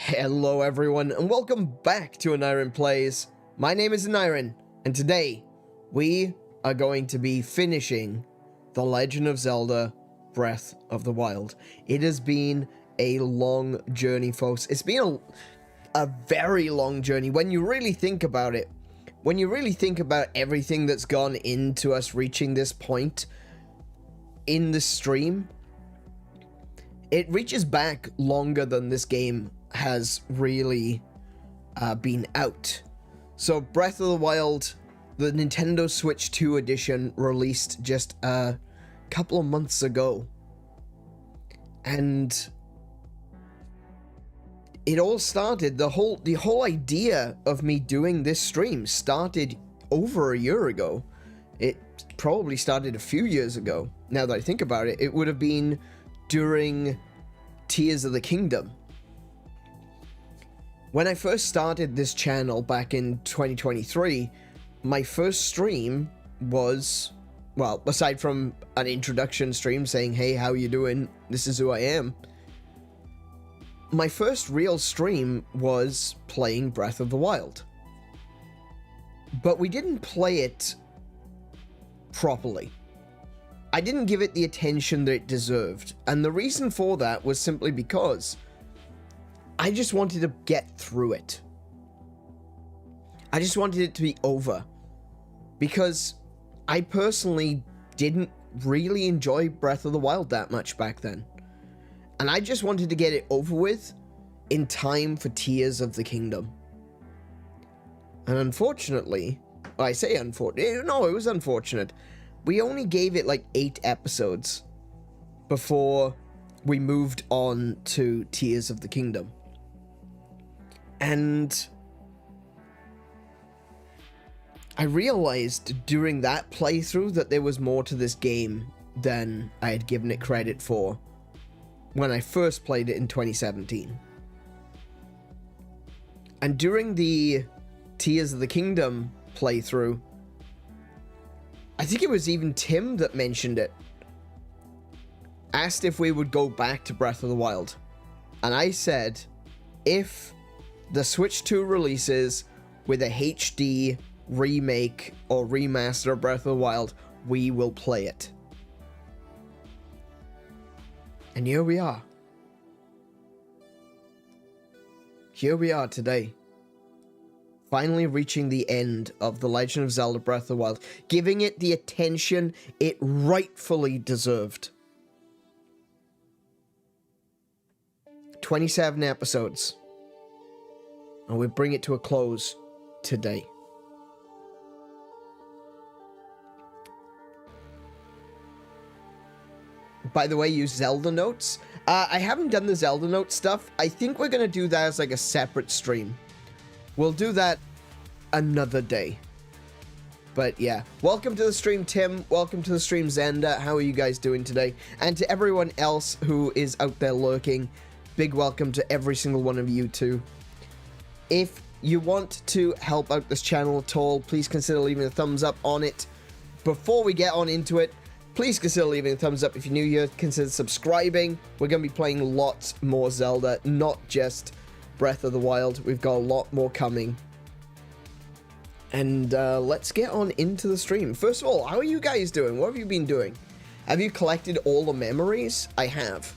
Hello everyone, and welcome back to AneurynPlays. My name is Aneurin, and today we are going to be finishing The Legend of Zelda Breath of the Wild. It has been a long journey, folks. It's been a very long journey when you really think about it. When you really think about everything that's gone into us reaching this point in the stream, it reaches back longer than this game has really been out. So Breath of the Wild, the Nintendo Switch 2 edition, released just a couple of months ago, and it all started, the whole idea of me doing this stream started over a year ago. It probably started a few years ago. Now that I think about it, it would have been during Tears of the Kingdom. When I first started this channel back in 2023, my first stream was, well, aside from an introduction stream saying, hey, how you doing? This is who I am. My first real stream was playing Breath of the Wild. But we didn't play it properly. I didn't give it the attention that it deserved. And the reason for that was simply because I just wanted to get through it. I just wanted it to be over. Because I personally didn't really enjoy Breath of the Wild that much back then. And I just wanted to get it over with in time for Tears of the Kingdom. And unfortunately, I say unfortunate, no, it was unfortunate. We only gave it like 8 episodes before we moved on to Tears of the Kingdom. And I realized during that playthrough that there was more to this game than I had given it credit for when I first played it in 2017. And during the Tears of the Kingdom playthrough, I think it was even Tim that mentioned it, asked if we would go back to Breath of the Wild. And I said, if the Switch 2 releases with a HD remake or remaster of Breath of the Wild, we will play it. And here we are. Here we are today. Finally reaching the end of The Legend of Zelda Breath of the Wild, giving it the attention it rightfully deserved. 27 episodes. And we bring it to a close today. By the way, use Zelda notes. I haven't done the Zelda note stuff. I think we're going to do that as like a separate stream. We'll do that another day. But yeah, welcome to the stream, Tim. Welcome to the stream, Zenda. How are you guys doing today? And to everyone else who is out there lurking, big welcome to every single one of you too. If you want to help out this channel at all, please consider leaving a thumbs up on it. Before we get on into it, please consider leaving a thumbs up. If you're new here, consider subscribing. We're going to be playing lots more Zelda, not just Breath of the Wild. We've got a lot more coming. And let's get on into the stream. First of all, how are you guys doing? What have you been doing? Have you collected all the memories? I have.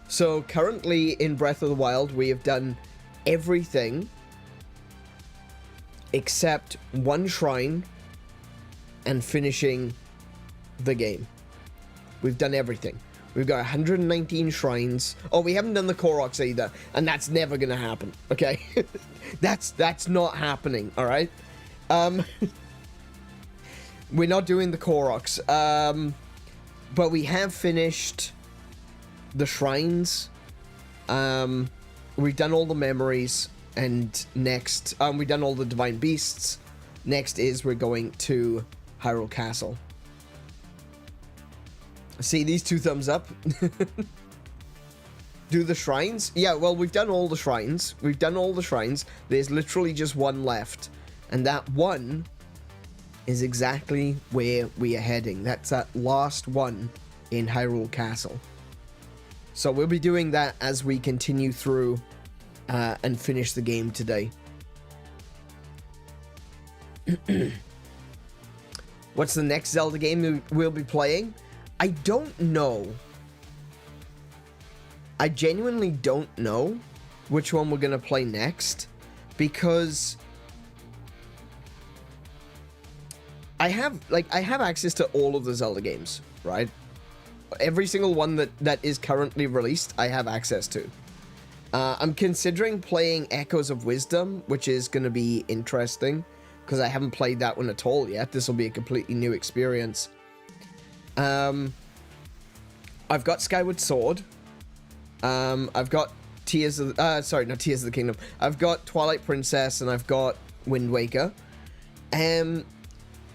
So currently in Breath of the Wild, we have done everything except one shrine and finishing the game. We've done everything. We've got 119 shrines. Oh, we haven't done the Koroks either, and that's never gonna happen. Okay, that's not happening. All right. We're not doing the Koroks. But we have finished the shrines. We've done all the memories, and next, we've done all the divine beasts. Next is we're going to Hyrule Castle. See these 2 thumbs up? Do the shrines? Yeah, well, we've done all the shrines. We've done all the shrines. There's literally just one left. And that one is exactly where we are heading. That's that last one in Hyrule Castle. So we'll be doing that as we continue through and finish the game today. What's the next Zelda game we'll be playing? I don't know. I genuinely don't know which one we're gonna play next, because I have access to all of the Zelda games, right? Every single one that is currently released, I have access to. I'm considering playing Echoes of Wisdom, which is going to be interesting, because I haven't played that one at all yet. This will be a completely new experience. I've got Skyward Sword. I've got Tears of the... not Tears of the Kingdom. I've got Twilight Princess, and I've got Wind Waker. And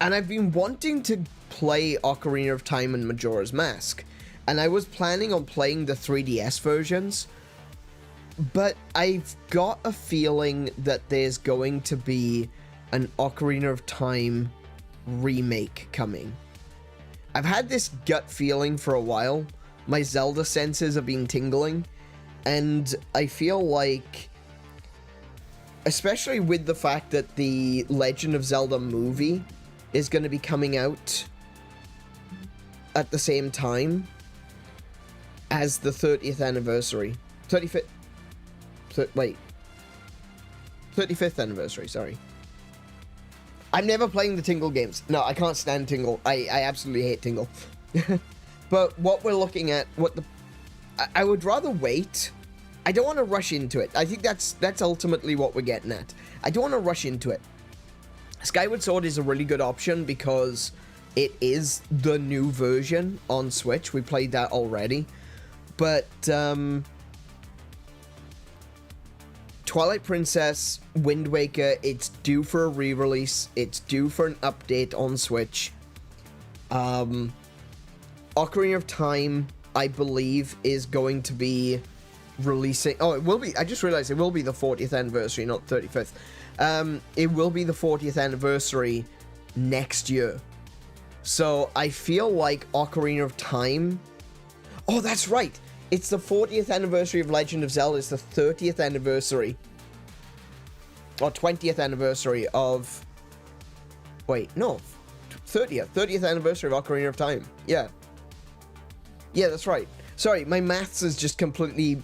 I've been wanting to play Ocarina of Time and Majora's Mask. And I was planning on playing the 3DS versions, but I've got a feeling that there's going to be an Ocarina of Time remake coming. I've had this gut feeling for a while. My Zelda senses have been tingling, and I feel like, especially with the fact that the Legend of Zelda movie is going to be coming out at the same time as the 30th anniversary. 35th anniversary, sorry. I'm never playing the Tingle games. No, I can't stand Tingle. I absolutely hate Tingle. But what we're looking at, I would rather wait. I don't want to rush into it. I think that's ultimately what we're getting at. I don't want to rush into it. Skyward Sword is a really good option because it is the new version on Switch. We played that already. But Twilight Princess, Wind Waker, it's due for a re-release. It's due for an update on Switch. Ocarina of Time, I believe, is going to be releasing... Oh, it will be... I just realized it will be the 40th anniversary, not 35th. It will be the 40th anniversary next year. So I feel like Ocarina of Time... Oh, that's right! It's the 40th anniversary of Legend of Zelda. It's the 30th anniversary. Or 20th anniversary of... Wait, no. 30th anniversary of Ocarina of Time. Yeah. Yeah, that's right. Sorry, my maths is just completely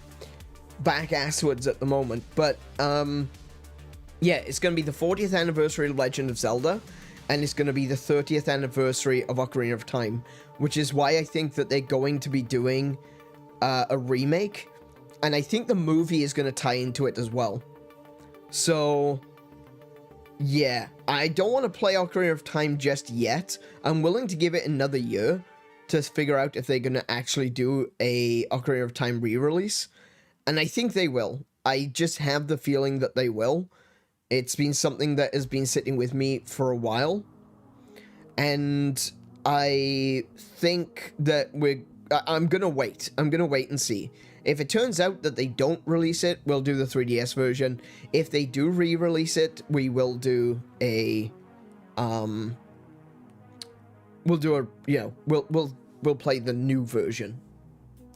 back-asswards at the moment. But, yeah, it's going to be the 40th anniversary of Legend of Zelda. And it's going to be the 30th anniversary of Ocarina of Time. Which is why I think that they're going to be doing a remake. And I think the movie is going to tie into it as well. So, yeah. I don't want to play Ocarina of Time just yet. I'm willing to give it another year to figure out if they're going to actually do a Ocarina of Time re-release. And I think they will. I just have the feeling that they will. It's been something that has been sitting with me for a while. And I think that I'm going to wait. I'm going to wait and see. If it turns out that they don't release it, we'll do the 3DS version. If they do re-release it, we will do a... We'll do a... You know, we'll play the new version.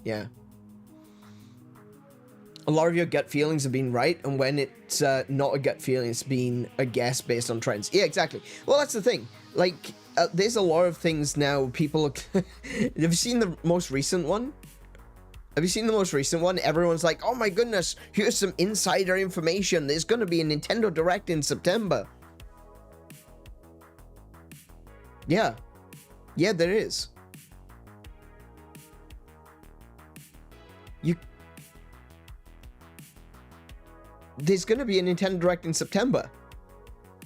Yeah. A lot of your gut feelings have been right, and when it's not a gut feeling, it's been a guess based on trends. Yeah, exactly. Well, that's the thing. Like, there's a lot of things now people... Have you seen the most recent one? Have you seen the most recent one? Everyone's like, oh my goodness, here's some insider information. There's going to be a Nintendo Direct in September. Yeah. Yeah, there is. There's going to be a Nintendo Direct in September.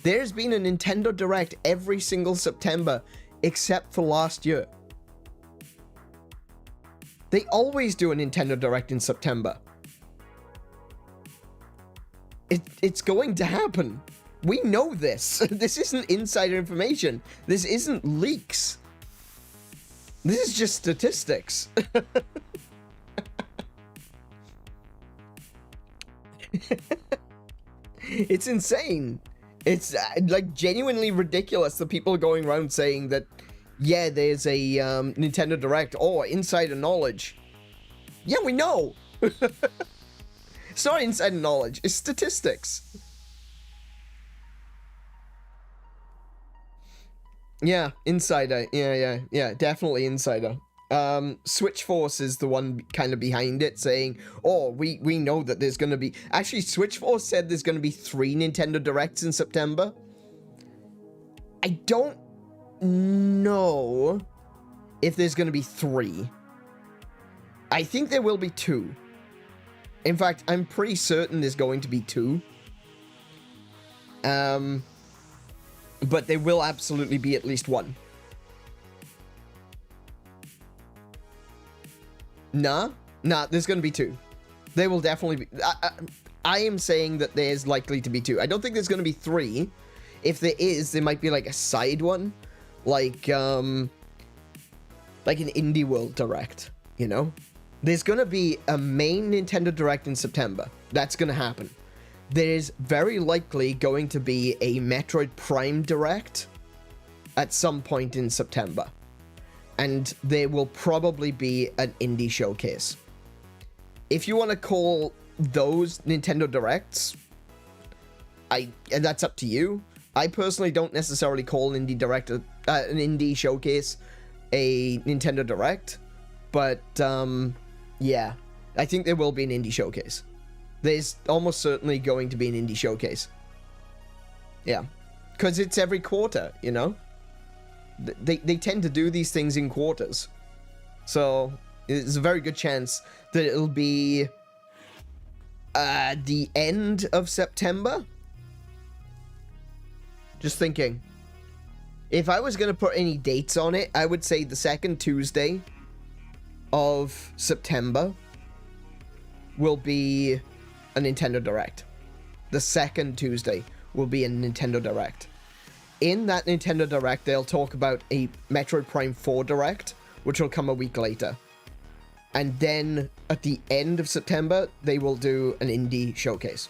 There's been a Nintendo Direct every single September except for last year. They always do a Nintendo Direct in September. It's going to happen. We know this. This isn't insider information. This isn't leaks. This is just statistics. It's insane. It's like genuinely ridiculous that people are going around saying that, yeah, there's a Nintendo Direct or insider knowledge. Yeah, we know. It's not inside knowledge, it's statistics. Yeah, insider. Yeah, definitely insider. Switchforce is the one kind of behind it, saying, oh, we know that there's gonna be... Actually, Switchforce said there's gonna be 3 Nintendo Directs in September. I don't know if there's gonna be 3. I think there will be 2. In fact, I'm pretty certain there's going to be 2. But there will absolutely be at least 1. Nah, there's gonna be 2. There will definitely be... I am saying that there's likely to be 2. I don't think there's gonna be 3. If there is, there might be like a side one. Like an Indie World Direct, you know? There's gonna be a main Nintendo Direct in September. That's gonna happen. There's very likely going to be a Metroid Prime Direct at some point in September. And there will probably be an indie showcase. If you want to call those Nintendo Directs, and that's up to you. I personally don't necessarily call an indie showcase a Nintendo Direct, but yeah, I think there will be an indie showcase. There's almost certainly going to be an indie showcase. Yeah, because it's every quarter, you know? They tend to do these things in quarters. So, there's a very good chance that it'll be the end of September. Just thinking. If I was going to put any dates on it, I would say the second Tuesday of September will be a Nintendo Direct. The second Tuesday will be a Nintendo Direct. In that Nintendo Direct, they'll talk about a Metroid Prime 4 Direct, which will come a week later. And then, at the end of September, they will do an indie showcase.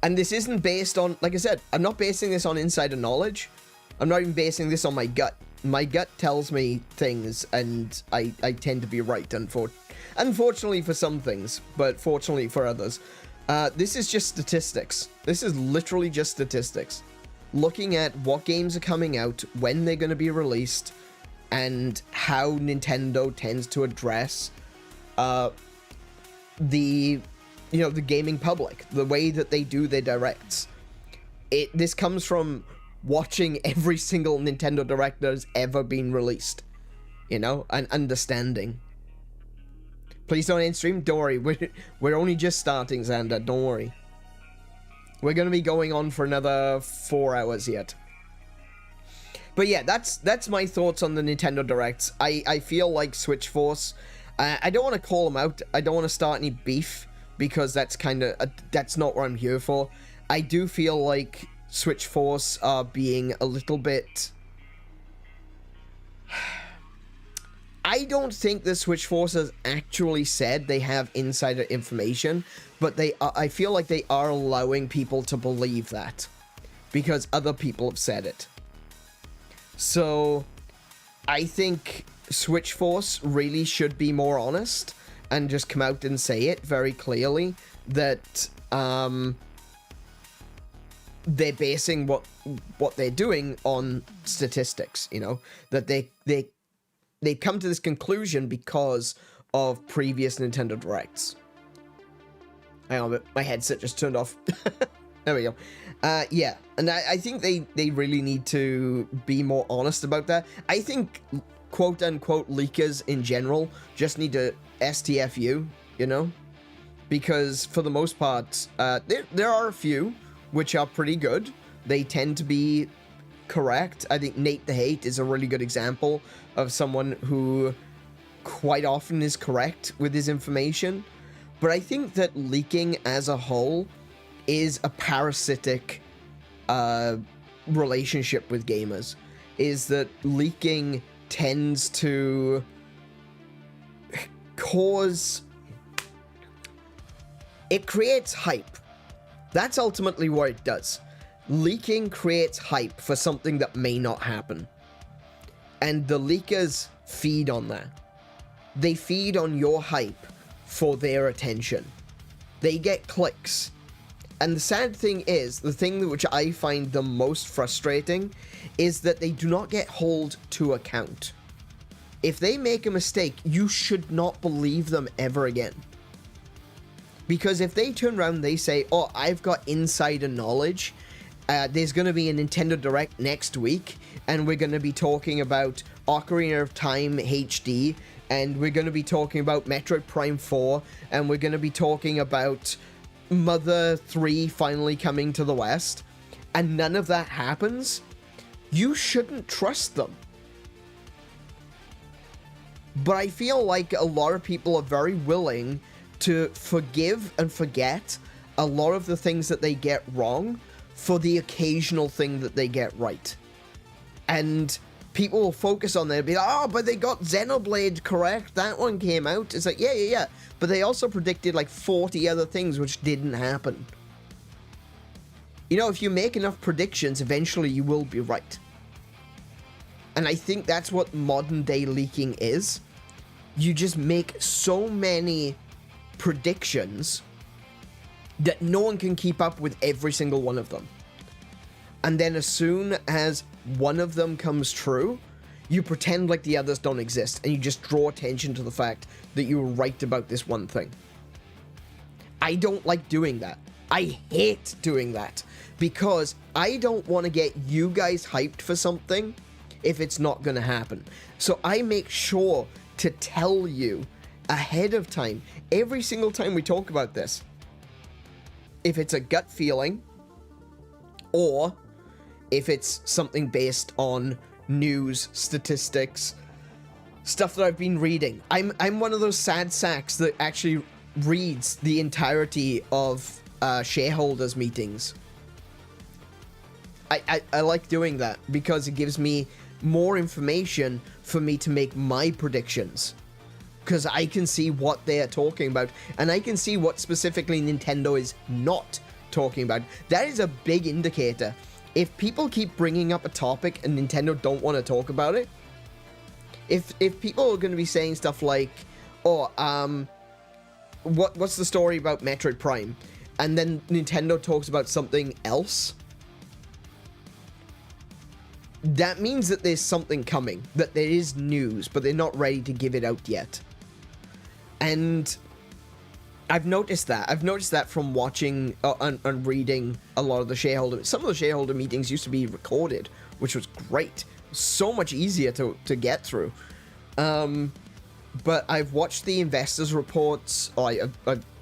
And this isn't based on, like I said, I'm not basing this on insider knowledge. I'm not even basing this on my gut. My gut tells me things, and I tend to be right, unfortunately for some things, but fortunately for others. This is just statistics. This is literally just statistics. Looking at what games are coming out, when they're going to be released, and how Nintendo tends to address the gaming public, the way that they do their directs. This comes from watching every single Nintendo Direct that has ever been released, you know, and understanding. Please don't end stream. Don't worry, we're only just starting, Xander. Don't worry. We're going to be going on for another 4 hours yet. But yeah, that's my thoughts on the Nintendo Directs. I feel like Switchforce, I don't want to call them out. I don't want to start any beef, because that's that's not what I'm here for. I do feel like Switchforce are being a little bit... I don't think that Switchforce has actually said they have insider information, but I feel like they are allowing people to believe that, because other people have said it. So, I think Switchforce really should be more honest, and just come out and say it very clearly, that they're basing what they're doing on statistics, you know, that they come to this conclusion because of previous Nintendo Directs. Hang on, my headset just turned off. There we go. Yeah, and I think they really need to be more honest about that. I think quote-unquote leakers in general just need to STFU, you know? Because for the most part, there are a few which are pretty good. They tend to be correct. I think Nate the Hate is a really good example of someone who quite often is correct with his information. But I think that leaking as a whole is a parasitic relationship with gamers. Is that leaking tends to cause... It creates hype. That's ultimately what it does. Leaking creates hype for something that may not happen. And the leakers feed on that. They feed on your hype for their attention. They get clicks. And the sad thing is, the thing which I find the most frustrating is that they do not get held to account. If they make a mistake, you should not believe them ever again. Because if they turn around and they say, oh, I've got insider knowledge, there's going to be a Nintendo Direct next week, and we're going to be talking about Ocarina of Time HD, and we're going to be talking about Metroid Prime 4, and we're going to be talking about Mother 3 finally coming to the West, and none of that happens, you shouldn't trust them. But I feel like a lot of people are very willing to forgive and forget a lot of the things that they get wrong for the occasional thing that they get right. And people will focus on that and be like, oh, but they got Xenoblade correct, that one came out. It's like, yeah. But they also predicted like 40 other things which didn't happen. You know, if you make enough predictions, eventually you will be right. And I think that's what modern day leaking is. You just make so many predictions that no one can keep up with every single one of them. And then as soon as one of them comes true, you pretend like the others don't exist, and you just draw attention to the fact that you were right about this one thing. I don't like doing that. I hate doing that, because I don't want to get you guys hyped for something if it's not going to happen. So I make sure to tell you ahead of time, every single time we talk about this. If it's a gut feeling, or if it's something based on news, statistics, stuff that I've been reading. I'm one of those sad sacks that actually reads the entirety of shareholders meetings. I like doing that because it gives me more information for me to make my predictions, because I can see what they're talking about, and I can see what specifically Nintendo is not talking about. That is a big indicator. If people keep bringing up a topic and Nintendo don't want to talk about it, if people are going to be saying stuff like, oh, what's the story about Metroid Prime, and then Nintendo talks about something else, that means that there's something coming, that there is news, but they're not ready to give it out yet. And I've noticed that. I've noticed that from watching and reading a lot of the shareholder. Some of the shareholder meetings used to be recorded, which was great. So much easier to get through. But I've watched the investors' reports. I've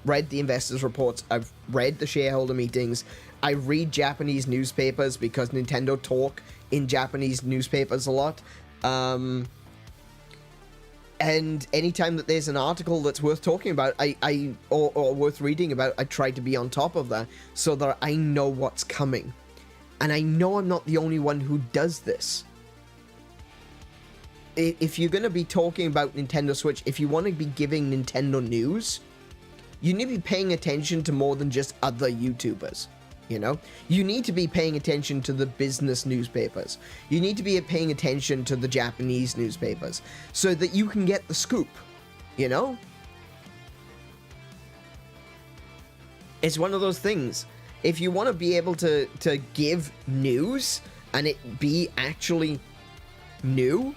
read the investors' reports. I've read the shareholder meetings. I read Japanese newspapers because Nintendo talk in Japanese newspapers a lot. And anytime that there's an article that's worth talking about, or worth reading about, I try to be on top of that so that I know what's coming. And I know I'm not the only one who does this. If you're going to be talking about Nintendo Switch, if you want to be giving Nintendo news, you need to be paying attention to more than just other YouTubers. You know, you need to be paying attention to the business newspapers. You need to be paying attention to the Japanese newspapers so that you can get the scoop, you know? It's one of those things. If you want to be able to give news and it be actually new,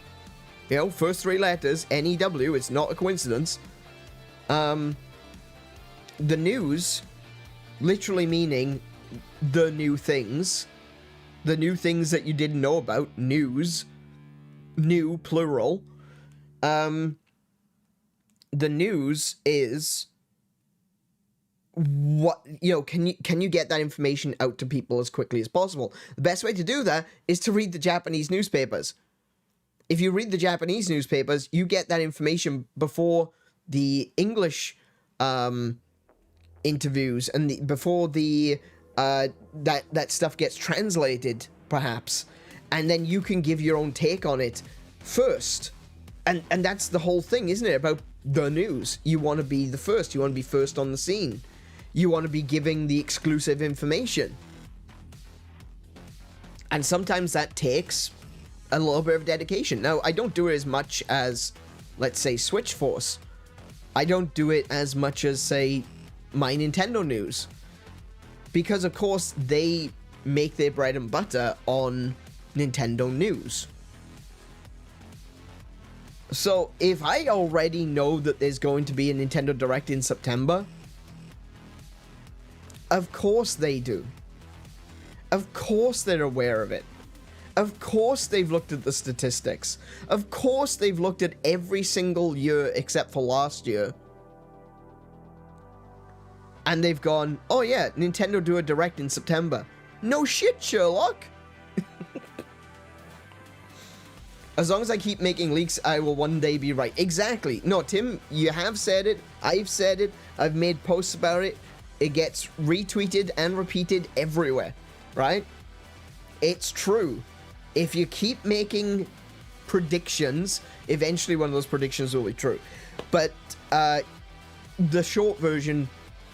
you know, first three letters, N-E-W, it's not a coincidence. The news, literally meaning the new things that you didn't know about, news, new, plural. The news is what, you know, can you get that information out to people as quickly as possible? The best way to do that is to read the Japanese newspapers. If you read the Japanese newspapers, you get that information before the English interviews and before the that stuff gets translated, perhaps, and then you can give your own take on it first. And that's the whole thing, isn't it, about the news? You want to be the first. You want to be first on the scene. You want to be giving the exclusive information. And sometimes that takes a little bit of dedication. Now, I don't do it as much as, let's say, Switch Force. I don't do it as much as, say, my Nintendo news. Because, of course, they make their bread and butter on Nintendo news. So, if I already know that there's going to be a Nintendo Direct in September, of course they do. Of course they're aware of it. Of course they've looked at the statistics. Of course they've looked at every single year except for last year. And they've gone, oh yeah, Nintendo do a Direct in September. No shit, Sherlock! As long as I keep making leaks, I will one day be right. Exactly. No, Tim, you have said it. I've said it. I've made posts about it. It gets retweeted and repeated everywhere, right? It's true. If you keep making predictions, eventually one of those predictions will be true. But the short version,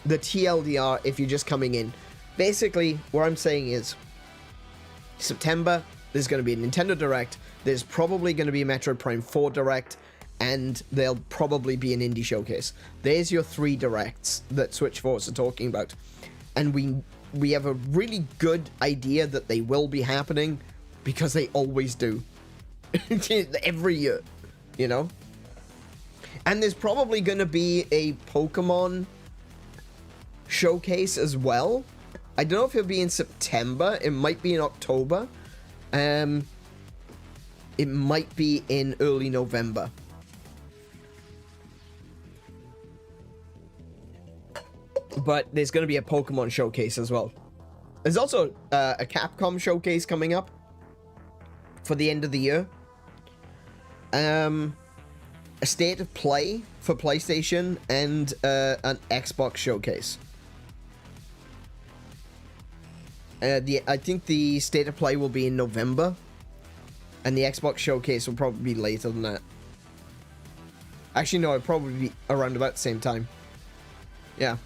the TLDR, if you're just coming in, basically what I'm saying is September, there's going to be a Nintendo Direct. There's probably going to be a Metroid Prime 4 Direct, and there'll probably be an indie showcase. There's your 3 Directs that Switchforce are talking about. And we have a really good idea that they will be happening, because they always do. Every year, you know? And there's probably going to be a Pokemon showcase as well. I don't know if it'll be in September. It might be in October. It might be in early November. But there's going to be a Pokemon showcase as well. There's also a Capcom showcase coming up for the end of the year. A State of Play for PlayStation, and an Xbox showcase. I think the State of Play will be in November, and the Xbox showcase will probably be later than that. Actually, no, it'll probably be around about the same time. Yeah.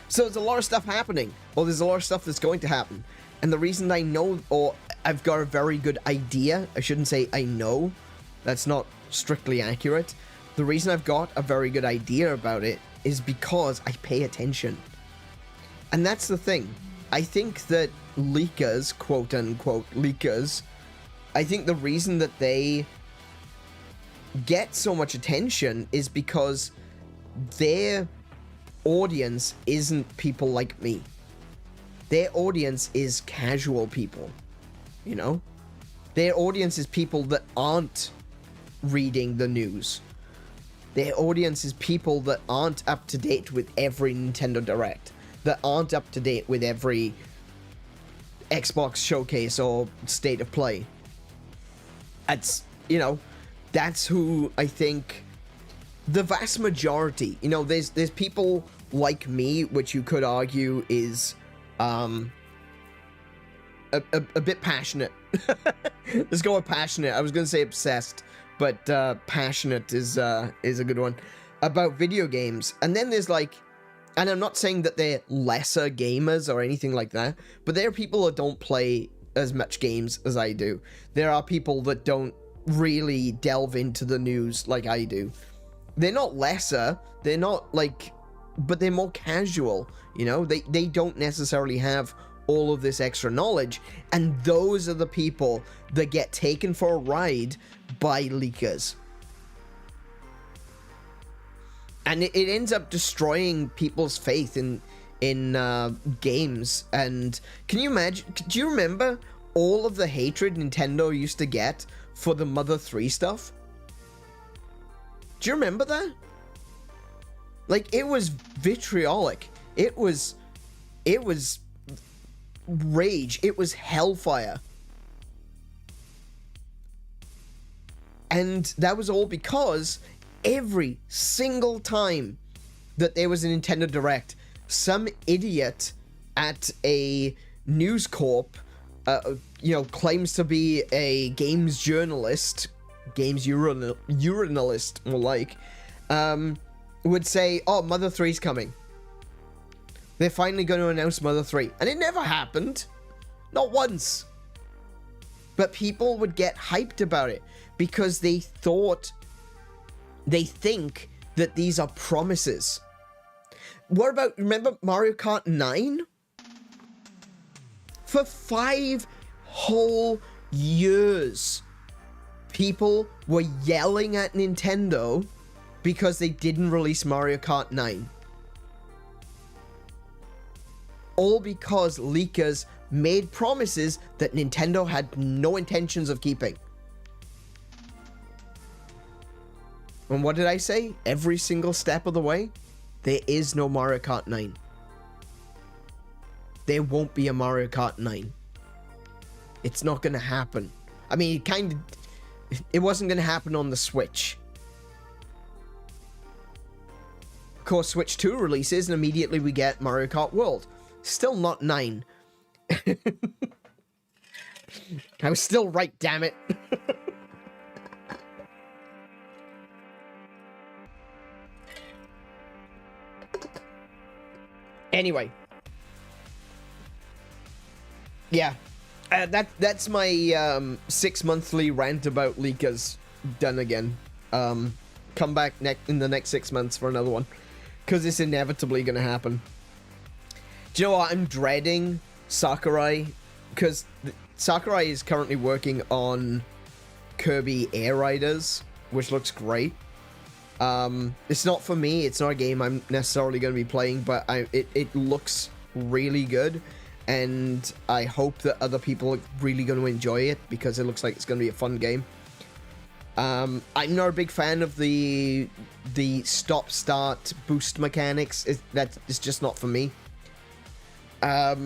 So there's a lot of stuff happening. Well, there's a lot of stuff that's going to happen. And the reason I know, or I've got a very good idea, I shouldn't say I know, that's not strictly accurate. The reason I've got a very good idea about it is because I pay attention. And that's the thing. I think that leakers, quote unquote leakers, I think the reason that they get so much attention is because their audience isn't people like me. Their audience is casual people, you know? Their audience is people that aren't reading the news. Their audience is people that aren't up to date with every Nintendo Direct, that aren't up to date with every Xbox showcase or State of Play. That's, you know, that's who I think the vast majority, you know, there's people like me, which you could argue is a bit passionate. Let's go with passionate. I was going to say obsessed, but passionate is a good one about video games. And then there's like, and I'm not saying that they're lesser gamers or anything like that, but there are people that don't play as much games as I do. There are people that don't really delve into the news like I do. They're not lesser, they're not like, but they're more casual, you know? They don't necessarily have all of this extra knowledge, and those are the people that get taken for a ride by leakers. And it ends up destroying people's faith in games. And can you imagine, do you remember all of the hatred Nintendo used to get for the Mother 3 stuff? Do you remember that? Like, it was vitriolic. It was rage. It was hellfire. And that was all because every single time that there was a Nintendo Direct, some idiot at a news corp, you know, claims to be a games journalist, games urinalist, more like, would say, oh, Mother 3's coming. They're finally going to announce Mother 3. And it never happened. Not once. But people would get hyped about it because they think that these are promises. What about, remember Mario Kart 9? For 5 whole years, people were yelling at Nintendo because they didn't release Mario Kart 9. All because leakers made promises that Nintendo had no intentions of keeping. And what did I say? Every single step of the way, there is no Mario Kart 9. There won't be a Mario Kart 9. It's not gonna happen. I mean, it wasn't gonna happen on the Switch. Of course, Switch 2 releases and immediately we get Mario Kart World. Still not 9. I was still right, damn it. Anyway. Yeah. That's my 6 monthly rant about leakers done again. Come back in the next 6 months for another one. Because it's inevitably going to happen. Do you know what? I'm dreading Sakurai. Because Sakurai is currently working on Kirby Air Riders, which looks great. It's not for me. It's not a game I'm necessarily going to be playing, but it looks really good. And I hope that other people are really going to enjoy it because it looks like it's going to be a fun game. I'm not a big fan of the stop-start boost mechanics. It's just not for me. But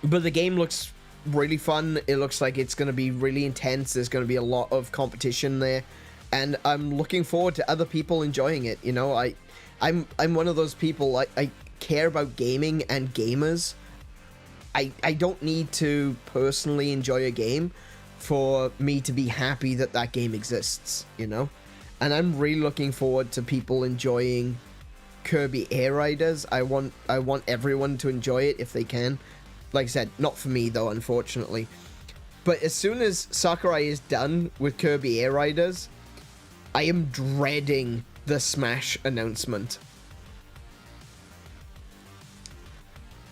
the game looks really fun. It looks like it's going to be really intense. There's going to be a lot of competition there. And I'm looking forward to other people enjoying it. You know, I'm one of those people, I care about gaming and gamers. I don't need to personally enjoy a game for me to be happy that that game exists, you know? And I'm really looking forward to people enjoying Kirby Air Riders. I want everyone to enjoy it if they can. Like I said, not for me though, unfortunately. But as soon as Sakurai is done with Kirby Air Riders, I am dreading the Smash announcement.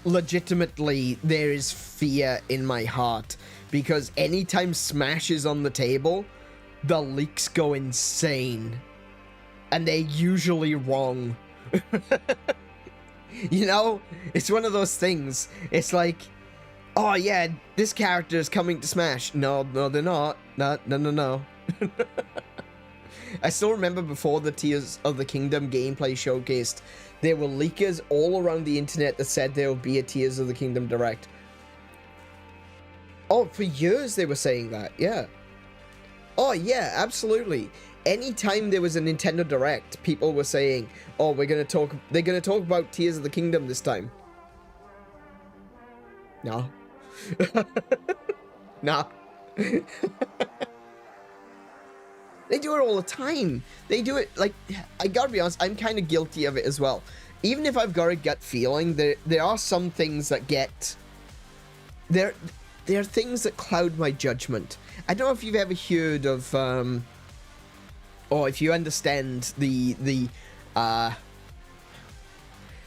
Legitimately, there is fear in my heart because anytime Smash is on the table, the leaks go insane. And they're usually wrong. You know, it's one of those things. It's like, oh yeah, this character is coming to Smash. No, they're not. No. I still remember before the Tears of the Kingdom gameplay showcased, there were leakers all around the internet that said there would be a Tears of the Kingdom Direct. Oh, for years they were saying that, yeah. Oh yeah, absolutely. Anytime there was a Nintendo Direct, people were saying, oh, they're gonna talk about Tears of the Kingdom this time. No. No. They do it all the time. They do it, like, I gotta be honest, I'm kind of guilty of it as well. Even if I've got a gut feeling, there are some things that get... There are things that cloud my judgment. I don't know if you've ever heard of, or if you understand the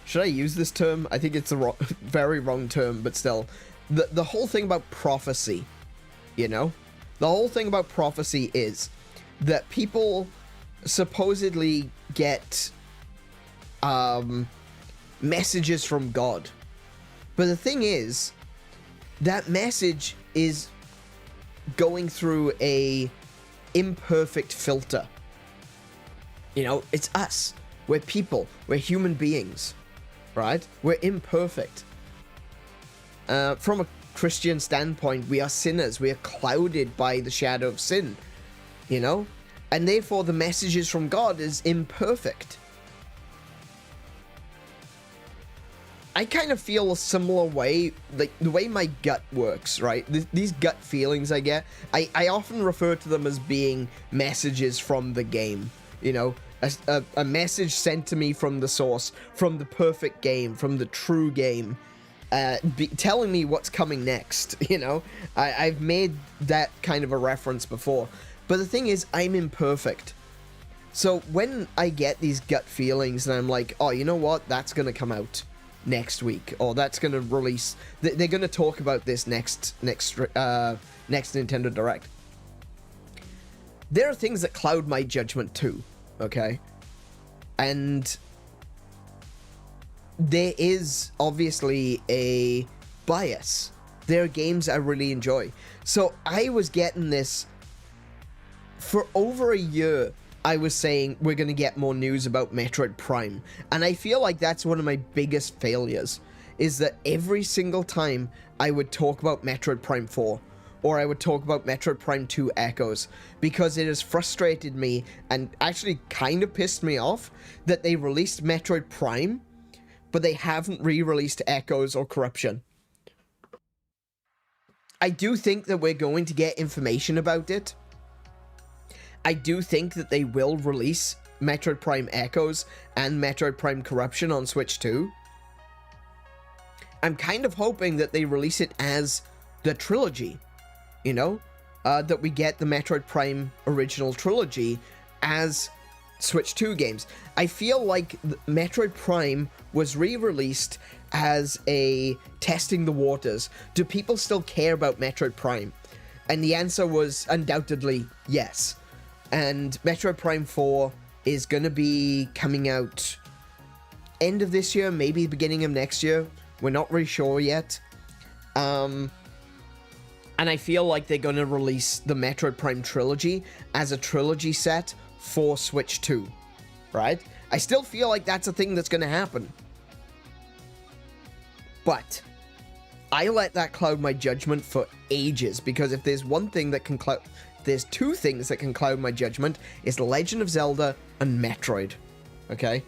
should I use this term? I think it's a very wrong term, but still. The whole thing about prophecy, you know? The whole thing about prophecy is that people supposedly get messages from God. But the thing is, that message is going through a imperfect filter. You know, it's us. We're people. We're human beings. Right? We're imperfect. From a Christian standpoint, we are sinners. We are clouded by the shadow of sin. You know? And therefore the messages from God is imperfect. I kind of feel a similar way, like the way my gut works, right? These gut feelings I get, I often refer to them as being messages from the game. You know, a message sent to me from the source, from the perfect game, from the true game, telling me what's coming next, you know? I've made that kind of a reference before. But the thing is, I'm imperfect. So when I get these gut feelings and I'm like, oh, you know what? That's going to come out next week, or that's going to release. They're going to talk about this next Nintendo Direct. There are things that cloud my judgment too, okay? And there is obviously a bias. There are games I really enjoy. So I was getting this for over a year. I was saying we're going to get more news about Metroid Prime. And I feel like that's one of my biggest failures, is that every single time I would talk about Metroid Prime 4, or I would talk about Metroid Prime 2 Echoes, because it has frustrated me and actually kind of pissed me off that they released Metroid Prime, but they haven't re-released Echoes or Corruption. I do think that we're going to get information about it. I do think that they will release Metroid Prime Echoes and Metroid Prime Corruption on Switch 2. I'm kind of hoping that they release it as the trilogy, you know? That we get the Metroid Prime original trilogy as Switch 2 games. I feel like Metroid Prime was re-released as a testing the waters. Do people still care about Metroid Prime? And the answer was undoubtedly yes. And Metroid Prime 4 is going to be coming out end of this year, maybe beginning of next year. We're not really sure yet. And I feel like they're going to release the Metroid Prime trilogy as a trilogy set for Switch 2, right? I still feel like that's a thing that's going to happen. But I let that cloud my judgment for ages, because if there's one thing that can cloud... There's two things that can cloud my judgment. It's Legend of Zelda and Metroid, okay?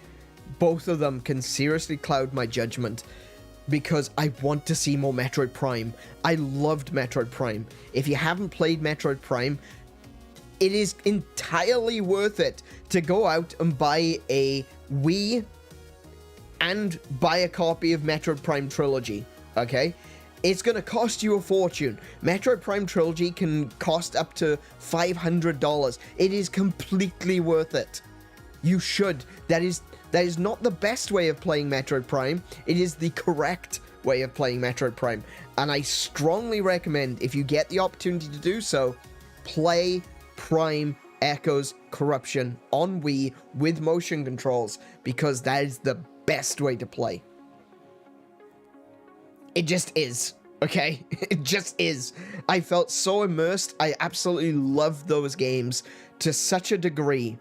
Both of them can seriously cloud my judgment because I want to see more Metroid Prime. I loved Metroid Prime. If you haven't played Metroid Prime, it is entirely worth it to go out and buy a Wii and buy a copy of Metroid Prime Trilogy, okay? It's going to cost you a fortune. Metroid Prime Trilogy can cost up to $500. It is completely worth it. You should. That is not the best way of playing Metroid Prime. It is the correct way of playing Metroid Prime. And I strongly recommend, if you get the opportunity to do so, play Prime Echoes Corruption on Wii with motion controls, because that is the best way to play. It just is, okay? It just is. I felt so immersed. I absolutely loved those games to such a degree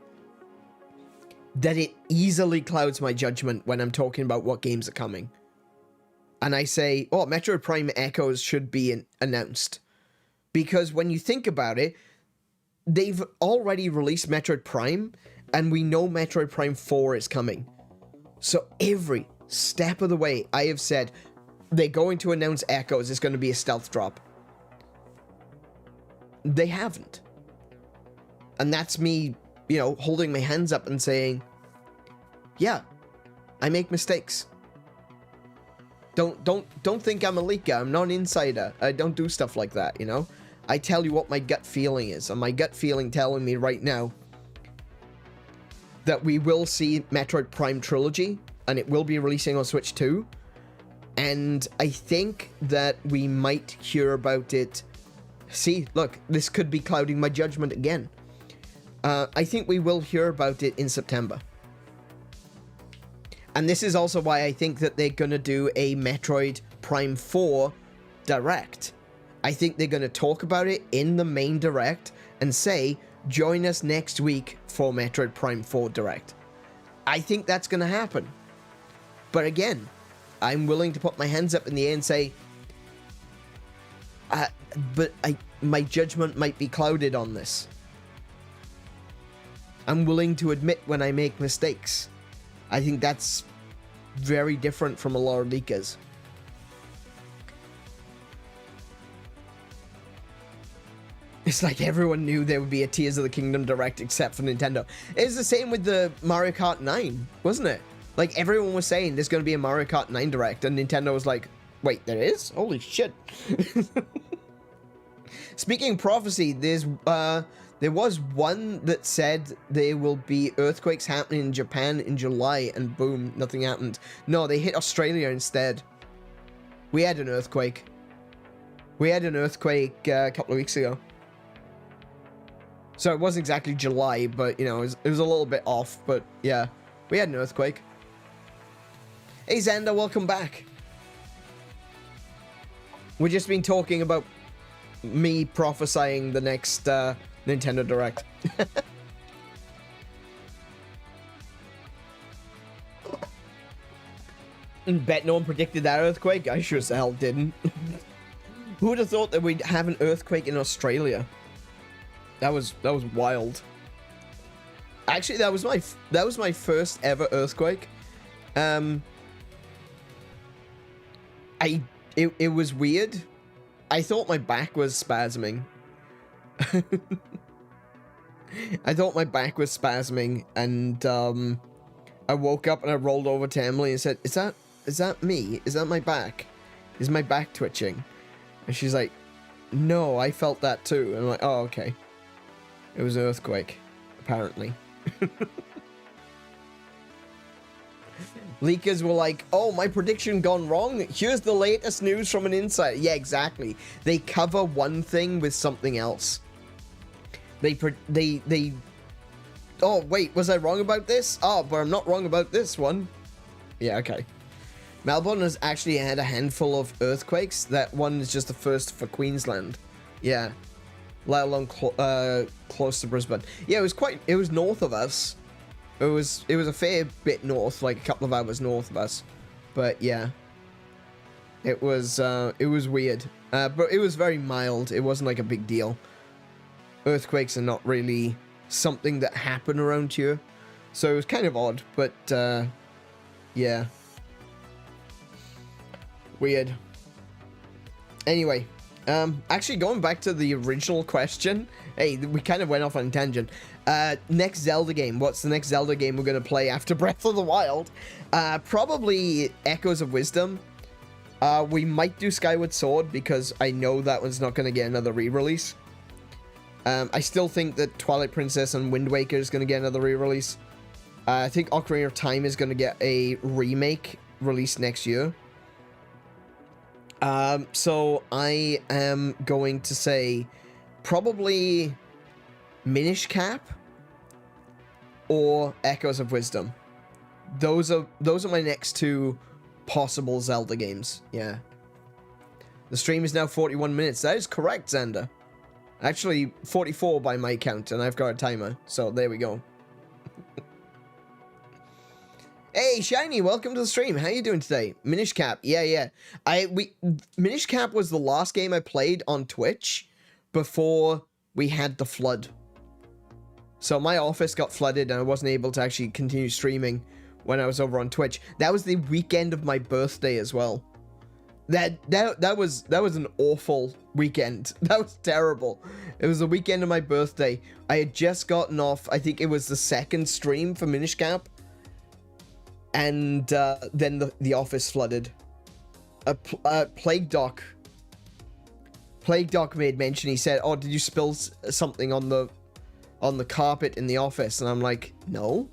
that it easily clouds my judgment when I'm talking about what games are coming. And I say, oh, Metroid Prime Echoes should be announced. Because when you think about it, they've already released Metroid Prime, and we know Metroid Prime 4 is coming. So every step of the way, I have said, they're going to announce Echoes. It's going to be a stealth drop. They haven't. And that's me, you know, holding my hands up and saying, yeah, I make mistakes. Don't think I'm a leaker. I'm not an insider. I don't do stuff like that, you know? I tell you what my gut feeling is. And my gut feeling telling me right now that we will see Metroid Prime Trilogy, and it will be releasing on Switch 2. And I think that we might hear about it. See, look, this could be clouding my judgment again. I think we will hear about it in September. And this is also why I think that they're going to do a Metroid Prime 4 Direct. I think they're going to talk about it in the main Direct and say, join us next week for Metroid Prime 4 Direct. I think that's going to happen. But again, I'm willing to put my hands up in the air and say, my judgment might be clouded on this. I'm willing to admit when I make mistakes. I think that's very different from a lot of leakers. It's like everyone knew there would be a Tears of the Kingdom Direct except for Nintendo. It's the same with the Mario Kart 9, wasn't it? Like, everyone was saying there's going to be a Mario Kart 9 Direct, and Nintendo was like, wait, there is? Holy shit. Speaking of prophecy, there's There was one that said there will be earthquakes happening in Japan in July, and boom, nothing happened. No, they hit Australia instead. We had an earthquake. We had an earthquake a couple of weeks ago. So it wasn't exactly July, but, you know, it was a little bit off, but yeah, we had an earthquake. Hey, Xander, welcome back. We've just been talking about me prophesying the next Nintendo Direct. And bet no one predicted that earthquake? I sure as hell didn't. Who would have thought that we'd have an earthquake in Australia? That was wild. Actually, that was my first ever earthquake. It was weird. I thought my back was spasming. I thought my back was spasming, and I woke up and I rolled over to Emily and said, "Is that me? Is that my back? Is my back twitching?" And she's like, "No, I felt that too." And I'm like, "Oh, okay." It was an earthquake, apparently. Leakers were like, "Oh, my prediction gone wrong. Here's the latest news from an insider." Yeah, exactly. They cover one thing with something else. Oh, wait, was I wrong about this? Oh, but I'm not wrong about this one. Yeah, okay. Melbourne has actually had a handful of earthquakes. That one is just the first for Queensland. Yeah. Let alone close to Brisbane. Yeah, it was north of us. It was a fair bit north, like a couple of hours north of us. But yeah. It was weird. But it was very mild. It wasn't like a big deal. Earthquakes are not really something that happen around here. So it was kind of odd, but yeah. Weird. Anyway, actually going back to the original question. Hey, we kind of went off on a tangent. Next Zelda game. What's the next Zelda game we're going to play after Breath of the Wild? Probably Echoes of Wisdom. We might do Skyward Sword because I know that one's not going to get another re-release. I still think that Twilight Princess and Wind Waker is going to get another re-release. I think Ocarina of Time is going to get a remake released next year. So I am going to say probably Minish Cap or Echoes of Wisdom. Those are my next two possible Zelda games. Yeah. The stream is now 41 minutes. That is correct, Xander. Actually, 44 by my count, and I've got a timer. So there we go. Hey, Shiny, welcome to the stream. How you doing today? Minish Cap. Yeah. Minish Cap was the last game I played on Twitch before we had the flood. So my office got flooded and I wasn't able to actually continue streaming when I was over on Twitch. That was the weekend of my birthday as well. That was an awful weekend. That was terrible. It was the weekend of my birthday. I had just gotten off, I think it was the second stream for Minish Cap. And then the office flooded. Plague Doc made mention. He said, "Oh, did you spill something on the carpet in the office?" And I'm like, "No."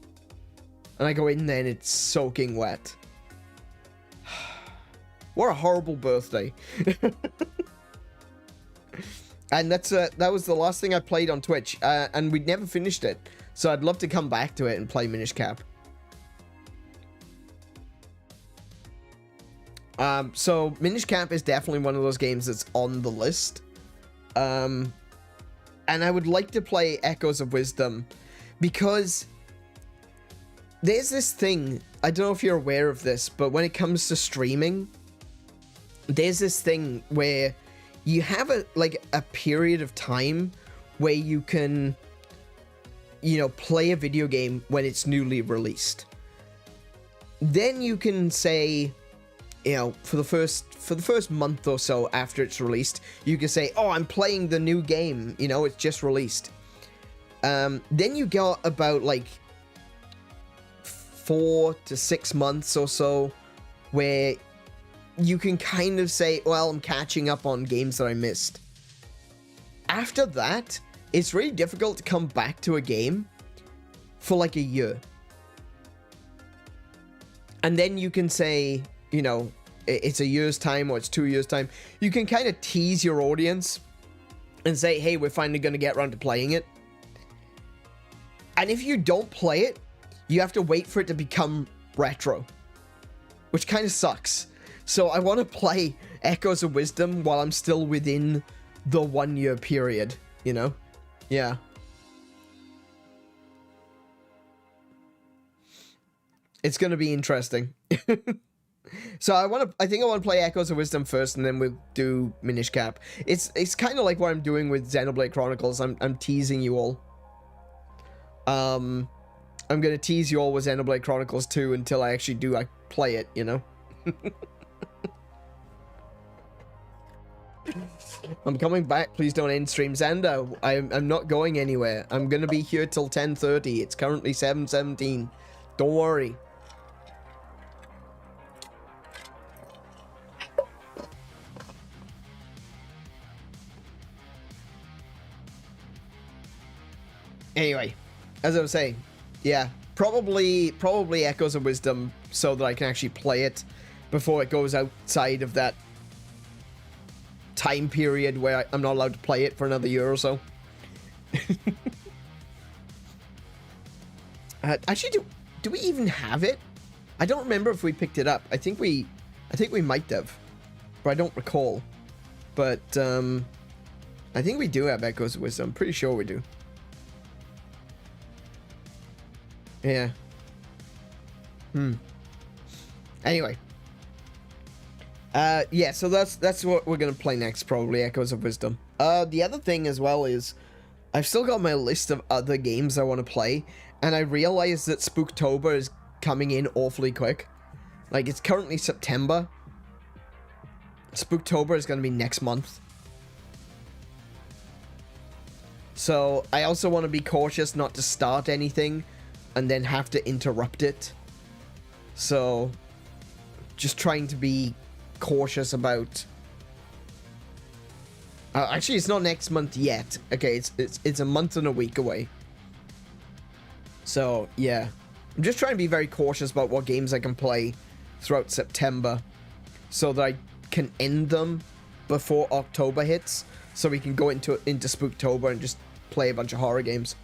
And I go in there and it's soaking wet. What a horrible birthday. And that was the last thing I played on Twitch, and we'd never finished it. So I'd love to come back to it and play Minish Cap. So Minish Cap is definitely one of those games that's on the list. And I would like to play Echoes of Wisdom because there's this thing, I don't know if you're aware of this, but when it comes to streaming, there's this thing where you have a period of time where you can, you know, play a video game when it's newly released. Then you can say, you know, for the first month or so after it's released, you can say, "Oh, I'm playing the new game, you know, it's just released." Then you got about like 4 to 6 months or so where you can kind of say, "Well, I'm catching up on games that I missed." After that, it's really difficult to come back to a game for like a year. And then you can say, you know, it's a year's time or it's 2 years' time. You can kind of tease your audience and say, hey, we're finally going to get around to playing it. And if you don't play it, you have to wait for it to become retro, which kind of sucks. So I want to play Echoes of Wisdom while I'm still within the 1 year period, you know? Yeah. It's going to be interesting. So I think I want to play Echoes of Wisdom first, and then we'll do Minish Cap. It's kind of like what I'm doing with Xenoblade Chronicles. I'm teasing you all. I'm gonna tease you all with Xenoblade Chronicles 2 until I actually do play it, you know? I'm coming back. Please don't end stream, Xander. I'm not going anywhere. I'm gonna be here till 10:30. It's currently 7:17. Don't worry. Anyway, as I was saying, yeah, probably Echoes of Wisdom so that I can actually play it before it goes outside of that time period where I'm not allowed to play it for another year or so. Actually, do we even have it? I don't remember if we picked it up. I think we might have, but I don't recall. But I think we do have Echoes of Wisdom. I'm pretty sure we do. Yeah. Anyway. Yeah, so that's what we're gonna play next, probably, Echoes of Wisdom. The other thing as well is, I've still got my list of other games I want to play, and I realize that Spooktober is coming in awfully quick. Like, it's currently September. Spooktober is gonna be next month. So, I also want to be cautious not to start anything and then have to interrupt it. So, just trying to be cautious about... actually, it's not next month yet. Okay, it's a month and a week away. So, yeah. I'm just trying to be very cautious about what games I can play throughout September so that I can end them before October hits, so we can go into Spooktober and just play a bunch of horror games.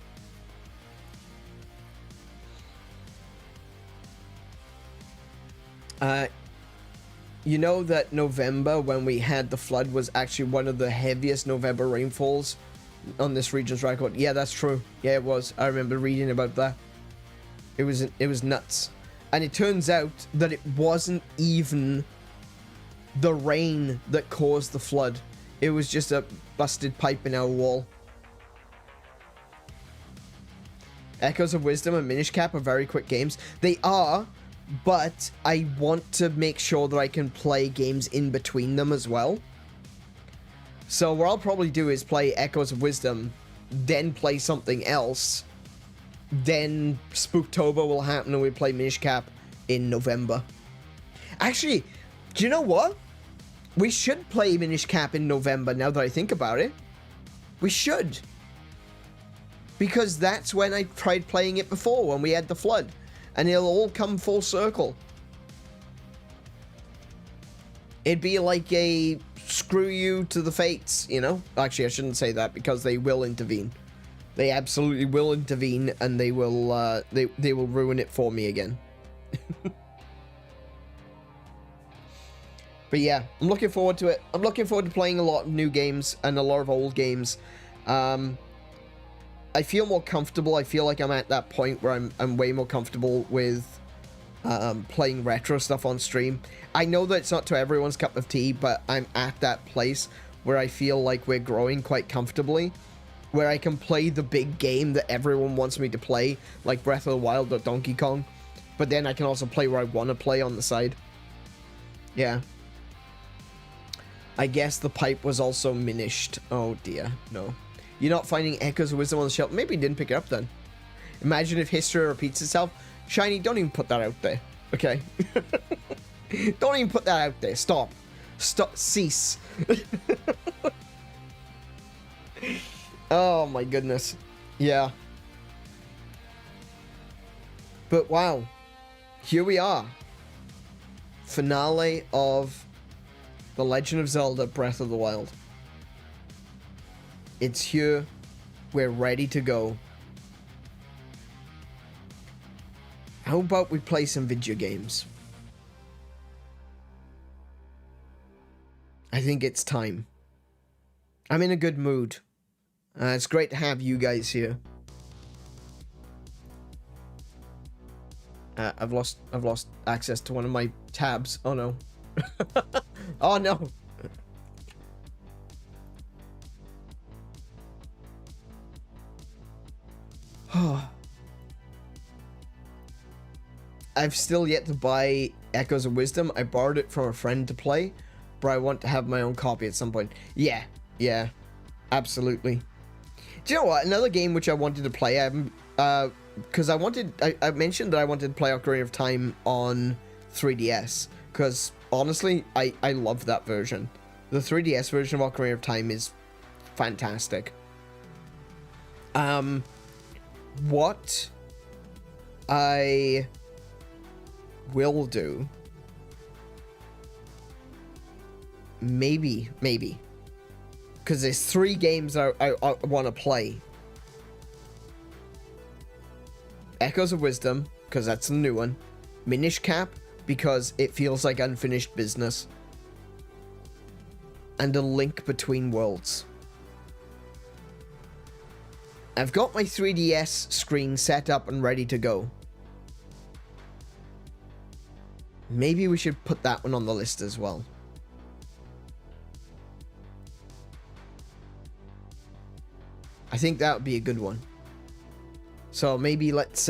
You know that November, when we had the flood, was actually one of the heaviest November rainfalls on this region's record. Yeah, that's true. Yeah, it was. I remember reading about that. It was nuts. And it turns out that it wasn't even the rain that caused the flood. It was just a busted pipe in our wall. Echoes of Wisdom and Minish Cap are very quick games. They are, but I want to make sure that I can play games in between them as well. So what I'll probably do is play Echoes of Wisdom, then play something else. Then Spooktober will happen and we play Minish Cap in November. Actually, do you know what? We should play Minish Cap in November now that I think about it. We should. Because that's when I tried playing it before, when we had the flood. And it'll all come full circle. It'd be like a screw you to the fates, you know? Actually, I shouldn't say that because they will intervene. They absolutely will intervene, and they will ruin it for me again. But yeah, I'm looking forward to it. I'm looking forward to playing a lot of new games and a lot of old games. I feel more comfortable. I feel like I'm at that point where I'm way more comfortable with playing retro stuff on stream. I know that it's not to everyone's cup of tea, but I'm at that place where I feel like we're growing quite comfortably, where I can play the big game that everyone wants me to play, like Breath of the Wild or Donkey Kong, but then I can also play where I want to play on the side. Yeah. I guess the pipe was also minished. Oh dear, no. You're not finding Echoes of Wisdom on the shelf. Maybe you didn't pick it up then. Imagine if history repeats itself. Shiny, don't even put that out there. Okay? Don't even put that out there. Stop. Stop. Cease. Oh my goodness. Yeah. But wow. Here we are. Finale of The Legend of Zelda Breath of the Wild. It's here. We're ready to go. How about we play some video games? I think it's time. I'm in a good mood. It's great to have you guys here. I've lost access to one of my tabs. Oh no. Oh no. I've still yet to buy Echoes of Wisdom. I borrowed it from a friend to play, but I want to have my own copy at some point. Yeah, absolutely. Do you know what? Another game which I wanted to play, because I mentioned that I wanted to play Ocarina of Time on 3DS, because honestly, I love that version. The 3DS version of Ocarina of Time is fantastic. What I will do, maybe, because there's 3 games I want to play. Echoes of Wisdom, because that's the new one. Minish Cap, because it feels like unfinished business. And A Link Between Worlds. I've got my 3DS screen set up and ready to go. Maybe we should put that one on the list as well. I think that would be a good one. So maybe let's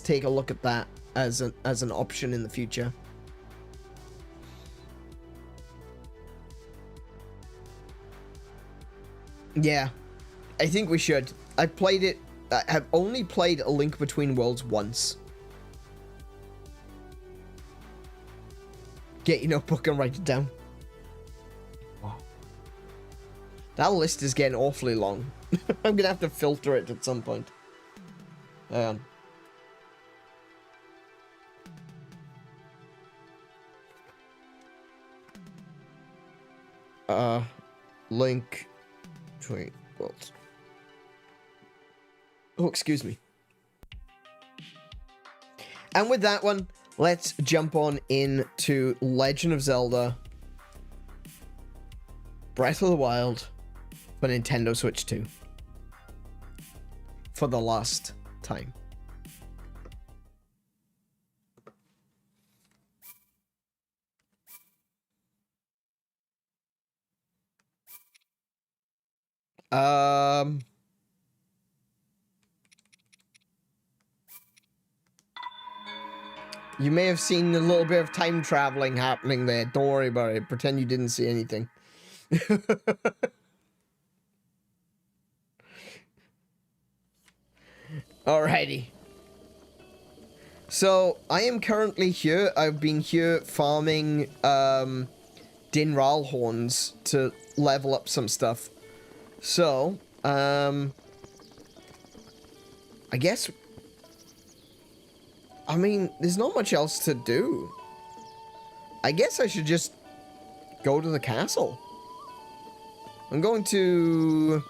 take a look at that as an option in the future. Yeah, I think we should. I played it. I have only played A Link Between Worlds once. Get your notebook and write it down. Wow. That list is getting awfully long. I'm gonna have to filter it at some point. Hang on. Link Between Worlds. Oh, excuse me. And with that one, let's jump on into Legend of Zelda Breath of the Wild for Nintendo Switch 2. For the last time. You may have seen a little bit of time traveling happening there. Don't worry about it. Pretend you didn't see anything. Alrighty. So, I am currently here. I've been here farming Dinral horns to level up some stuff. So, I guess... I mean, there's not much else to do. I guess I should just go to the castle. I'm going to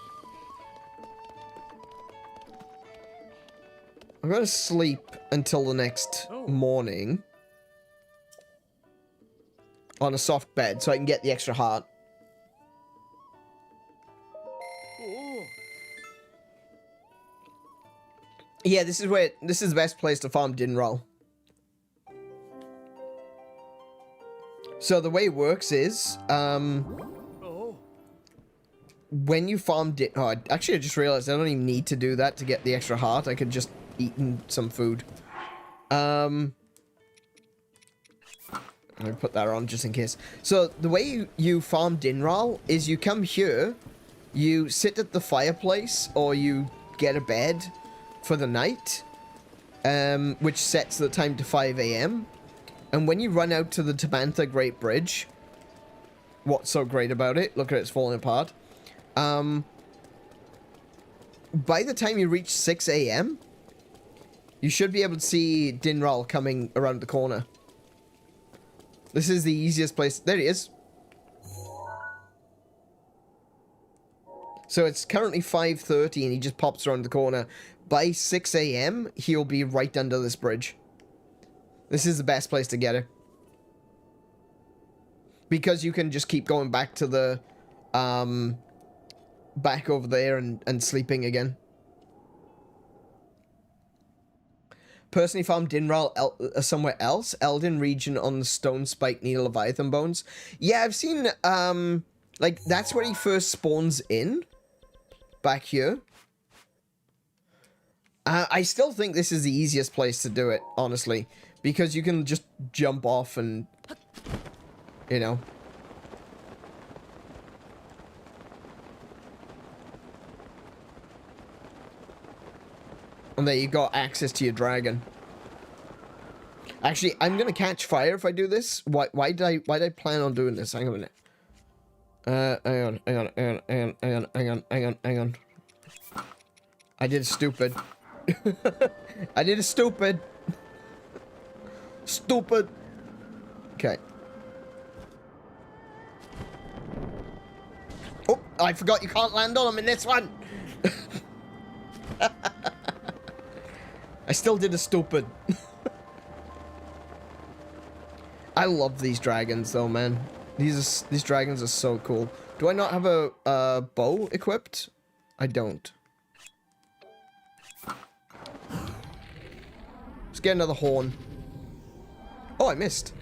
sleep until the next morning on a soft bed so I can get the extra heart. Yeah, this is the best place to farm Dinral. So the way it works is, when you farm actually I just realized I don't even need to do that to get the extra heart. I could just eat some food. Let me put that on just in case. So the way you farm Dinral is you come here, you sit at the fireplace, or you get a bed for the night, which sets the time to 5 AM. And when you run out to the Tabantha Great Bridge, what's so great about it? Look at it, it's falling apart. by the time you reach 6 a.m., you should be able to see Dinral coming around the corner. This is the easiest place. There he is. So it's currently 5:30 and he just pops around the corner. By 6 a.m., he'll be right under this bridge. This is the best place to get her. Because you can just keep going back to the, back over there and sleeping again. Personally found Dinral somewhere else. Elden region on the Stone Spike Needle Leviathan Bones. Yeah, I've seen, like, that's where he first spawns in. Back here. I still think this is the easiest place to do it, honestly. Because you can just jump off and, you know. And there you got access to your dragon. Actually, I'm gonna catch fire if I do this. Why did I plan on doing this? Hang on a minute. Hang on. I did stupid. I did a stupid. Stupid. Okay. Oh, I forgot you can't land on them in this one. I still did a stupid. I love these dragons though, man. These dragons are so cool. Do I not have a bow equipped? I don't. Let's get another horn. Oh, I missed.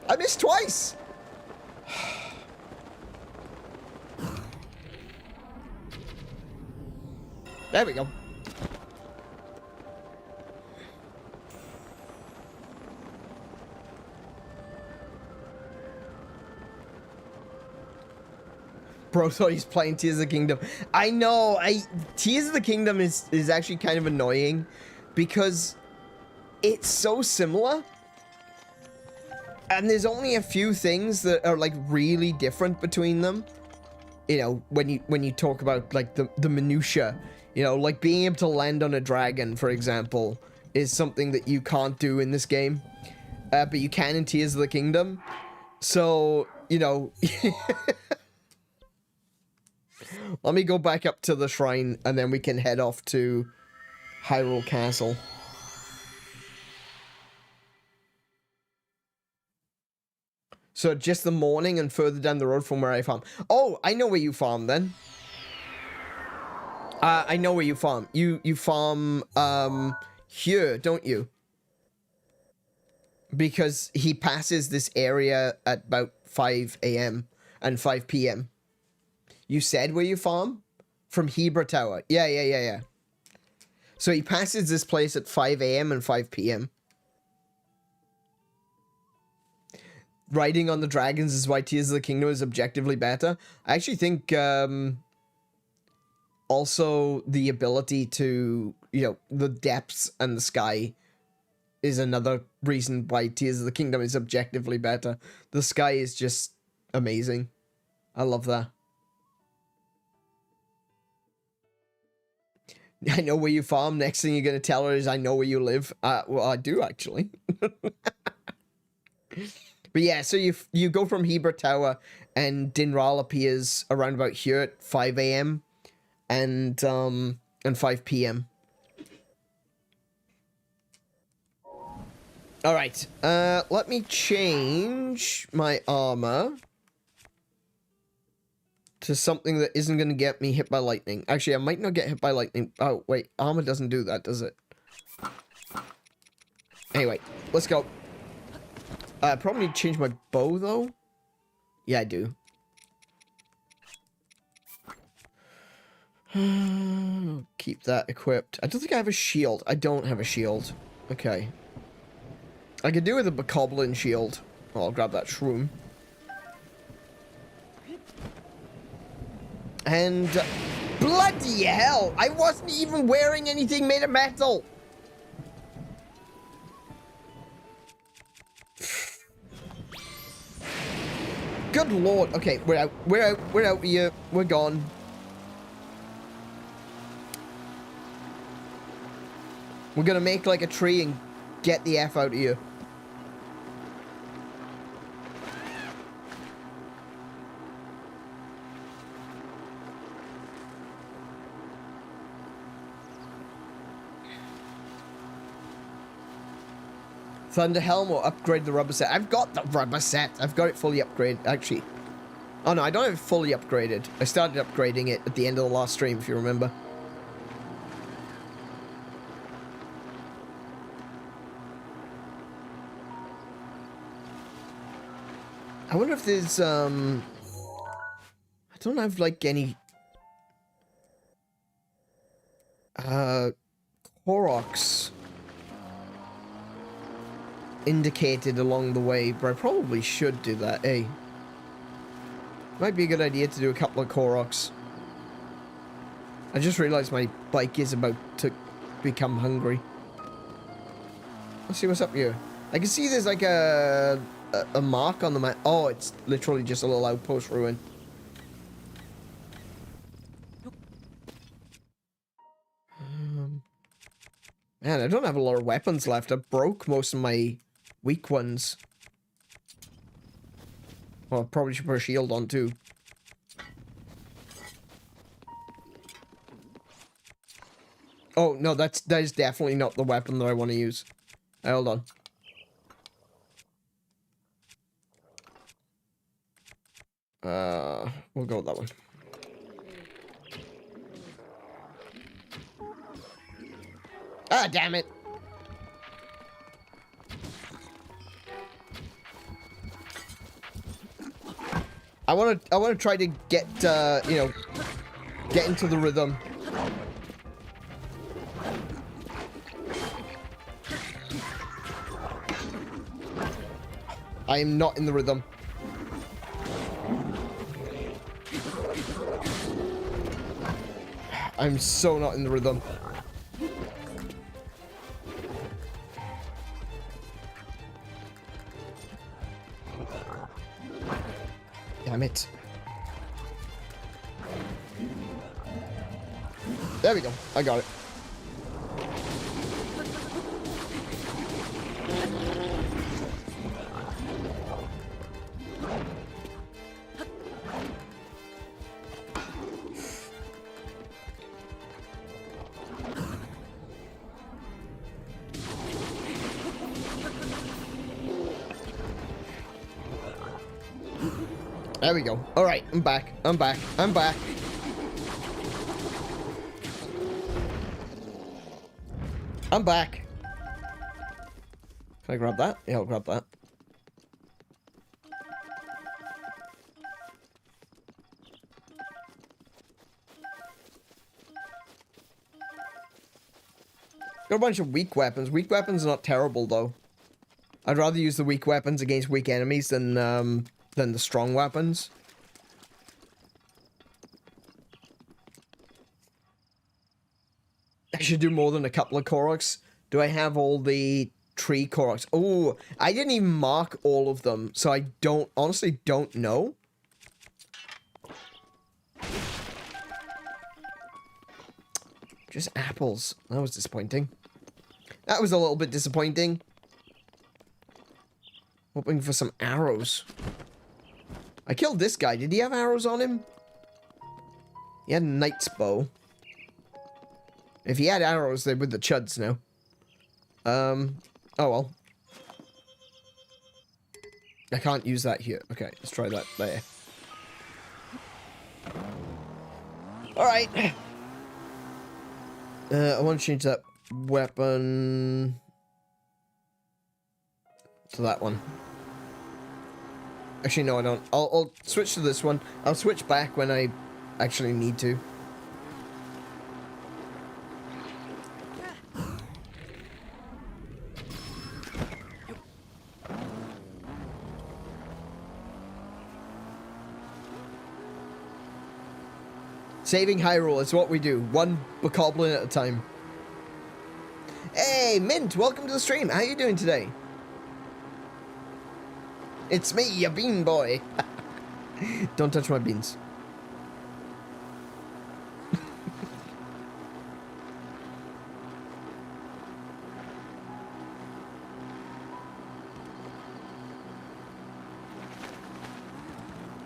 I missed twice. There we go. Bro thought he's playing Tears of the Kingdom. I know. Tears of the Kingdom is actually kind of annoying because it's so similar. And there's only a few things that are like really different between them. You know, when you talk about like the minutia, you know, like being able to land on a dragon, for example, is something that you can't do in this game. But you can in Tears of the Kingdom. So, you know, let me go back up to the shrine and then we can head off to Hyrule Castle. So just the morning and further down the road from where I farm. Oh, I know where you farm then. I know where you farm. You farm here, don't you? Because he passes this area at about 5 a.m. and 5 p.m. You said where you farm? From Hebra Tower. Yeah. So he passes this place at 5 a.m. and 5 p.m. Riding on the dragons is why Tears of the Kingdom is objectively better. I actually think, also the ability to, you know, the depths and the sky is another reason why Tears of the Kingdom is objectively better. The sky is just amazing. I love that. I know where you farm. Next thing you're going to tell her is, I know where you live. Well, I do, actually. But yeah, so you go from Hebra Tower, and Dinral appears around about here at 5 a.m. and 5 p.m. Alright, let me change my armor to something that isn't going to get me hit by lightning. Actually, I might not get hit by lightning. Oh, wait, armor doesn't do that, does it? Anyway, let's go. I probably need to change my bow, though. Yeah, I do. Keep that equipped. I don't think I have a shield. I don't have a shield. Okay. I could do with a bokoblin shield. Oh, I'll grab that shroom. And... bloody hell! I wasn't even wearing anything made of metal! Good lord. Okay, we're out. We're out. We're out here. We're gone. We're gonna make like a tree and get the F out of here. Thunder Helm or upgrade the rubber set. I've got the rubber set. I've got it fully upgraded, actually. Oh no, I don't have it fully upgraded. I started upgrading it at the end of the last stream, if you remember. I wonder if there's, I don't have, like, any... Koroks indicated along the way, but I probably should do that, eh? Might be a good idea to do a couple of Koroks. I just realized my bike is about to become hungry. Let's see what's up here. I can see there's like a mark on the map. Oh, it's literally just a little outpost ruin. Man, I don't have a lot of weapons left. I broke most of my weak ones. Well, I probably should put a shield on too. Oh, no, that is definitely not the weapon that I want to use. Hold on. We'll go with that one. Ah, damn it. I want to try to get, you know, get into the rhythm. I am not in the rhythm. I'm so not in the rhythm. Damn it. There we go. I got it. There we go. Alright, I'm back. I'm back. I'm back. I'm back. Can I grab that? Yeah, I'll grab that. Got a bunch of weak weapons. Weak weapons are not terrible, though. I'd rather use the weak weapons against weak enemies than the strong weapons. I should do more than a couple of Koroks. Do I have all the tree Koroks? Oh, I didn't even mark all of them, so I honestly don't know. Just apples. That was disappointing. That was a little bit disappointing. Hoping for some arrows. I killed this guy. Did he have arrows on him? He had a knight's bow. If he had arrows, they're with the chuds now. Oh well. I can't use that here. Okay, let's try that there. Alright. I want to change that weapon to that one. Actually, no, I don't. I'll switch to this one. I'll switch back when I actually need to. Saving Hyrule is what we do. One bokoblin at a time. Hey, Mint, welcome to the stream. How you doing today? It's me, your bean boy. Don't touch my beans.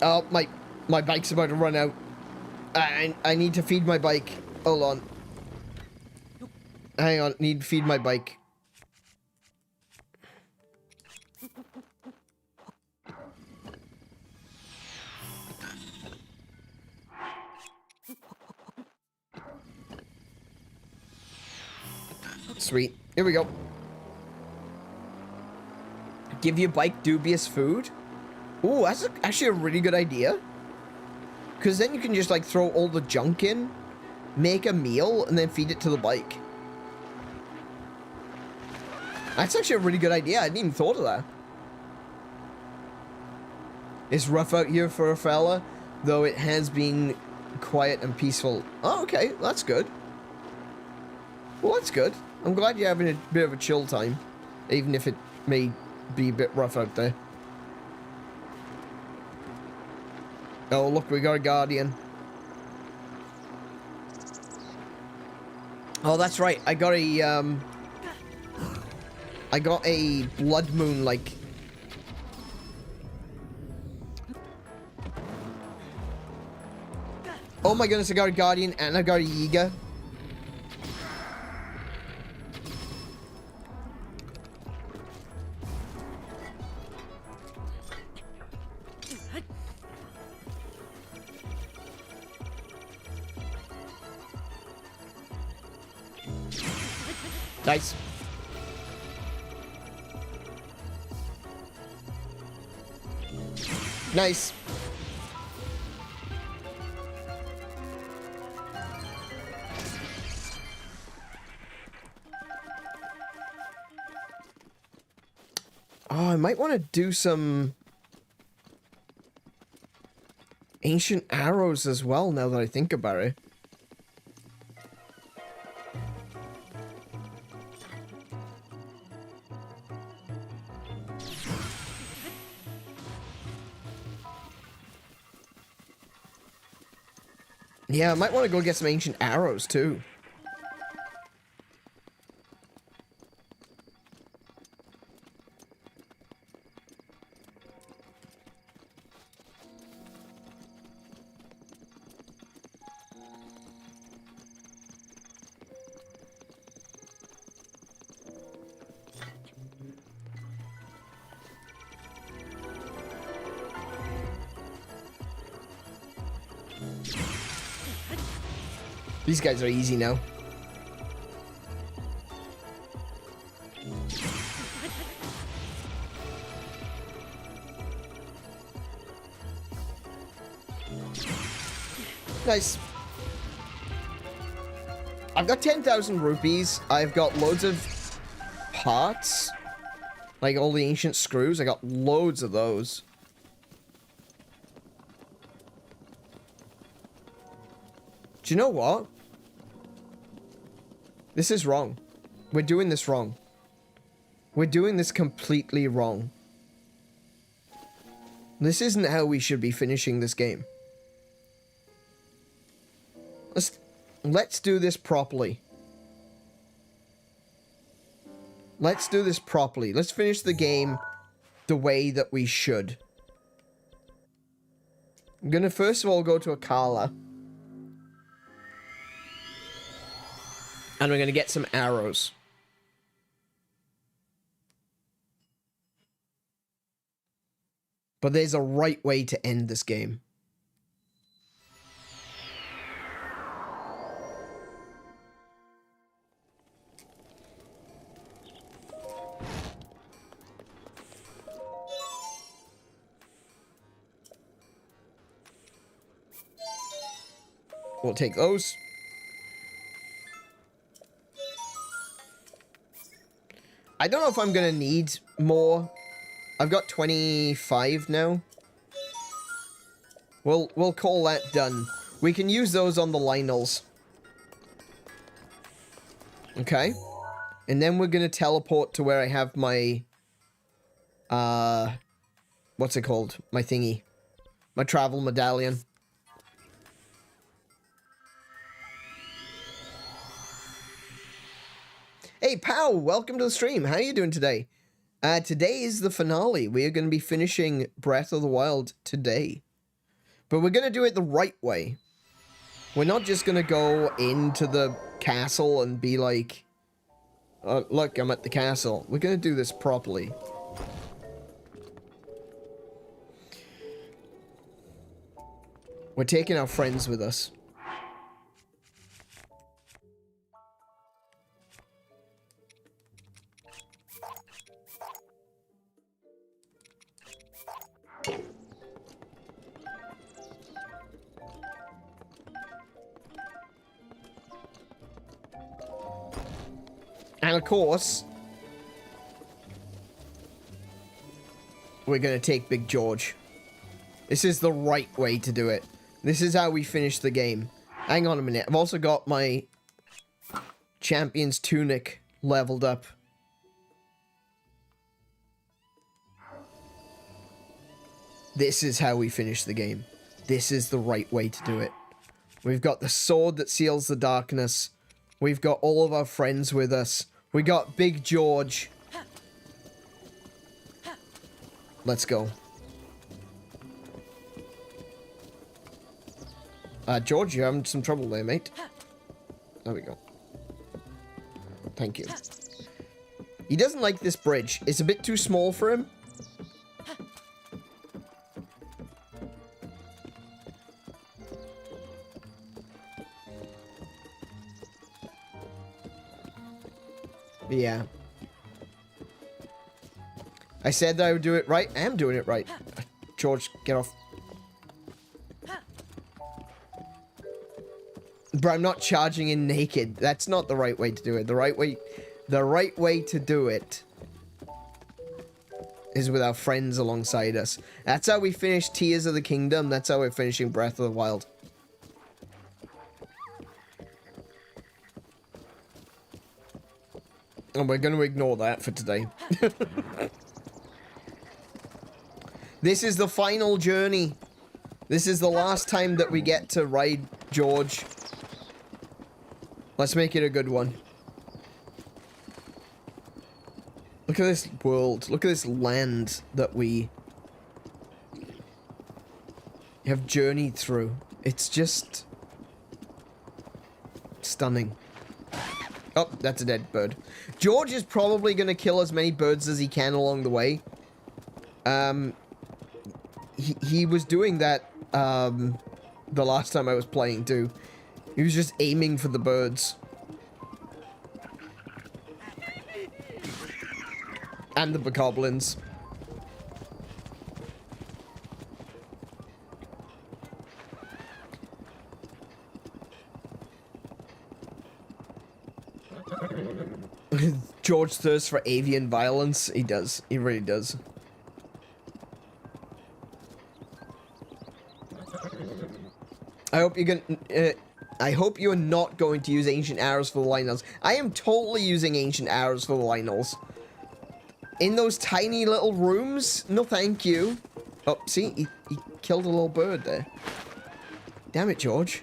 Oh, my bike's about to run out. I need to feed my bike. Hold on. Hang on, need to feed my bike. Sweet. Here we go. Give your bike dubious food? Ooh, that's actually a really good idea. Because then you can just, like, throw all the junk in, make a meal, and then feed it to the bike. That's actually a really good idea. I didn't even thought of that. It's rough out here for a fella, though it has been quiet and peaceful. Oh, okay. That's good. Well, that's good. I'm glad you're having a bit of a chill time, even if it may be a bit rough out there. Oh, look, we got a guardian. Oh, that's right. I got a blood moon, like... Oh my goodness, I got a guardian and I got a Yiga. Nice. Nice. Oh, I might want to do some ancient arrows as well, now that I think about it. Yeah, I might want to go get some ancient arrows, too. These guys are easy now. Nice. I've got 10,000 rupees. I've got loads of parts. Like all the ancient screws. I got loads of those. Do you know what? This is wrong. We're doing this wrong. We're doing this completely wrong. This isn't how we should be finishing this game. Let's do this properly. Let's do this properly. Let's finish the game the way that we should. I'm gonna first of all go to Akala. And we're going to get some arrows. But there's a right way to end this game. We'll take those. I don't know if I'm gonna need more. I've got 25 now. We'll call that done. We can use those on the Lionels. Okay. And then we're gonna teleport to where I have my what's it called? My thingy. My travel medallion. Hey, Pow, welcome to the stream. How are you doing today? Today is the finale. We are going to be finishing Breath of the Wild today. But we're gonna do it the right way. We're not just gonna go into the castle and be like, look, I'm at the castle. We're gonna do this properly. We're taking our friends with us. And of course, we're gonna take Big George. This is the right way to do it. This is how we finish the game. Hang on a minute. I've also got my champion's tunic leveled up. This is how we finish the game. This is the right way to do it. We've got the sword that seals the darkness. We've got all of our friends with us. We got Big George. Let's go. George, you're having some trouble there, mate. There we go. Thank you. He doesn't like this bridge. It's a bit too small for him. Yeah. I said that I would do it right. I am doing it right. George, get off. But I'm not charging in naked. That's not the right way to do it. The right way to do it is with our friends alongside us. That's how we finish Tears of the Kingdom. That's how we're finishing Breath of the Wild. And we're going to ignore that for today. This is the final journey. This is the last time that we get to ride George. Let's make it a good one. Look at this world. Look at this land that we have journeyed through. It's just stunning. Oh, that's a dead bird. George is probably going to kill as many birds as he can along the way. He was doing that the last time I was playing too. He was just aiming for the birds. And the bokoblins. George thirsts for avian violence. He does. He really does. I hope you're gonna... I hope you're not going to use ancient arrows for the Lynels. I am totally using ancient arrows for the Lynels. In those tiny little rooms? No, thank you. Oh, see? He killed a little bird there. Damn it, George.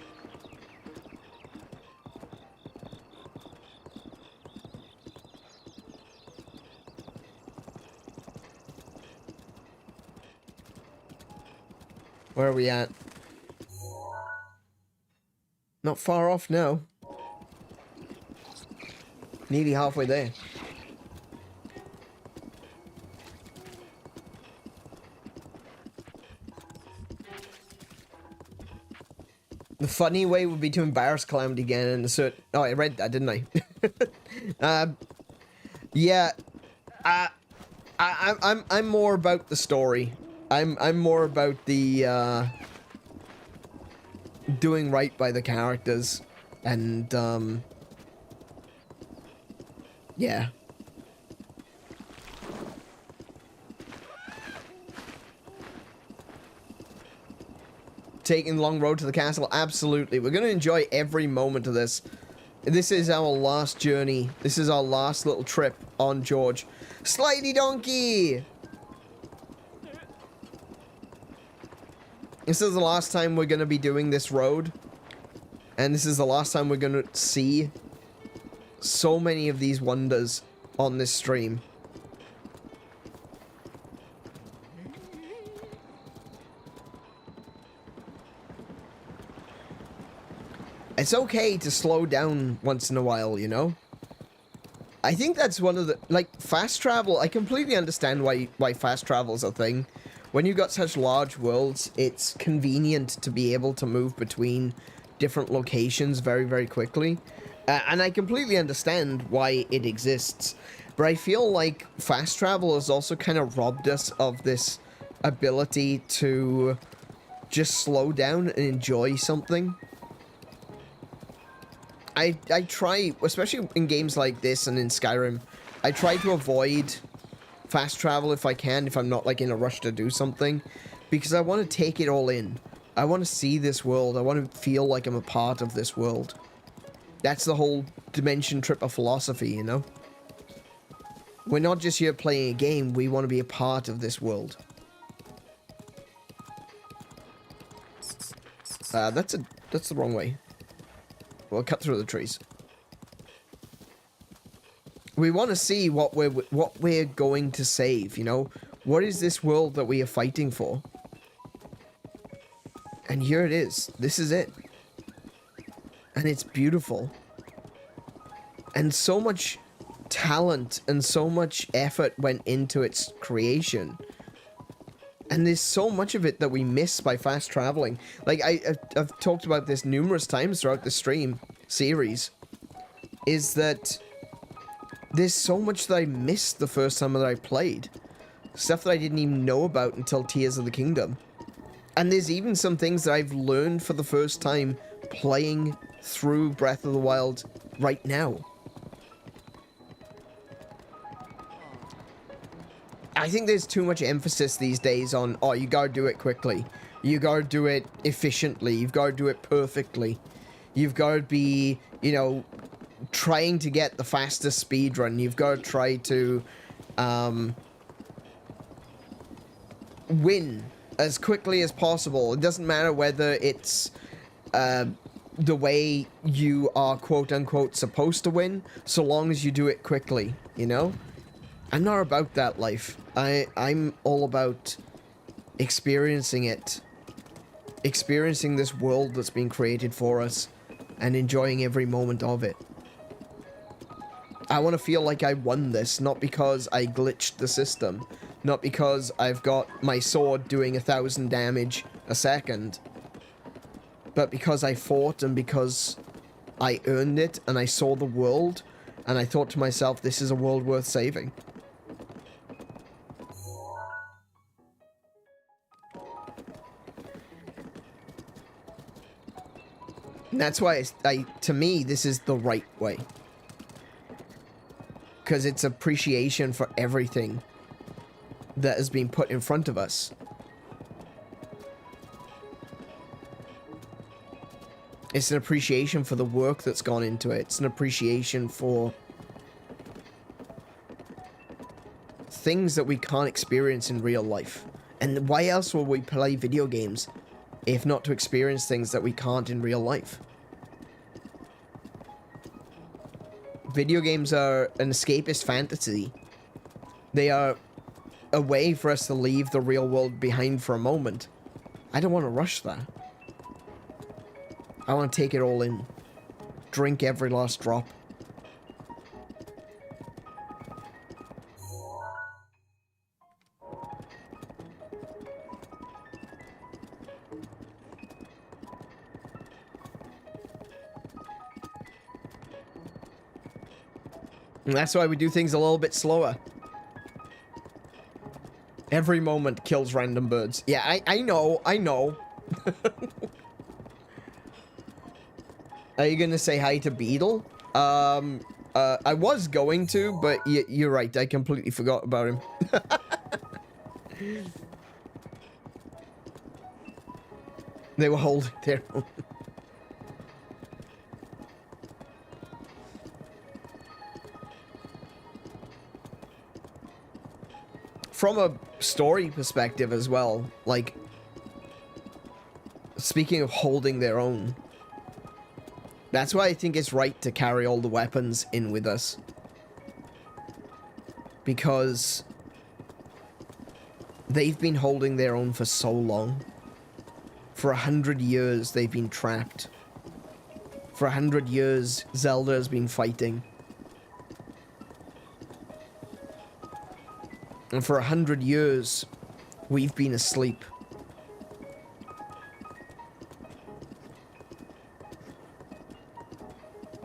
Where are we at? Not far off now. Nearly halfway there. The funny way would be to embarrass Calamity again and assert... Oh, I read that, didn't I? Yeah. I'm more about the story. I'm more about the, doing right by the characters. And, yeah. Taking the long road to the castle, absolutely. We're going to enjoy every moment of this. This is our last journey. This is our last little trip on George. Slidey donkey! This is the last time we're going to be doing this road. And this is the last time we're going to see so many of these wonders on this stream. It's okay to slow down once in a while, you know? I think that's one of the, like, fast travel, I completely understand why fast travel's a thing. When you've got such large worlds, it's convenient to be able to move between different locations very, very quickly. And I completely understand why it exists. But I feel like fast travel has also kind of robbed us of this ability to just slow down and enjoy something. I try, especially in games like this and in Skyrim, I try to avoid fast travel if I can, if I'm not like in a rush to do something, because I want to take it all in. I want to see this world. I want to feel like I'm a part of this world. That's the whole dimension tripper philosophy, you know? We're not just here playing a game, we want to be a part of this world. That's the wrong way. We'll cut through the trees. We want to see what we're going to save, you know? What is this world that we are fighting for? And here it is. This is it. And it's beautiful. And so much talent and so much effort went into its creation. And there's so much of it that we miss by fast traveling. Like, I've talked about this numerous times throughout the stream series, is that there's so much that I missed the first time that I played. Stuff that I didn't even know about until Tears of the Kingdom. And there's even some things that I've learned for the first time playing through Breath of the Wild right now. I think there's too much emphasis these days on, oh, you gotta do it quickly. You gotta do it efficiently. You've gotta do it perfectly. You've gotta be, you know, trying to get the fastest speed run. You've gotta try to, win as quickly as possible. It doesn't matter whether it's, the way you are quote-unquote supposed to win, so long as you do it quickly, you know? I'm not about that life. I'm all about experiencing it. Experiencing this world that's been created for us and enjoying every moment of it. I want to feel like I won this, not because I glitched the system, not because I've got my sword doing 1,000 damage a second, but because I fought and because I earned it and I saw the world and I thought to myself, this is a world worth saving. And that's why to me, this is the right way. Because it's appreciation for everything that has been put in front of us. It's an appreciation for the work that's gone into it. It's an appreciation for things that we can't experience in real life. And why else will we play video games if not to experience things that we can't in real life? Video games are an escapist fantasy. They are a way for us to leave the real world behind for a moment. I don't want to rush that. I want to take it all in. Drink every last drop. And that's why we do things a little bit slower. Every moment kills random birds. Yeah, I know. Are you gonna say hi to Beetle? I was going to, but you're right. I completely forgot about him. They were holding their own. From a story perspective as well, like, speaking of holding their own, that's why I think it's right to carry all the weapons in with us. Because they've been holding their own for so long. For 100 years they've been trapped. For 100 years, Zelda has been fighting. And for 100 years, we've been asleep.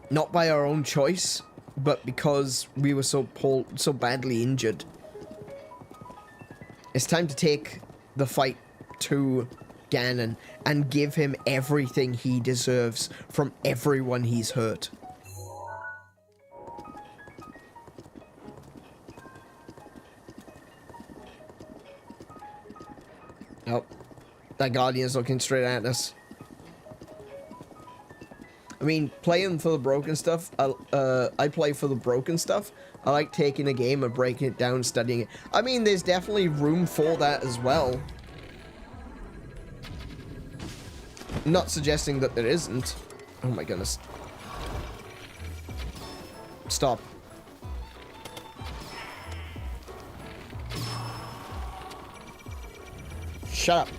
Not by our own choice, but because we were so badly injured. It's time to take the fight to Ganon and give him everything he deserves from everyone he's hurt. Oh, that Guardian's looking straight at us. I mean, playing for the broken stuff, I play for the broken stuff. I like taking a game and breaking it down, studying it. I mean, there's definitely room for that as well. Not suggesting that there isn't. Oh my goodness. Stop. Shut up.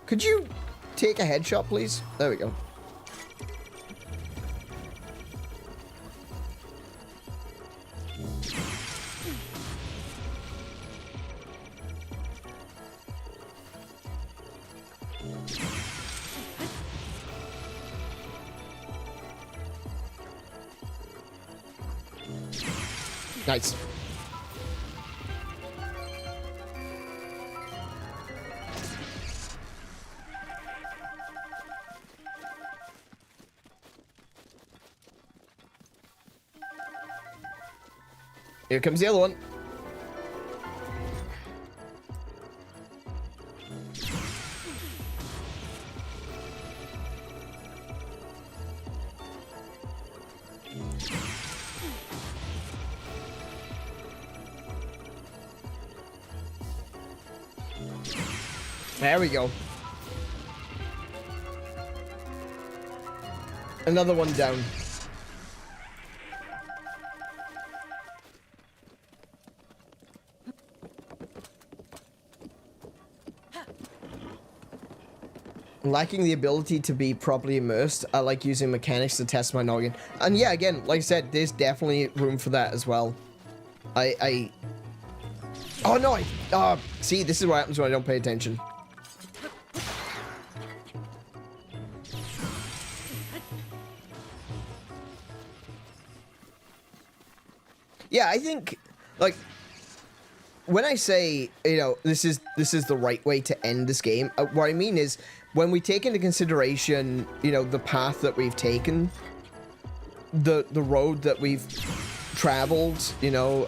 Could you take a headshot, please? There we go. Nice. Here comes the other one. There we go. Another one down. Lacking the ability to be properly immersed, I like using mechanics to test my noggin. And yeah, again, like I said, there's definitely room for that as well. Oh no, see, this is what happens when I don't pay attention. Yeah, I think, like, when I say, you know, this is the right way to end this game, what I mean is, when we take into consideration, you know, the path that we've taken, the road that we've traveled, you know,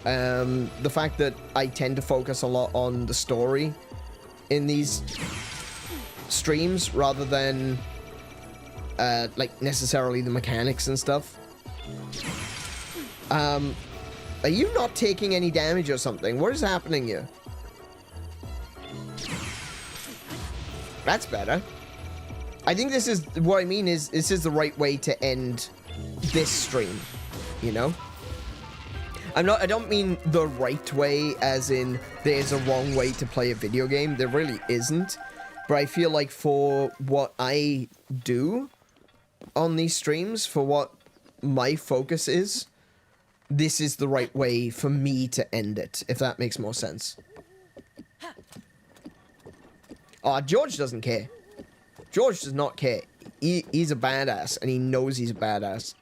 the fact that I tend to focus a lot on the story in these streams rather than, like, necessarily the mechanics and stuff. Are you not taking any damage or something? What is happening here? That's better. I think this is, what I mean is, this is the right way to end this stream, you know? I don't mean the right way as in there's a wrong way to play a video game. There really isn't. But I feel like for what I do on these streams, for what my focus is, this is the right way for me to end it, if that makes more sense. Oh, George doesn't care. George does not care. He's a badass, and he knows he's a badass.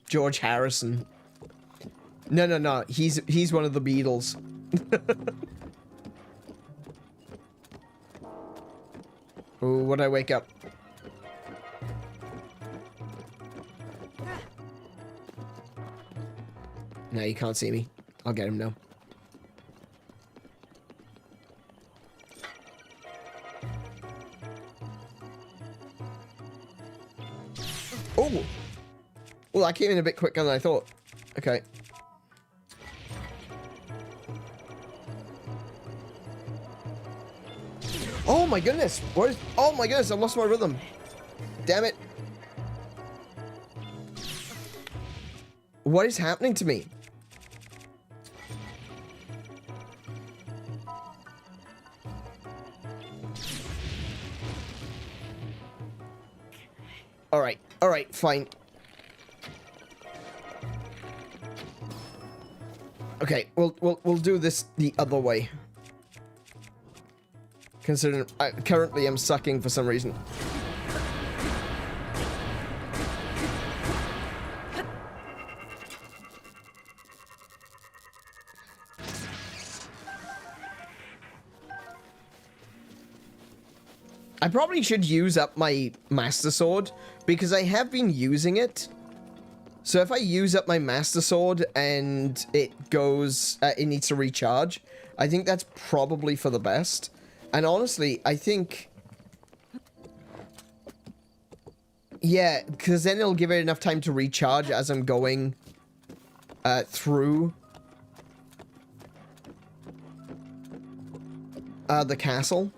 George Harrison. No. He's one of the Beatles. Oh, what'd I wake up? No, you can't see me. I'll get him now. Oh! Well, that came in a bit quicker than I thought. Okay. Oh my goodness! What is... Oh my goodness, I lost my rhythm. Damn it. What is happening to me? Alright, fine. Okay, we'll do this the other way. Considering currently I'm sucking for some reason. I probably should use up my Master Sword, because I have been using it. So if I use up my Master Sword and it goes, it needs to recharge, I think that's probably for the best. And honestly, I think... Yeah, because then it'll give it enough time to recharge as I'm going through the castle.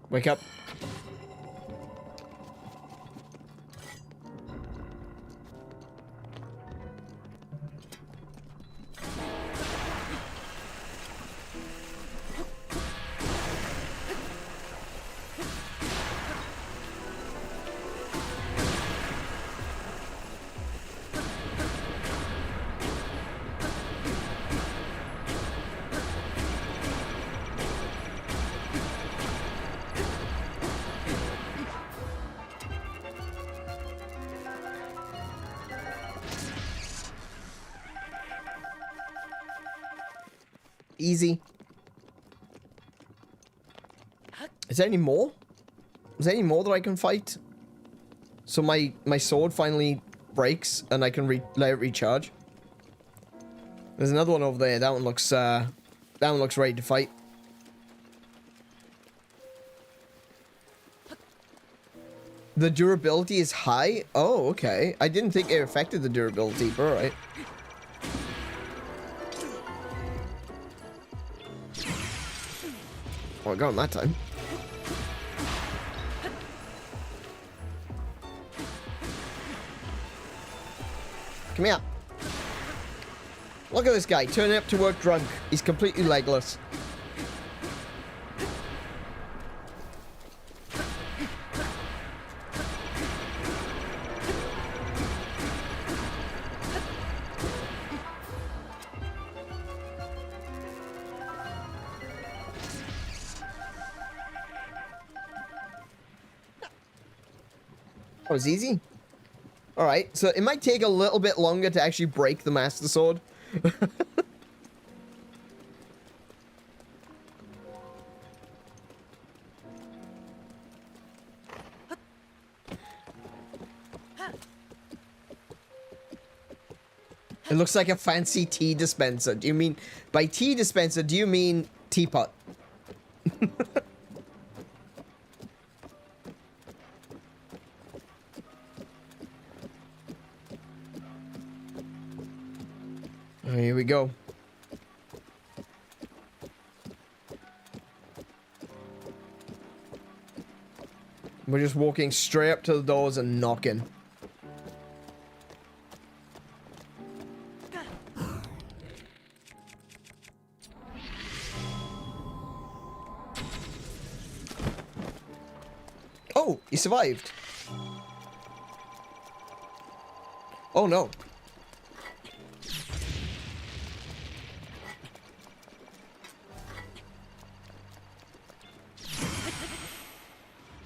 Wake up. Easy. Is there any more? Is there any more that I can fight? So my sword finally breaks and I can let it recharge. There's another one over there. That one looks ready to fight. The durability is high? Oh, okay. I didn't think it affected the durability, but alright. Oh, I got him that time. Come here. Look at this guy, turning up to work drunk. He's completely legless. That was easy. Alright, so it might take a little bit longer to actually break the Master Sword. It looks like a fancy tea dispenser. Do you mean, by tea dispenser, do you mean teapot? Oh, here we go. We're just walking straight up to the doors and knocking. Oh, he survived. Oh no.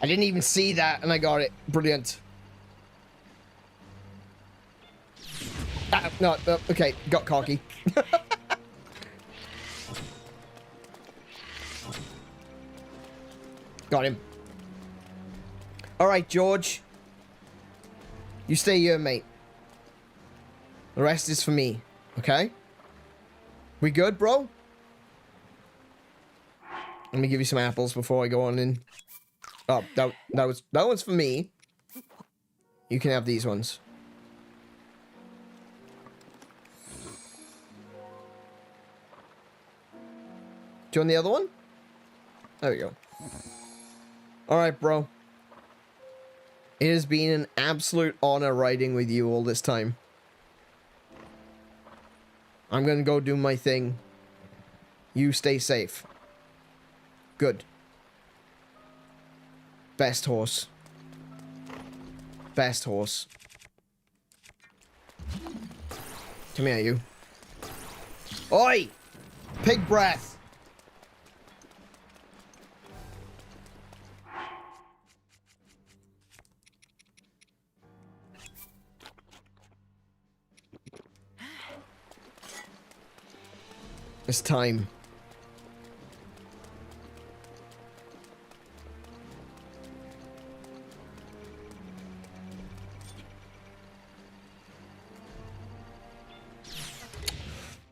I didn't even see that, and I got it. Brilliant. Ah, no, okay, got cocky. Got him. Alright, George. You stay here, mate. The rest is for me. Okay? We good, bro? Let me give you some apples before I go on in. Oh, that one's for me. You can have these ones. Do you want the other one? There we go. Alright, bro. It has been an absolute honor riding with you all this time. I'm gonna go do my thing. You stay safe. Good. Best horse. Best horse. Come here, you. Oi! Pig breath! It's time.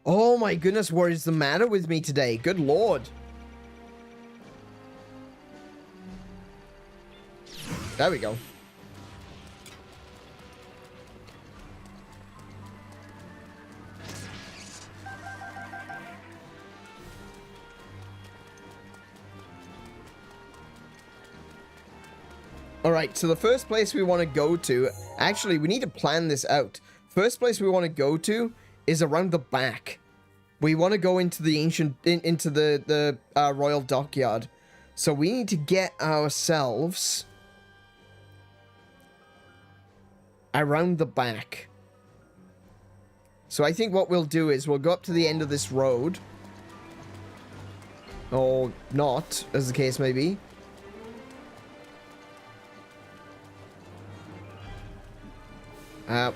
Oh my goodness, what is the matter with me today? Good lord. There we go. Alright, so the first place we want to go to... Actually, we need to plan this out. First place we want to go to is around the back. We want to go into the ancient... into the royal dockyard. So we need to get ourselves... around the back. So I think what we'll do is we'll go up to the end of this road. Or not, as the case may be.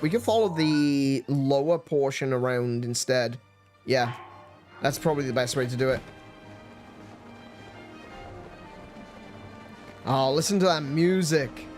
We can follow the lower portion around instead. Yeah, that's probably the best way to do it. Oh, listen to that music.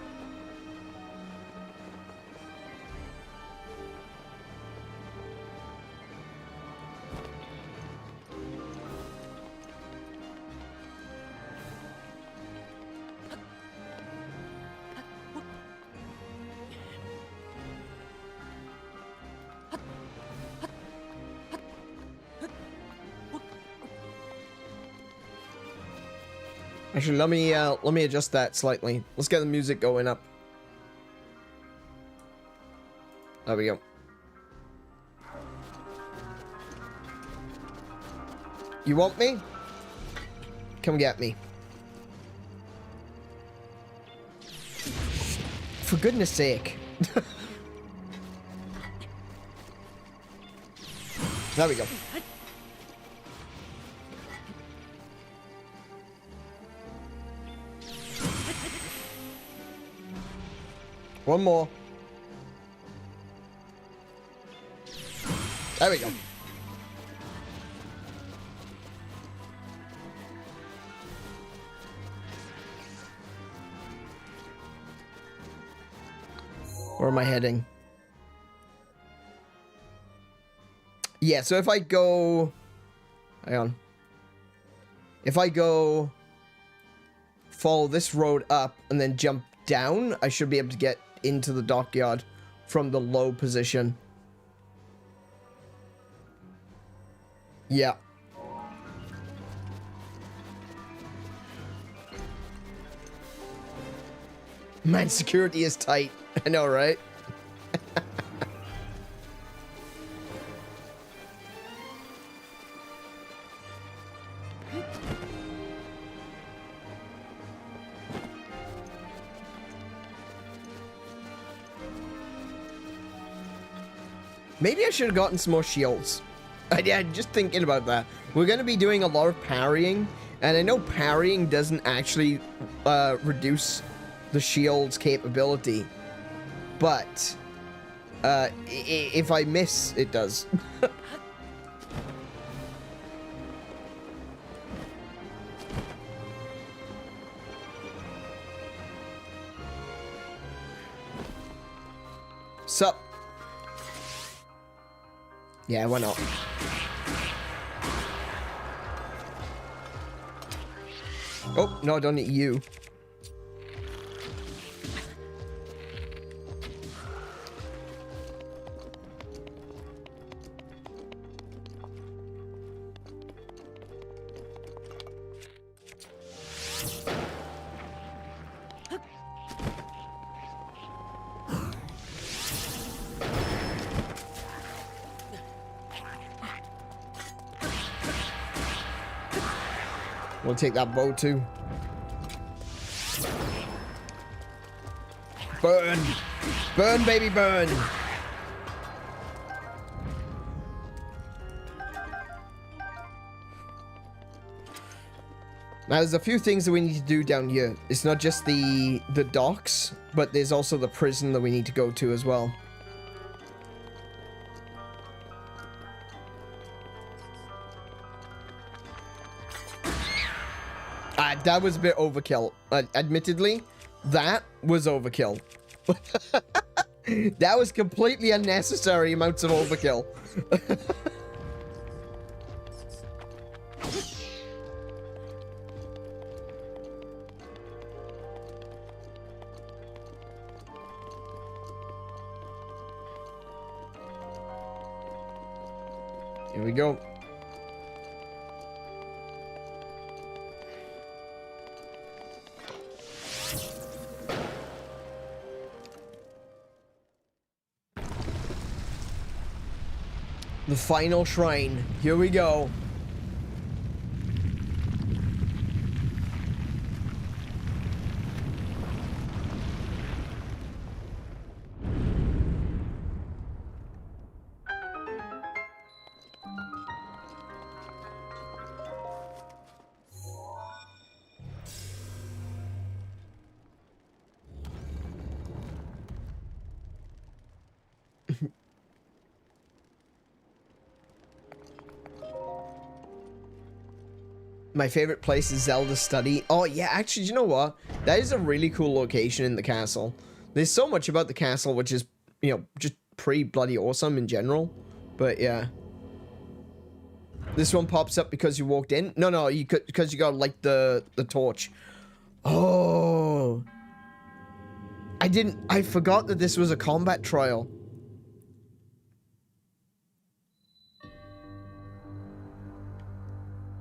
Actually, let me adjust that slightly. Let's get the music going up. There we go. You want me? Come get me. For goodness sake. There we go. One more. There we go. Where am I heading? Yeah, so if I go... Hang on. If I go... follow this road up and then jump down, I should be able to get into the dockyard from the low position. Yeah. Man, security is tight. I know, right? Maybe I should have gotten some more shields. Yeah, just thinking about that. We're going to be doing a lot of parrying, and I know parrying doesn't actually reduce the shield's capability, but if I miss, it does. Sup? Yeah, why not? Oh, no, I don't need you. We'll take that bow too. Burn! Burn, baby, burn! Now, there's a few things that we need to do down here. It's not just the docks, but there's also the prison that we need to go to as well. That was a bit overkill. Admittedly, that was overkill. That was completely unnecessary amounts of overkill. Here we go. The final shrine. Here we go. My favorite place is Zelda Study. Oh, yeah, actually, you know what? That is a really cool location in the castle. There's so much about the castle, which is, you know, just pretty bloody awesome in general. But, yeah. This one pops up because you walked in? No, you could, because you got, like, the torch. Oh. I forgot that this was a combat trial.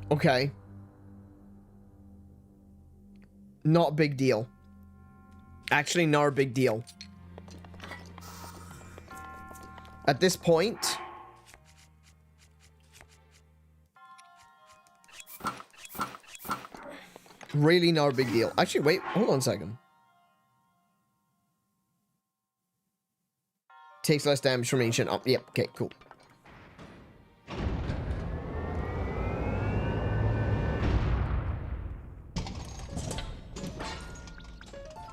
Okay. Not a big deal. Actually, not a big deal. At this point... really not a big deal. Actually, wait. Hold on a second. Takes less damage from ancient... Oh, yep. Okay, cool.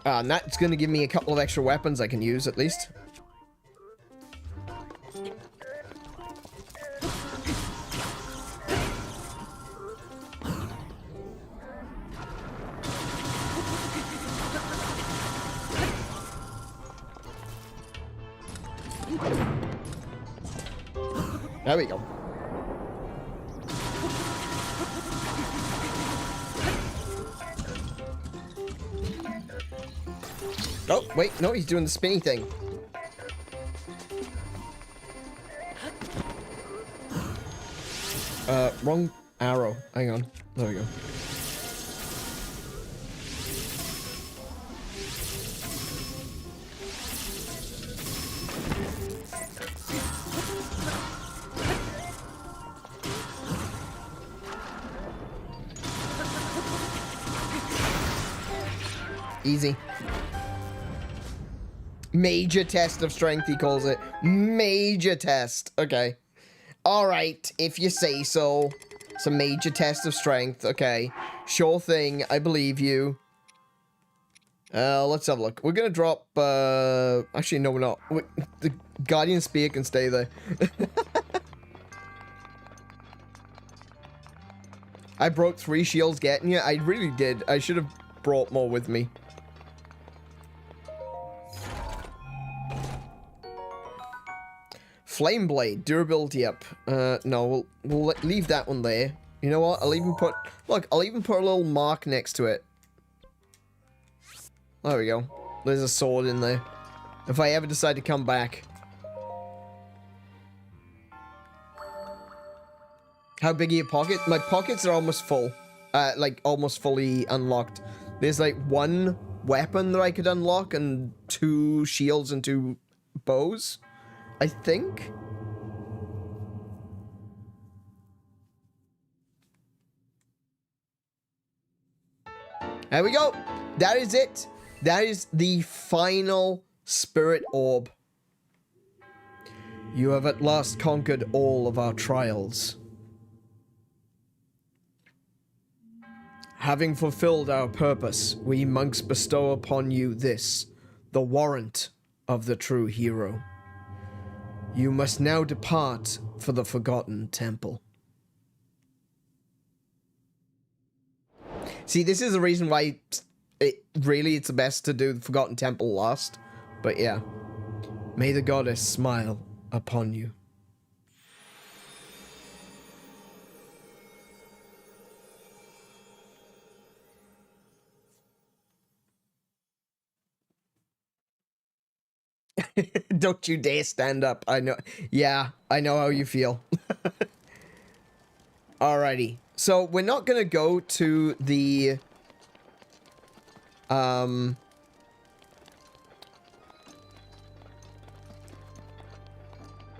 And that's going to give me a couple of extra weapons I can use, at least. There we go. Oh, wait, no, he's doing the spinny thing. Wrong arrow. Hang on. There we go. Easy. Major test of strength, he calls it. Major test. Okay. Alright, if you say so. It's a major test of strength. Okay. Sure thing. I believe you. Let's have a look. We're gonna drop, actually, no, we're not. The Guardian Spear can stay there. I broke 3 shields getting you. I really did. I should have brought more with me. Flame Blade, durability up. No, we'll leave that one there. You know what? I'll even put, look, I'll even put a little mark next to it. There we go. There's a sword in there. If I ever decide to come back. How big are your pockets? My pockets are almost full. Like, almost fully unlocked. There's, like, one weapon that I could unlock and 2 shields and 2 bows, I think. There we go. That is it. That is the final spirit orb. You have at last conquered all of our trials. Having fulfilled our purpose, we monks bestow upon you this, the warrant of the true hero. You must now depart for the Forgotten Temple. See, this is the reason why it's the best to do the Forgotten Temple last. But yeah. May the goddess smile upon you. Don't you dare stand up. I know. Yeah, I know how you feel. Alrighty. So, we're not gonna go to the... We're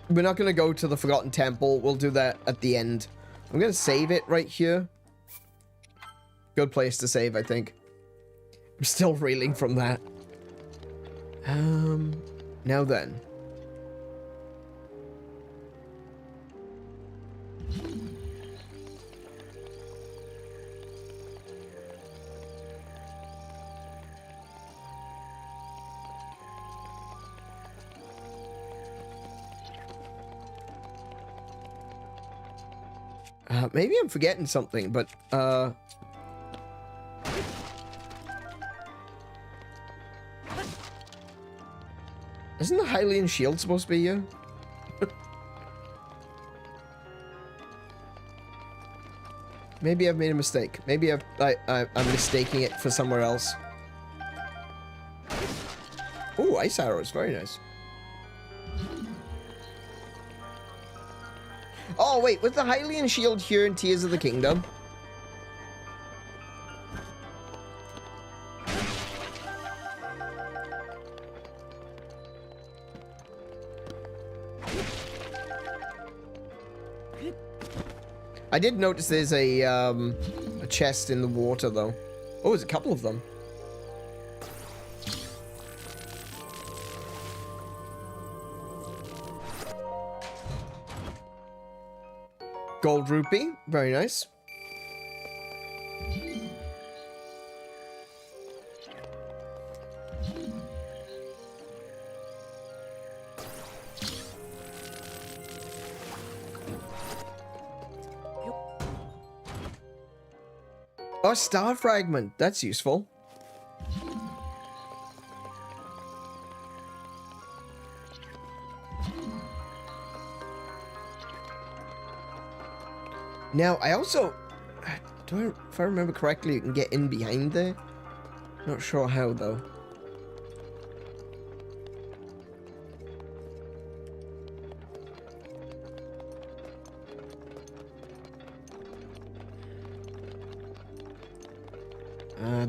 not gonna go to the Forgotten Temple. We'll do that at the end. I'm gonna save it right here. Good place to save, I think. I'm still reeling from that. Now then. Maybe I'm forgetting something, but, isn't the Hylian shield supposed to be here? Maybe I've made a mistake. Maybe I'm mistaking it for somewhere else. Ooh, ice arrows. Very nice. Oh, wait. Was the Hylian shield here in Tears of the Kingdom? I did notice there's a chest in the water, though. Oh, there's a couple of them. Gold rupee. Very nice. Oh, star fragment. That's useful. Now, I also... if I remember correctly, you can get in behind there. Not sure how, though.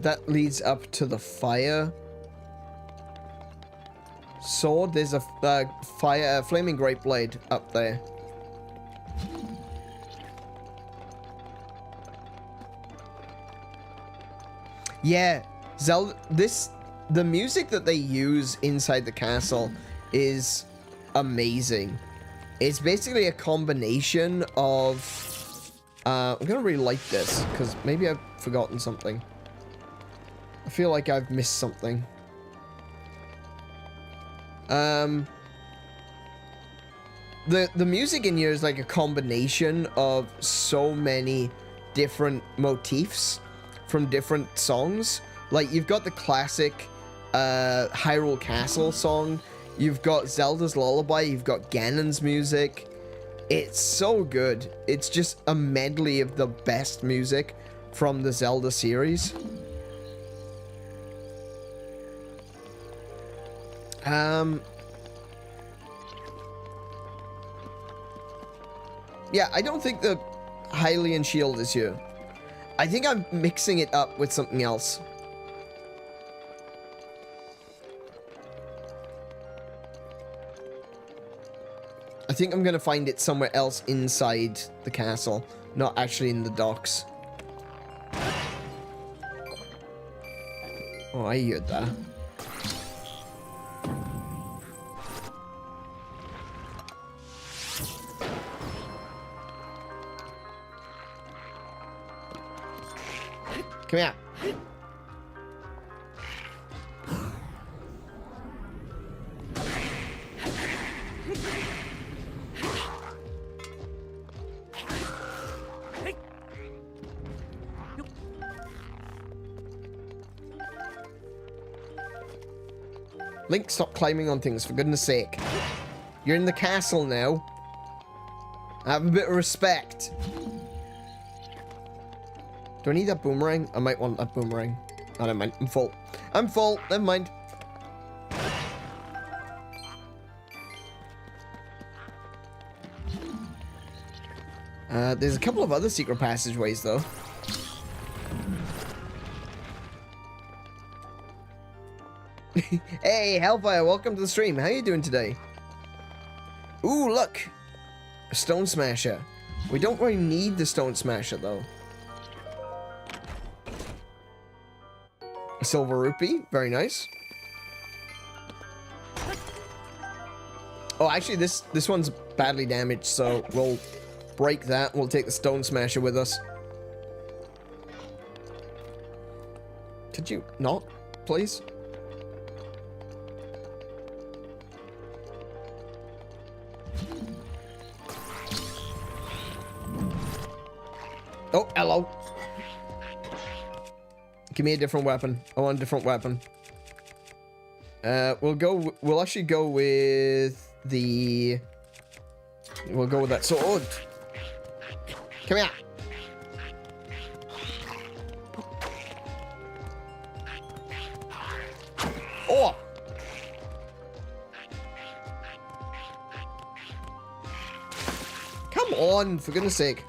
That leads up to the fire sword. There's a flaming great blade up there. Yeah, Zelda. The music that they use inside the castle is amazing. It's basically a combination of. I'm gonna relight this because maybe I've forgotten something. I feel like I've missed something. The music in here is like a combination of so many different motifs from different songs. Like, you've got the classic Hyrule Castle song. You've got Zelda's Lullaby, you've got Ganon's music. It's so good. It's just a medley of the best music from the Zelda series. Yeah, I don't think the Hylian shield is here. I think I'm mixing it up with something else. I think I'm gonna find it somewhere else inside the castle, not actually in the docks. Oh, I heard that. Come here. Link, stop climbing on things, for goodness sake. You're in the castle now. Have a bit of respect. Do I need that boomerang? I might want that boomerang. I don't mind. I'm full. I'm full. Never mind. There's a couple of other secret passageways, though. Hey, Hellfire, welcome to the stream. How you doing today? Ooh, look! A Stone Smasher. We don't really need the Stone Smasher, though. A Silver Rupee. Very nice. Oh, actually, this one's badly damaged, so we'll break that. We'll take the Stone Smasher with us. Could you not, please? Oh, hello. Give me a different weapon. I want a different weapon. We'll actually go with the... We'll go with that sword. Come here. Oh! Come on, for goodness sake.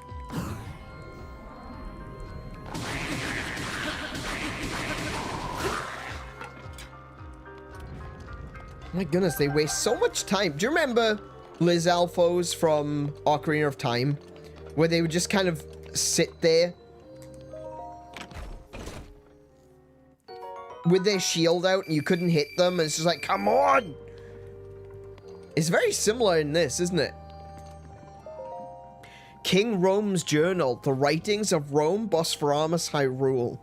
My goodness, they waste so much time. Do you remember Liz Alphos from Ocarina of Time? Where they would just kind of sit there with their shield out and you couldn't hit them, and it's just like, come on! It's very similar in this, isn't it? King Rome's Journal, the writings of Rome, Bosphoramus, Hyrule.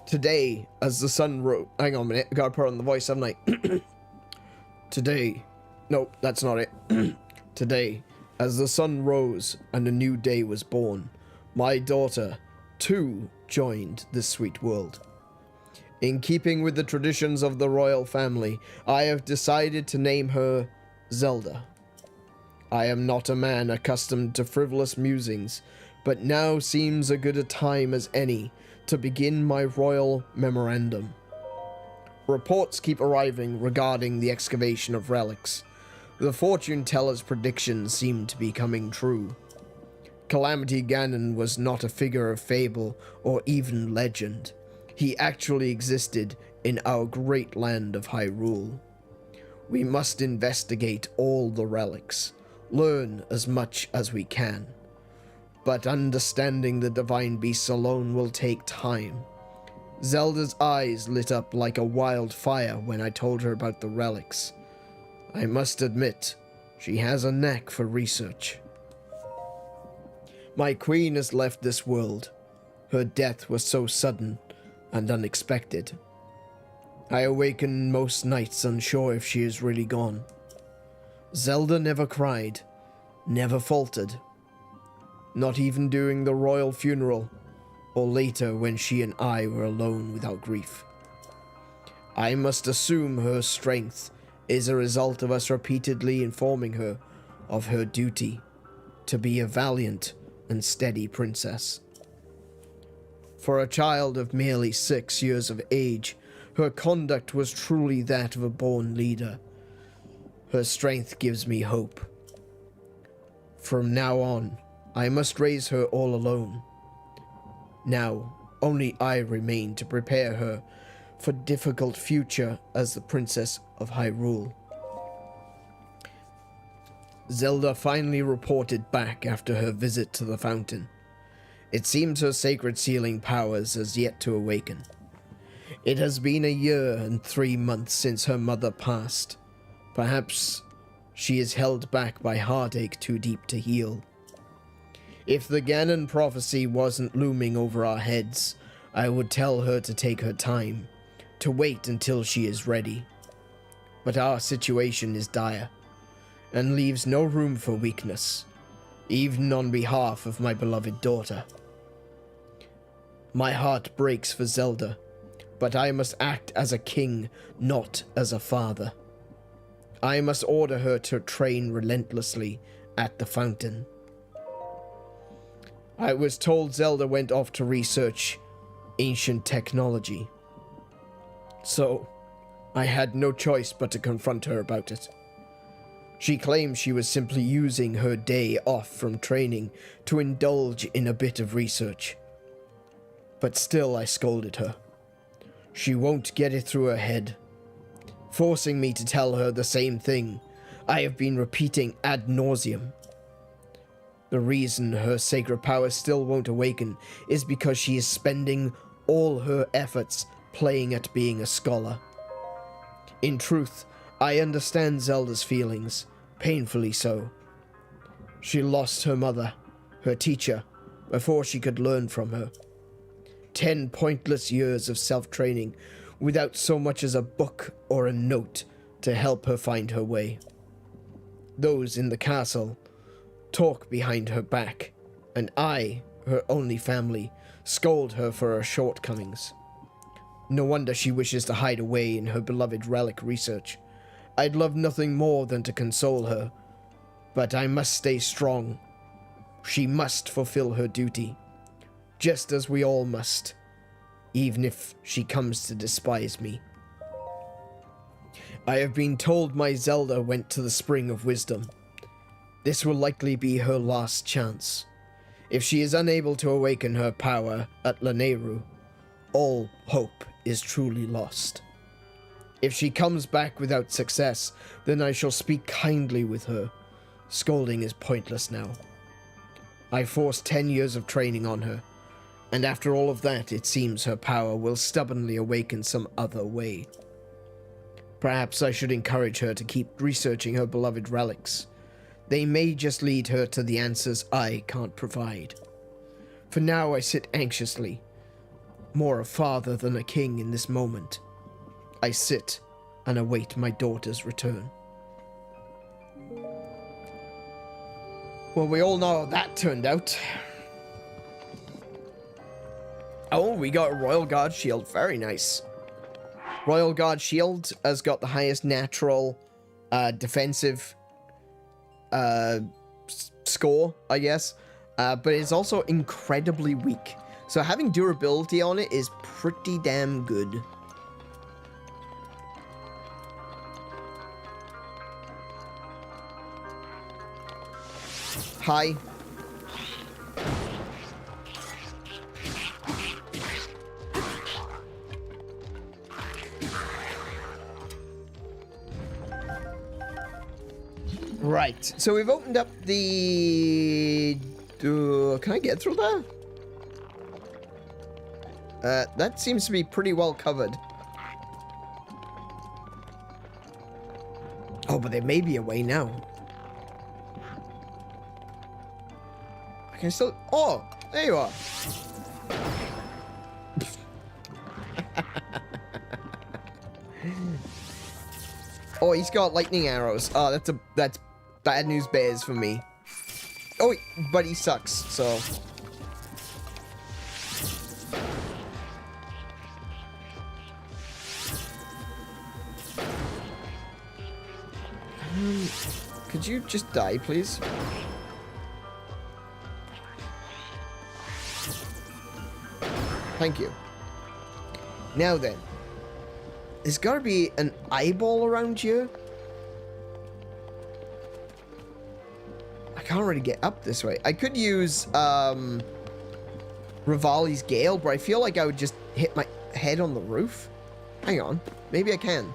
Today, as the sun rose... Hang on a minute, I gotta put on the voice, haven't I? Today... Nope, that's not it. Today, as the sun rose and a new day was born, my daughter, too, joined this sweet world. In keeping with the traditions of the royal family, I have decided to name her Zelda. I am not a man accustomed to frivolous musings, but now seems as good a time as any to begin my royal memorandum. Reports keep arriving regarding the excavation of relics. The fortune teller's predictions seem to be coming true. Calamity Ganon was not a figure of fable or even legend. He actually existed in our great land of Hyrule. We must investigate all the relics, learn as much as we can. But understanding the divine beasts alone will take time. Zelda's eyes lit up like a wildfire when I told her about the relics. I must admit, she has a knack for research. My queen has left this world. Her death was so sudden and unexpected. I awaken most nights unsure if she is really gone. Zelda never cried, never faltered. Not even during the royal funeral, or later when she and I were alone without grief. I must assume her strength is a result of us repeatedly informing her of her duty to be a valiant and steady princess. For a child of merely 6 years of age, her conduct was truly that of a born leader. Her strength gives me hope. From now on, I must raise her all alone. Now, only I remain to prepare her for difficult future as the Princess of Hyrule. Zelda finally reported back after her visit to the fountain. It seems her sacred sealing powers has yet to awaken. It has been 1 year and 3 months since her mother passed. Perhaps she is held back by heartache too deep to heal. If the Ganon prophecy wasn't looming over our heads, I would tell her to take her time, to wait until she is ready. But our situation is dire, and leaves no room for weakness, even on behalf of my beloved daughter. My heart breaks for Zelda, but I must act as a king, not as a father. I must order her to train relentlessly at the fountain. I was told Zelda went off to research ancient technology, so I had no choice but to confront her about it. She claimed she was simply using her day off from training to indulge in a bit of research. But still I scolded her. She won't get it through her head, forcing me to tell her the same thing I have been repeating ad nauseum. The reason her sacred power still won't awaken is because she is spending all her efforts playing at being a scholar. In truth, I understand Zelda's feelings, painfully so. She lost her mother, her teacher, before she could learn from her. 10 pointless years of self-training without so much as a book or a note to help her find her way. Those in the castle talk behind her back, and I, her only family, scold her for her shortcomings. No wonder she wishes to hide away in her beloved relic research. I'd love nothing more than to console her, but I must stay strong. She must fulfill her duty, just as we all must, even if she comes to despise me. I have been told my Zelda went to the Spring of Wisdom. This will likely be her last chance. If she is unable to awaken her power at Lanayru, all hope is truly lost. If she comes back without success, then I shall speak kindly with her. Scolding is pointless now. I forced 10 years of training on her, and after all of that, it seems her power will stubbornly awaken some other way. Perhaps I should encourage her to keep researching her beloved relics. They may just lead her to the answers I can't provide. For now, I sit anxiously, more a father than a king in this moment. I sit and await my daughter's return. Well, we all know how that turned out. Oh, we got a Royal Guard shield. Very nice. Royal Guard shield has got the highest natural defensive score, I guess. But it's also incredibly weak. So having durability on it is pretty damn good. Hi. Right, so we've opened up the... can I get through there? That seems to be pretty well covered. Oh, but there may be a way now. I can still... Oh, there you are. Oh, he's got lightning arrows. Oh, that's bad news bears for me. Oh, but he sucks, so... Could you just die, please? Thank you. Now then. There's gotta be an eyeball around here. I can't really get up this way. I could use, Revali's Gale, but I feel like I would just hit my head on the roof. Hang on. Maybe I can.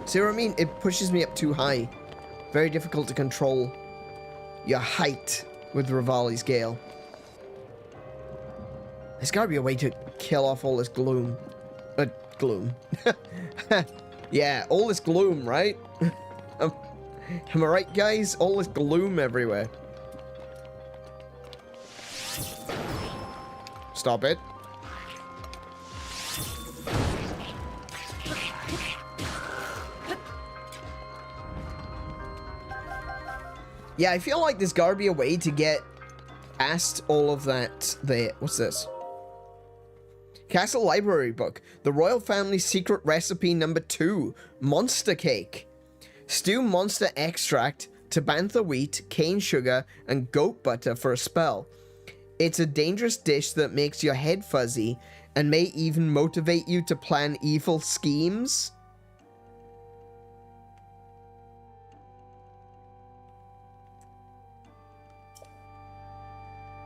See what I mean? It pushes me up too high. Very difficult to control your height with Revali's Gale. There's gotta be a way to kill off all this gloom. Gloom. Yeah, all this gloom, right? Am I right, guys? All this gloom everywhere. Stop it. Yeah, I feel like there's gotta be a way to get past all of that there. What's this? Castle Library Book. The Royal Family's Secret Recipe number 2. Monster Cake. Stew monster extract, tabantha wheat, cane sugar, and goat butter for a spell. It's a dangerous dish that makes your head fuzzy and may even motivate you to plan evil schemes.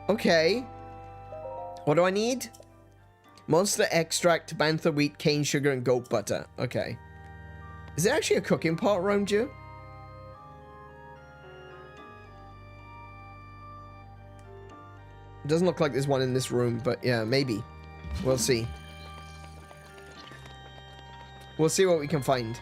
Okay. What do I need? Monster extract, bantha wheat, cane sugar, and goat butter. Okay. Is there actually a cooking pot around you? It doesn't look like there's one in this room, but yeah, maybe. We'll see. We'll see what we can find.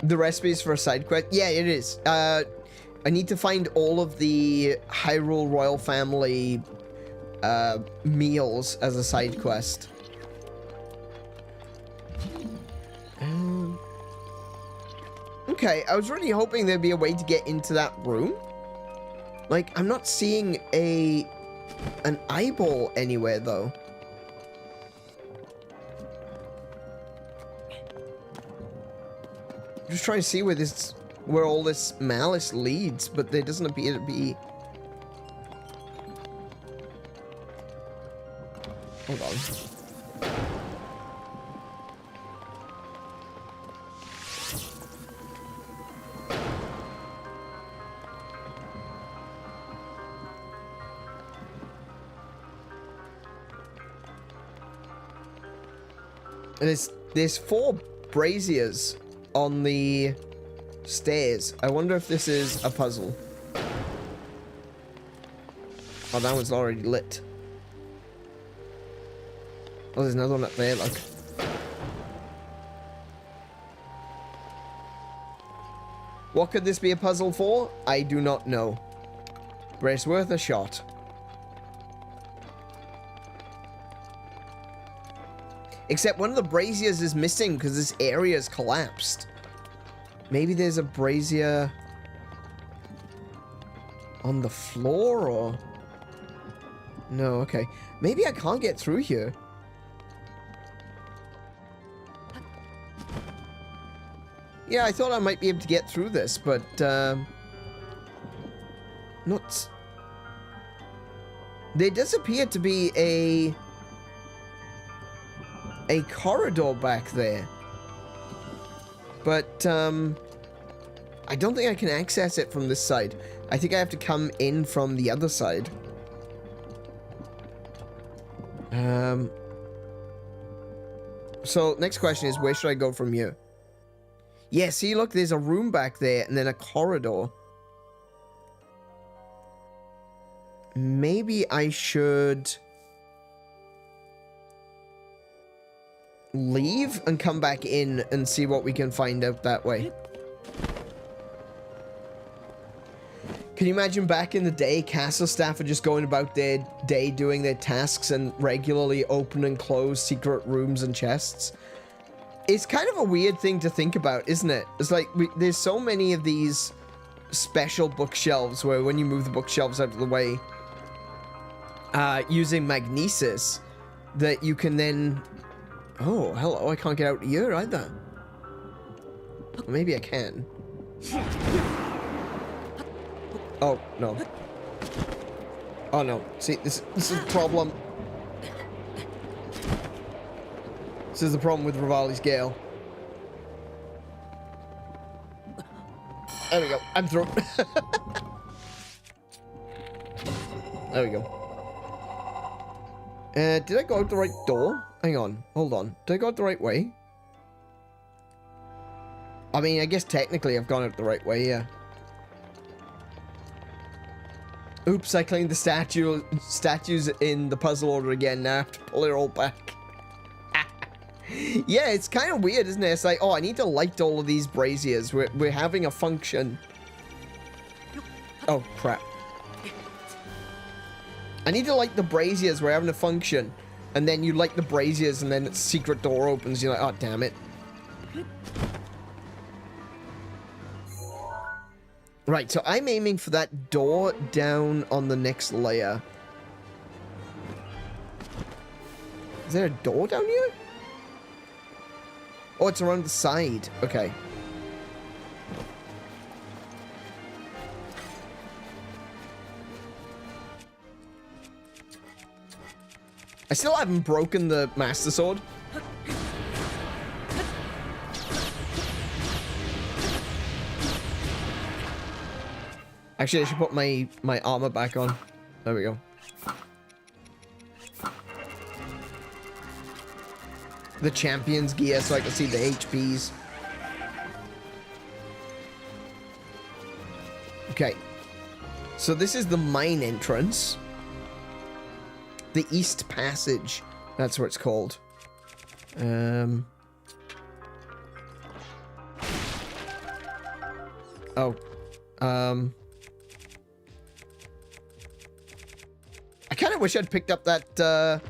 The recipes for a side quest? Yeah, it is. I need to find all of the Hyrule Royal Family meals as a side quest. Okay, I was really hoping there'd be a way to get into that room. Like, I'm not seeing an eyeball anywhere, though. I'm just trying to see where all this malice leads, but there doesn't appear to be. Hold on. There's 4 braziers on the stairs. I wonder if this is a puzzle. Oh, that one's already lit. Oh, there's another one up there, look. What could this be a puzzle for? I do not know. But it's worth a shot. Except one of the braziers is missing because this area is collapsed. Maybe there's a brazier on the floor, or... No, okay. Maybe I can't get through here. Yeah, I thought I might be able to get through this, but, not... There does appear to be a corridor back there. But, I don't think I can access it from this side. I think I have to come in from the other side. So, next question is, where should I go from here? Yeah, see, look, there's a room back there, and then a corridor. Maybe I should leave and come back in and see what we can find out that way. Can you imagine back in the day, castle staff are just going about their day doing their tasks and regularly open and close secret rooms and chests? It's kind of a weird thing to think about, isn't it? It's like, there's so many of these special bookshelves where when you move the bookshelves out of the way, using magnesis, that you can then... Oh, hello, I can't get out here either. Well, maybe I can. Oh, no. Oh, no. See, this is the problem. This is the problem with Rivali's Gale. There we go. I'm through. There we go. Did I go out the right door? Hang on. Hold on. Did I go out the right way? I mean, I guess technically I've gone out the right way, yeah. Oops, I claimed the statues in the puzzle order again. Now I have to pull it all back. Yeah, it's kind of weird, isn't it? It's like, oh, I need to light all of these braziers. We're having a function. Oh, crap. I need to light the braziers. We're having a function. And then you light the braziers and then the secret door opens. You're like, oh, damn it. Right, so I'm aiming for that door down on the next layer. Is there a door down here? Oh, it's around the side. Okay. I still haven't broken the Master Sword. Actually, I should put my armor back on. There we go. The champion's gear so I can see the HPs. Okay. So this is the mine entrance. The East Passage. That's what it's called. Oh. I kind of wish I'd picked up that, the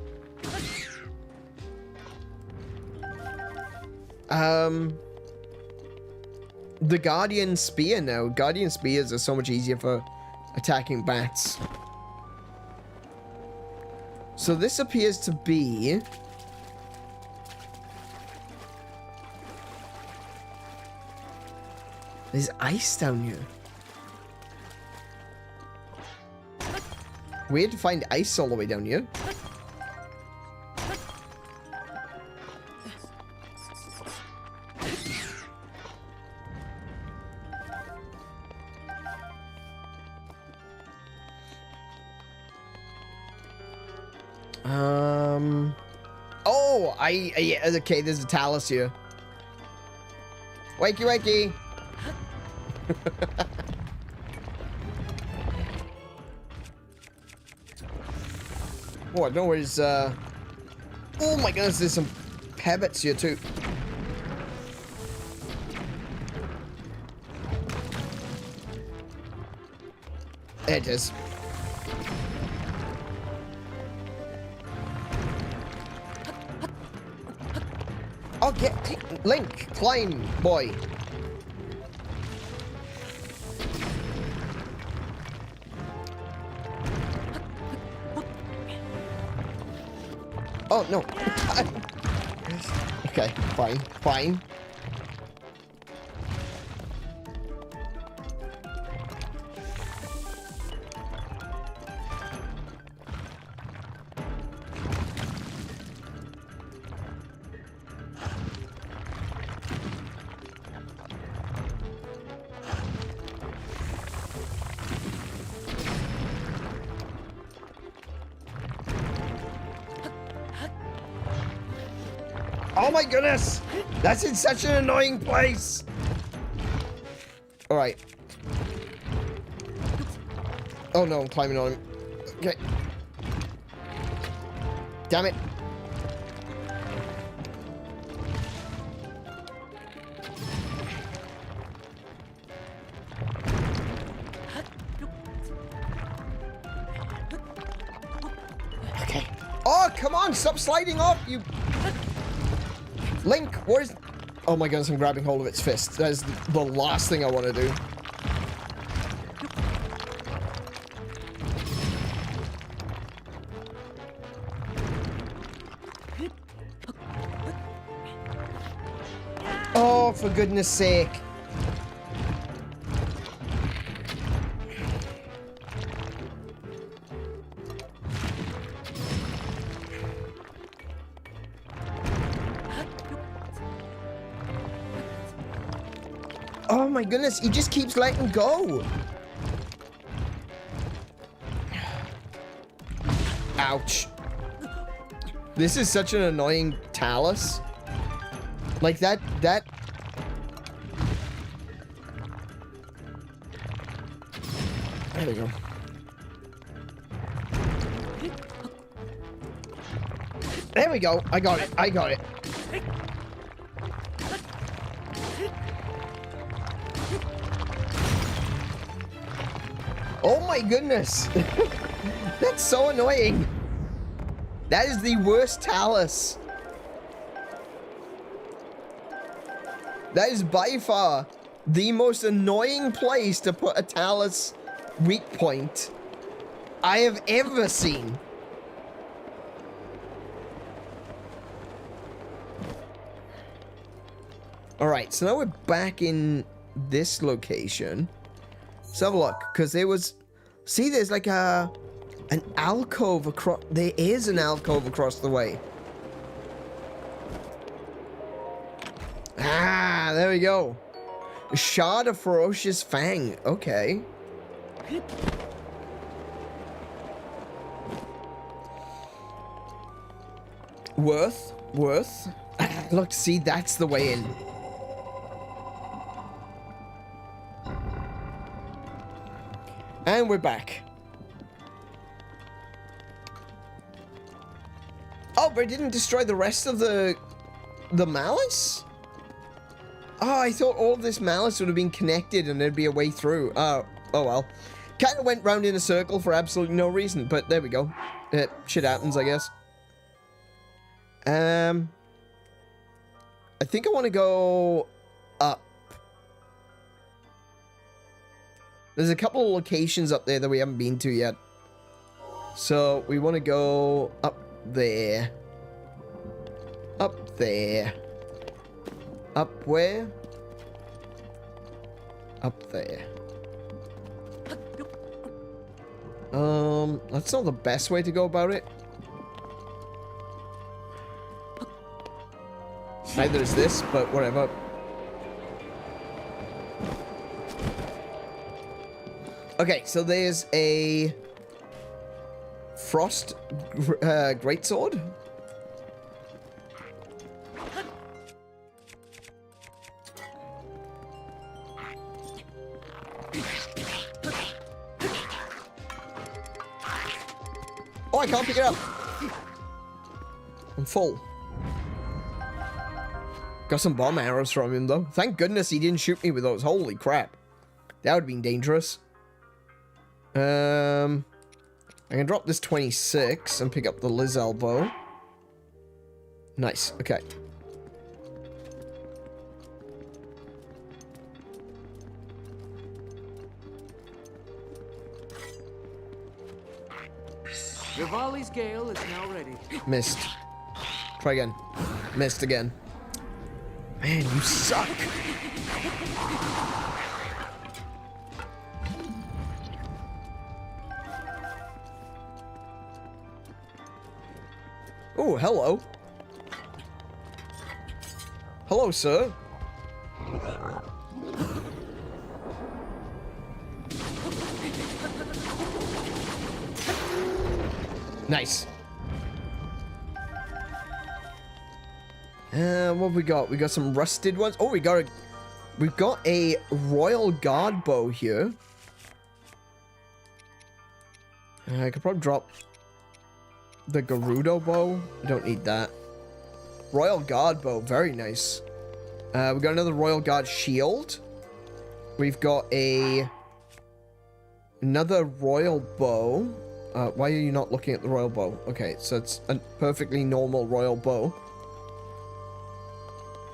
Guardian Spear now. Guardian Spears are so much easier for attacking bats. So this appears to be... There's ice down here. Weird to find ice all the way down here. Oh, yeah, okay, there's a talus here. Wakey, wakey. Oh, I know where's, oh my goodness, there's some pebbits here too. There it is. Oh, get Link, climb, boy. Oh, no. Okay, fine, fine. Oh my goodness! That's in such an annoying place! Alright. Oh no, I'm climbing on him. Okay. Damn it. Okay. Oh, come on! Stop sliding off, you... Link, where's... Oh my goodness, I'm grabbing hold of its fist. That is the last thing I want to do. Oh, for goodness sake. Oh my goodness, he just keeps letting go. Ouch. This is such an annoying Talus. Like that. There we go. There we go. I got it. I got it. Oh my goodness. That's so annoying. That is the worst Talus. That is by far the most annoying place to put a Talus weak point I have ever seen. Alright, so now we're back in this location. Let's have a look, because there was... See, there's like an alcove across... There is an alcove across the way. Ah, there we go. Shard of Ferocious Fang. Okay. Worth. Look, see, that's the way in. And we're back. Oh, but it didn't destroy the rest of the malice? Oh, I thought all of this malice would have been connected and there'd be a way through. Oh well. Kind of went round in a circle for absolutely no reason, but there we go. Shit happens, I guess. I think I want to go up. There's a couple of locations up there that we haven't been to yet. So we want to go up there. Up there. Up where? Up there. That's not the best way to go about it. Neither is this, but whatever. Okay, so there's a frost greatsword. Oh, I can't pick it up. I'm full. Got some bomb arrows from him, though. Thank goodness he didn't shoot me with those. Holy crap. That would have been dangerous. I can drop this 26 and pick up the Liz elbow. Nice. Okay. Rivali's Gale is now ready. Missed. Try again. Missed again. Man, you suck. Oh, hello. Hello, sir. Nice. What have we got? We got some rusted ones. Oh, we've got a Royal Guard bow here. I could probably drop the Gerudo bow. I don't need that. Royal Guard bow, very nice. We got another Royal Guard shield. We've got another Royal bow. Why are you not looking at the Royal bow? Okay, so it's a perfectly normal Royal bow.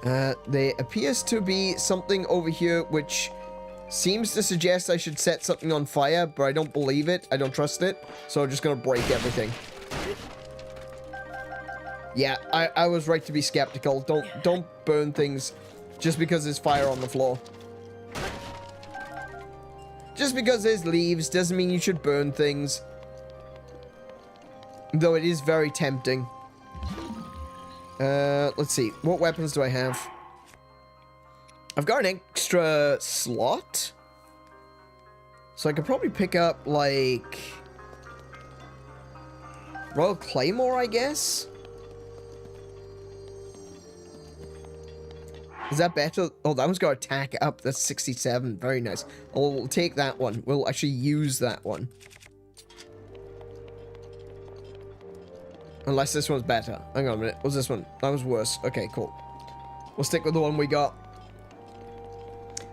There appears to be something over here which seems to suggest I should set something on fire, but I don't believe it. I don't trust it. So I'm just gonna break everything. Yeah, I was right to be skeptical. Don't burn things just because there's fire on the floor. Just because there's leaves doesn't mean you should burn things. Though it is very tempting. Let's see. What weapons do I have? I've got an extra slot. So I could probably pick up, like... Royal Claymore, I guess? Is that better? Oh, that one's got attack up. That's 67. Very nice. Oh, we'll take that one. We'll actually use that one. Unless this one's better. Hang on a minute. What's this one? That was worse. Okay, cool. We'll stick with the one we got.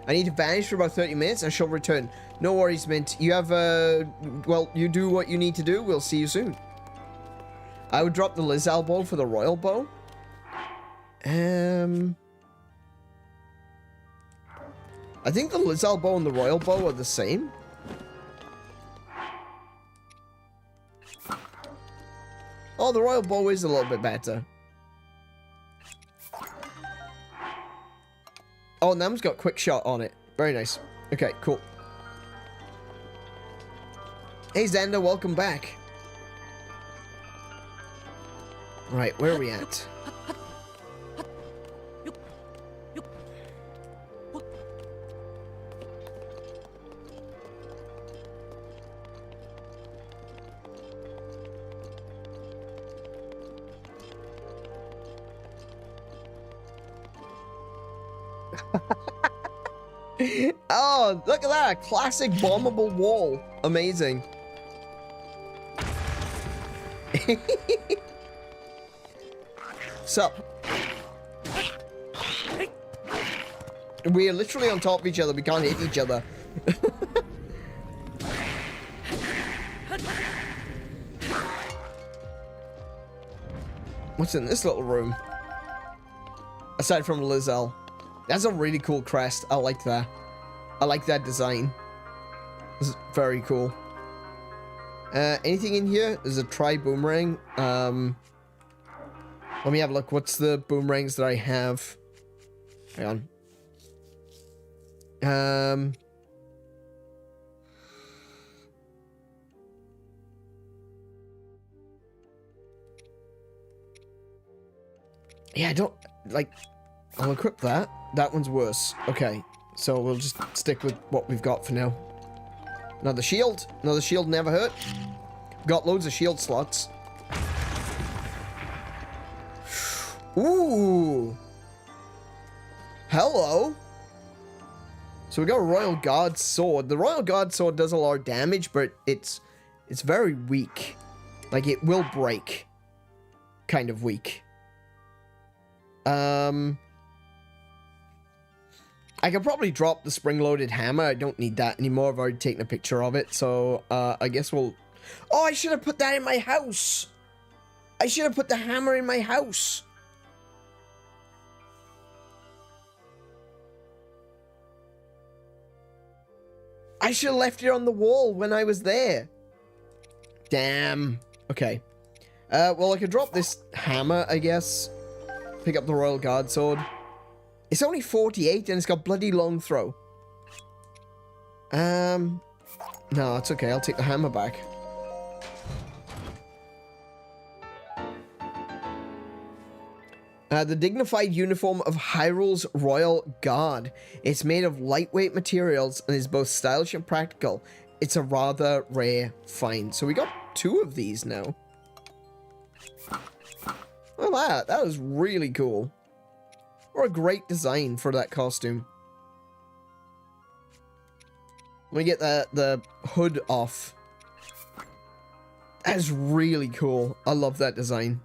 I need to vanish for about 30 minutes. I shall return. No worries, Mint. You have, well, you do what you need to do. We'll see you soon. I would drop the Lizal bow for the Royal bow. I think the Lizal bow and the Royal bow are the same. Oh, the Royal bow is a little bit better. Oh, and that one's got quick shot on it. Very nice. Okay, cool. Hey, Xander, welcome back. Right, where are we at? Oh, look at that. Classic bombable wall. Amazing. Sup? We are literally on top of each other. We can't hit each other. What's in this little room? Aside from Lizelle. That's a really cool crest. I like that. I like that design. This is very cool. Anything in here? There's a tri-boomerang. Let me have a look. What's the boomerangs that I have? Hang on. Yeah, I don't... Like... I'll equip that. That one's worse. Okay. So we'll just stick with what we've got for now. Another shield. Another shield never hurt. Got loads of shield slots. Ooh. Hello. So we got a Royal Guard sword. The Royal Guard sword does a lot of damage, but it's very weak. Like, it will break. Kind of weak. I could probably drop the spring-loaded hammer. I don't need that anymore. I've already taken a picture of it. So, I guess we'll... Oh, I should have put that in my house. I should have put the hammer in my house. I should have left it on the wall when I was there. Damn. Okay. Well, I could drop this hammer, I guess. Pick up the Royal Guard sword. It's only 48 and it's got bloody long throw. No, it's okay. I'll take the hammer back. The dignified uniform of Hyrule's Royal Guard. It's made of lightweight materials and is both stylish and practical. It's a rather rare find. So we got 2 of these now. Look at that. That was really cool. Or a great design for that costume. Let me get the hood off. That is really cool. I love that design.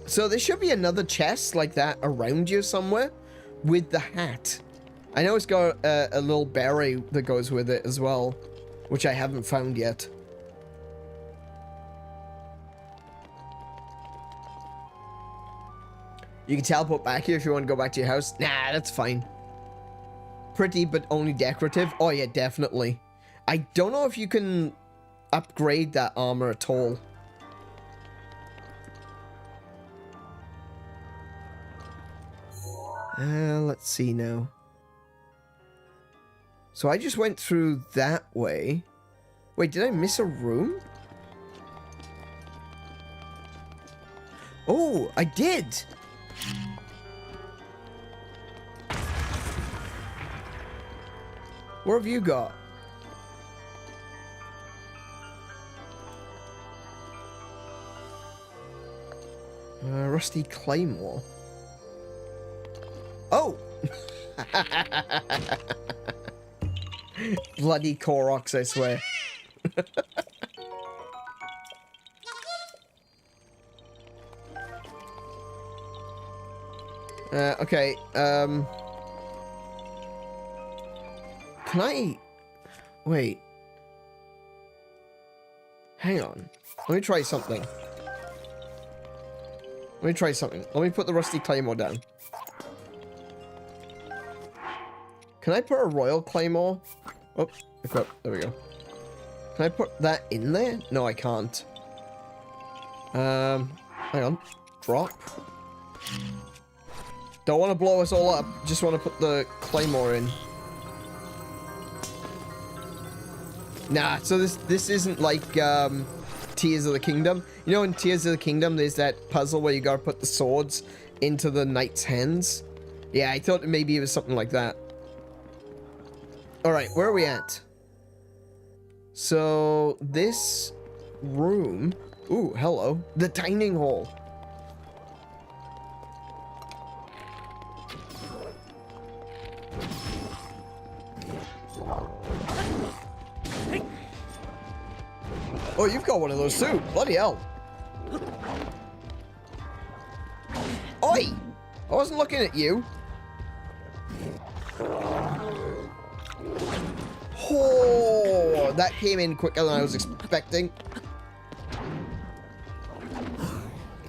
So there should be another chest like that around you somewhere with the hat. I know it's got a little berry that goes with it as well, which I haven't found yet. You can teleport back here if you want to go back to your house. Nah, that's fine. Pretty, but only decorative. Oh yeah, definitely. I don't know if you can upgrade that armor at all. Let's see now. So I just went through that way. Wait, did I miss a room? Oh, I did! What have you got? Rusty Claymore. Oh! Bloody Koroks, I swear. Okay, can I... Wait. Hang on. Let me try something. Let me put the Rusty Claymore down. Can I put a Royal Claymore? Oh, there we go. Can I put that in there? No, I can't. Hang on. Drop. Don't want to blow us all up. Just want to put the Claymore in. Nah, so this isn't like Tears of the Kingdom. You know in Tears of the Kingdom there's that puzzle where you gotta put the swords into the knight's hands? Yeah, I thought maybe it was something like that. Alright, where are we at? So, this room... Ooh, hello. The dining hall. Oh, you've got one of those too. Bloody hell. Oi! I wasn't looking at you. Oh, that came in quicker than I was expecting.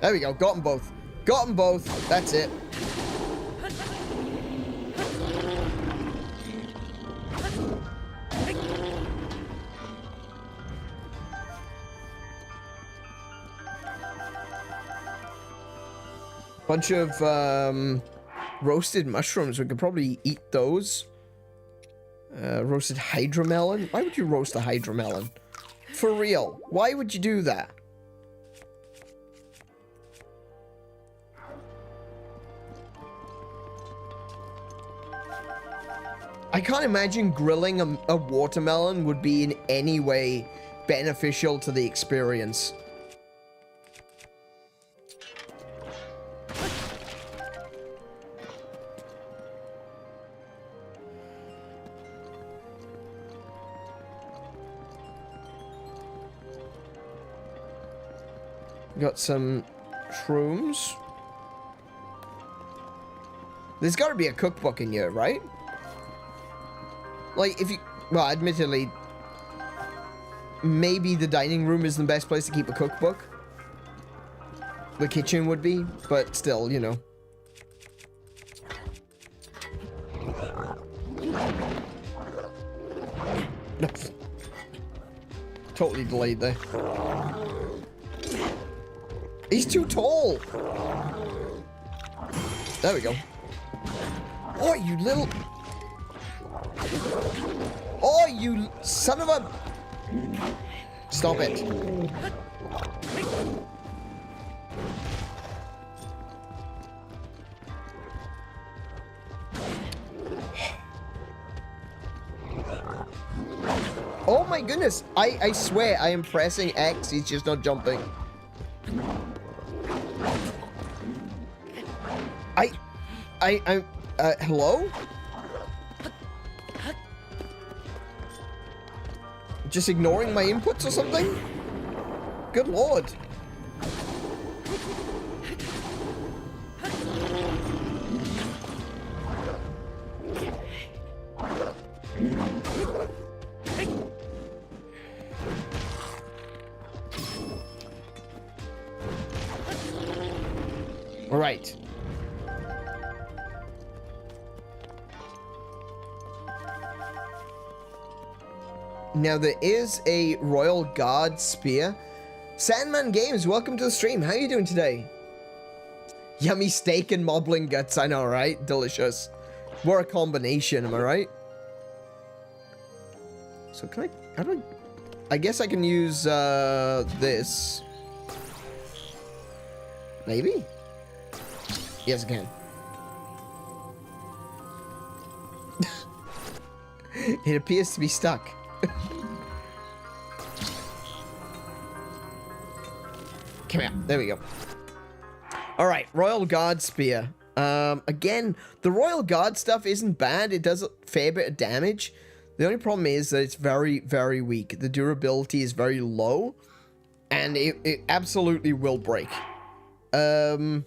There we go. Got them both. Got them both. That's it. Bunch of roasted mushrooms. We could probably eat those. Roasted hydromelon. Why would you roast a hydromelon? For real. Why would you do that? I can't imagine grilling a watermelon would be in any way beneficial to the experience. Got some shrooms. There's got to be a cookbook in here, right? Like, if you... Well, admittedly, maybe the dining room isn't the best place to keep a cookbook. The kitchen would be, but still, you know. Totally delayed there. He's too tall! There we go. Oh, you little... Oh, you son of a... Stop it. Oh my goodness. I swear I am pressing X. He's just not jumping. Hello? Just ignoring my inputs or something? Good lord. All right. Now, there is a Royal Guard Spear. Sandman Games, welcome to the stream. How are you doing today? Yummy steak and moblin guts, I know, right? Delicious. What a combination, am I right? So can I, how do I guess I can use, this. Maybe? Yes, I can. It appears to be stuck. Come here. There we go. Alright, Royal Guard Spear. Again, the Royal Guard stuff isn't bad. It does a fair bit of damage. The only problem is that it's very, very weak. The durability is very low. And it absolutely will break. And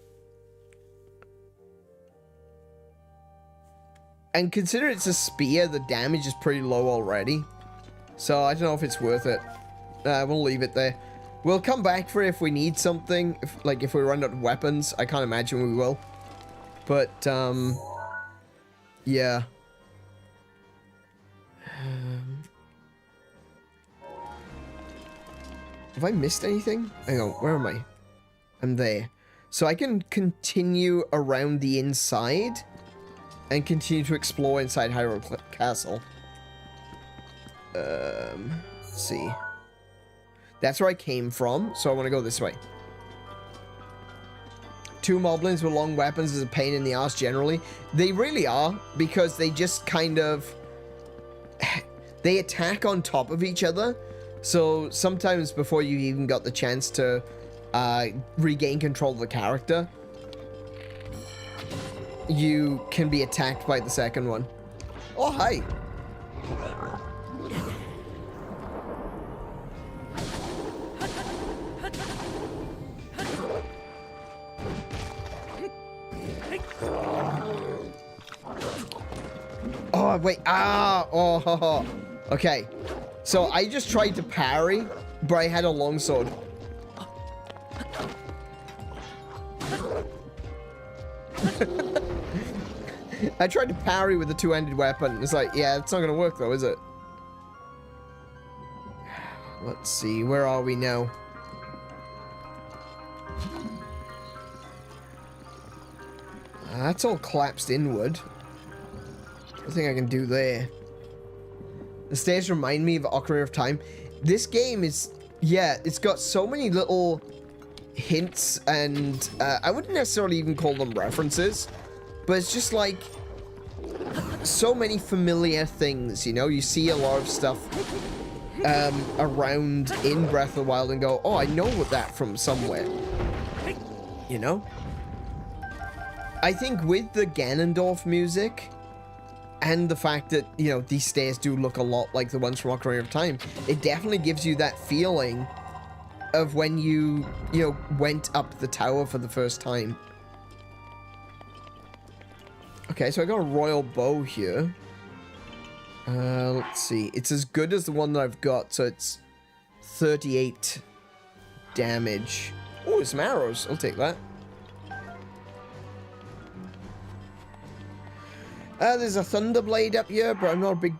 consider it's a spear, the damage is pretty low already. So I don't know if it's worth it. We'll leave it there. We'll come back for it if we need something. If we run out of weapons, I can't imagine we will. But, yeah. Have I missed anything? Hang on, where am I? I'm there. So I can continue around the inside and continue to explore inside Hyrule Castle. Let's see. That's where I came from, so I want to go this way. 2 moblins with long weapons is a pain in the ass generally. They really are, because they just kind of... they attack on top of each other. So sometimes before you even got the chance to regain control of the character, you can be attacked by the second one. Oh, hi. Oh, wait. Ah. Oh. Okay. So I just tried to parry, but I had a longsword. I tried to parry with a 2-handed weapon. It's like, yeah, it's not gonna work though, is it? Let's see, where are we now? That's all collapsed inward. Nothing I can do there. The stairs remind me of Ocarina of Time. This game is, yeah, it's got so many little hints and I wouldn't necessarily even call them references, but it's just like so many familiar things, you know? You see a lot of stuff around in Breath of the Wild and go, oh, I know that from somewhere, you know? I think with the Ganondorf music and the fact that, you know, these stairs do look a lot like the ones from Ocarina of Time, it definitely gives you that feeling of when you know, went up the tower for the first time. Okay, so I got a royal bow here. Let's see. It's as good as the one that I've got, so it's 38 damage. Oh, some arrows. I'll take that. There's a thunder blade up here, but I'm not a big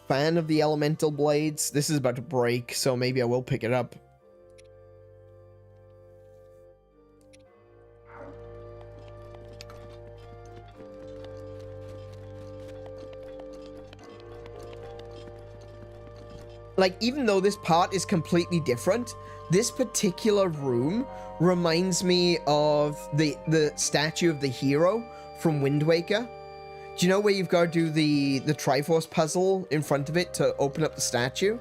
fan of the elemental blades. This is about to break, so maybe I will pick it up. Like, even though this part is completely different, this particular room reminds me of the statue of the hero from Wind Waker. Do you know where you've got to do the Triforce puzzle in front of it to open up the statue?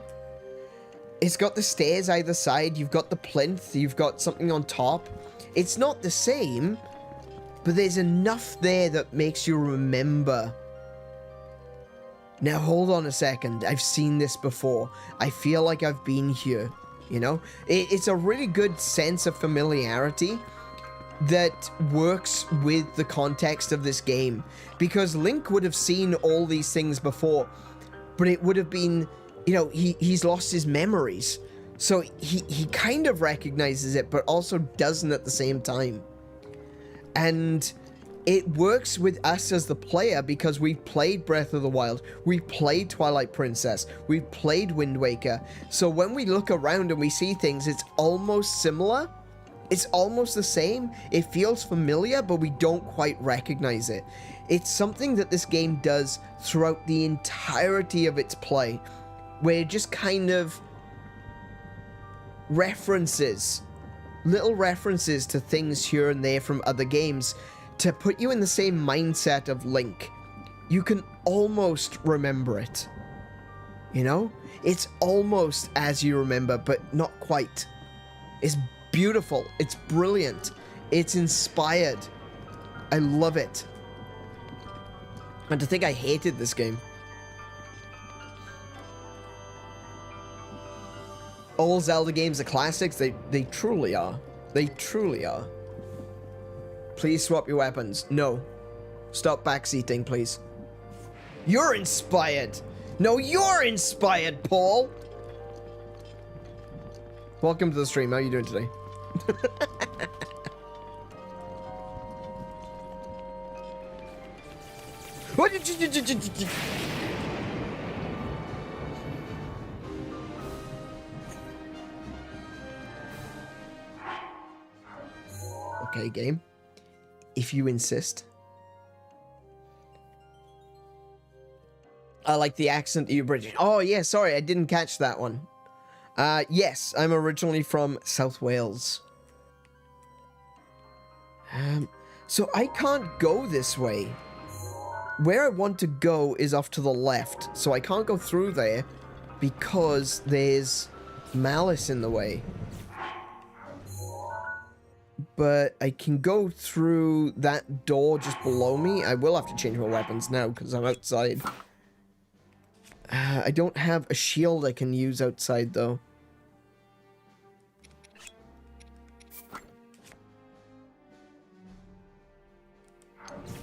It's got the stairs either side, you've got the plinth, you've got something on top. It's not the same, but there's enough there that makes you remember. Now, hold on a second. I've seen this before. I feel like I've been here, you know? It's a really good sense of familiarity that works with the context of this game. Because Link would have seen all these things before, but it would have been, you know, he's lost his memories. So he kind of recognizes it, but also doesn't at the same time. And it works with us as the player because we've played Breath of the Wild, we've played Twilight Princess, we've played Wind Waker. So when we look around and we see things, it's almost similar. It's almost the same. It feels familiar, but we don't quite recognize it. It's something that this game does throughout the entirety of its play, where it just kind of references, little references to things here and there from other games to put you in the same mindset of Link. You can almost remember it. You know? It's almost as you remember, but not quite. It's beautiful. It's brilliant. It's inspired. I love it. And to think I hated this game. All Zelda games are classics. They truly are. They truly are. Please swap your weapons. No. Stop backseating, please. You're inspired. No, you're inspired, Paul. Welcome to the stream. How are you doing today? Okay, game. If you insist. I like the accent that you're British. Oh, yeah, sorry, I didn't catch that one. Yes, I'm originally from South Wales. So I can't go this way. Where I want to go is off to the left, so I can't go through there because there's malice in the way. But I can go through that door just below me. I will have to change my weapons now because I'm outside. I don't have a shield I can use outside, though.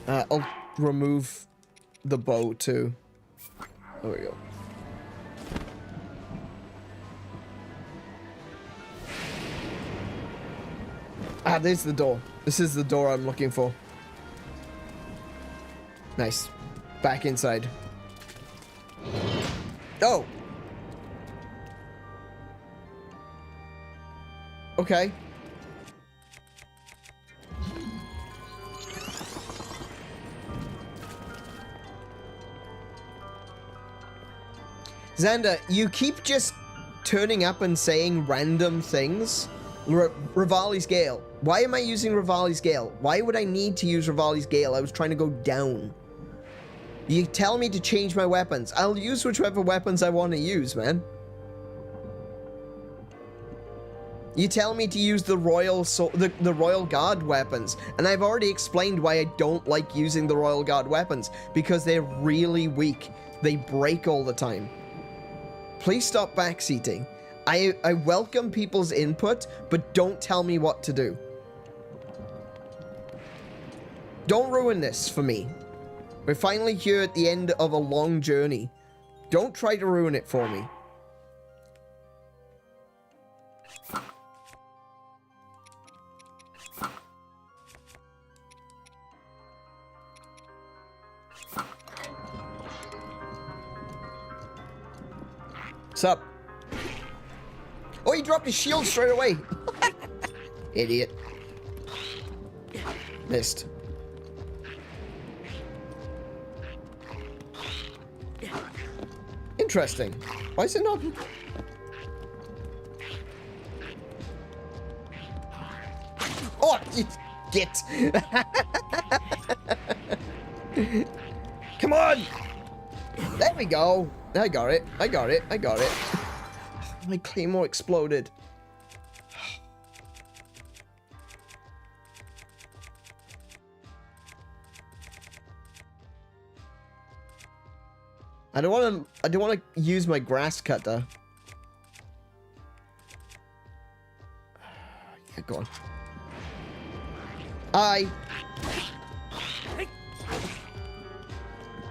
I'll remove the bow, too. There we go. Ah, there's the door. This is the door I'm looking for. Nice. Back inside. Oh! Okay. Xander, you keep just turning up and saying random things. Rivali's Gale. Why am I using Rivali's Gale? Why would I need to use Rivali's Gale? I was trying to go down. You tell me to change my weapons. I'll use whichever weapons I want to use, man. You tell me to use the Royal Guard weapons, and I've already explained why I don't like using the Royal Guard weapons, because they're really weak. They break all the time. Please stop backseating. I welcome people's input, but don't tell me what to do. Don't ruin this for me. We're finally here at the end of a long journey. Don't try to ruin it for me. What's up? Oh, he dropped his shield straight away. Idiot. Missed. Interesting. Why is it not? Oh, you get. Come on. There we go. I got it. I got it. I got it. My claymore exploded. I don't want to use my grass cutter. Yeah, go on.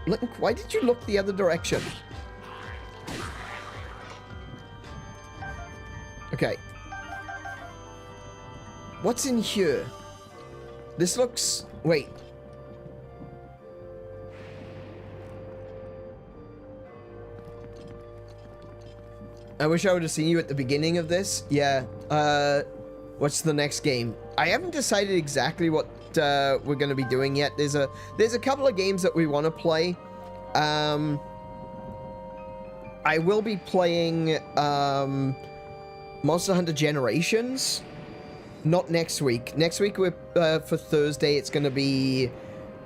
Look, why did you look the other direction? Okay. What's in here? This looks... Wait. I wish I would have seen you at the beginning of this. Yeah. What's the next game? I haven't decided exactly what we're going to be doing yet. There's a couple of games that we want to play. I will be playing Monster Hunter Generations. Not next week. Next week we're for Thursday. It's going to be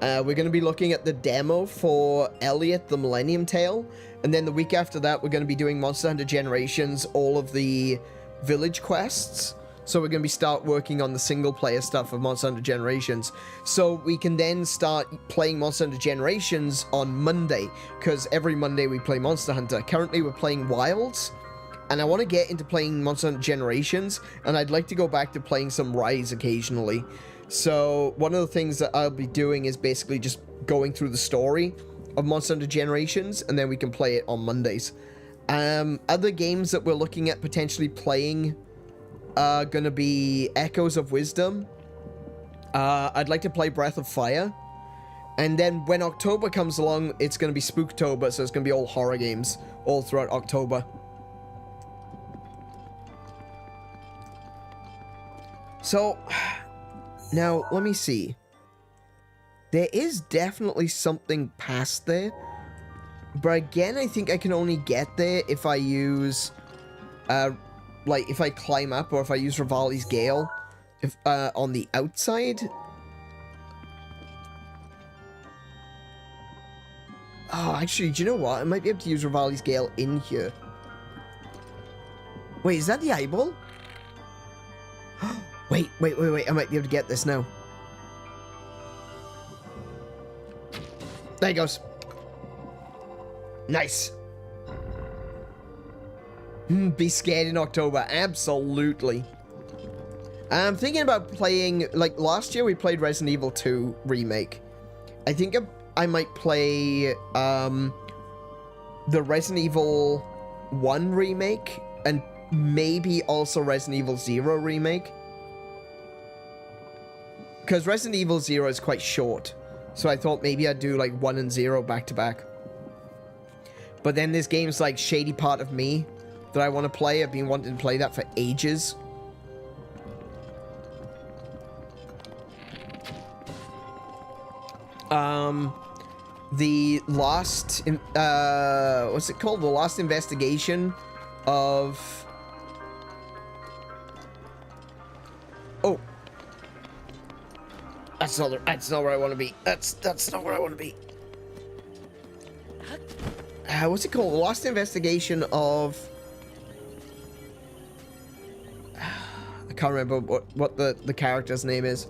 we're going to be looking at the demo for Elliot the Millennium Tale, and then the week after that we're going to be doing Monster Hunter Generations, all of the village quests. So we're going to be start working on the single player stuff of Monster Hunter Generations. So we can then start playing Monster Hunter Generations on Monday, because every Monday we play Monster Hunter. Currently we're playing Wilds, and I want to get into playing Monster Hunter Generations, and I'd like to go back to playing some Rise occasionally. So one of the things that I'll be doing is basically just going through the story of Monster Hunter Generations, and then we can play it on Mondays. Other games that we're looking at potentially playing gonna be Echoes of Wisdom. I'd like to play Breath of Fire. And then when October comes along, it's gonna be Spooktober, so it's gonna be all horror games all throughout October. So, now, let me see. There is definitely something past there. But again, I think I can only get there if I use, like, if I climb up, or if I use Rivali's Gale, if, on the outside. Oh, actually, do you know what? I might be able to use Rivali's Gale in here. Wait, is that the eyeball? Wait, I might be able to get this now. There he goes. Nice. Be scared in October. Absolutely. I'm thinking about playing, like, last year we played Resident Evil 2 Remake. I think I might play the Resident Evil 1 Remake, and maybe also Resident Evil 0 Remake. Because Resident Evil 0 is quite short, so I thought maybe I'd do like 1 and 0 back to back. But then there's games like Shady Part of Me that I want to play. I've been wanting to play that for ages. The last, what's it called? The Last Investigation of... Oh. That's not where I want to be. That's not where I want to be. What's it called? The Last Investigation of... I can't remember what the character's name is.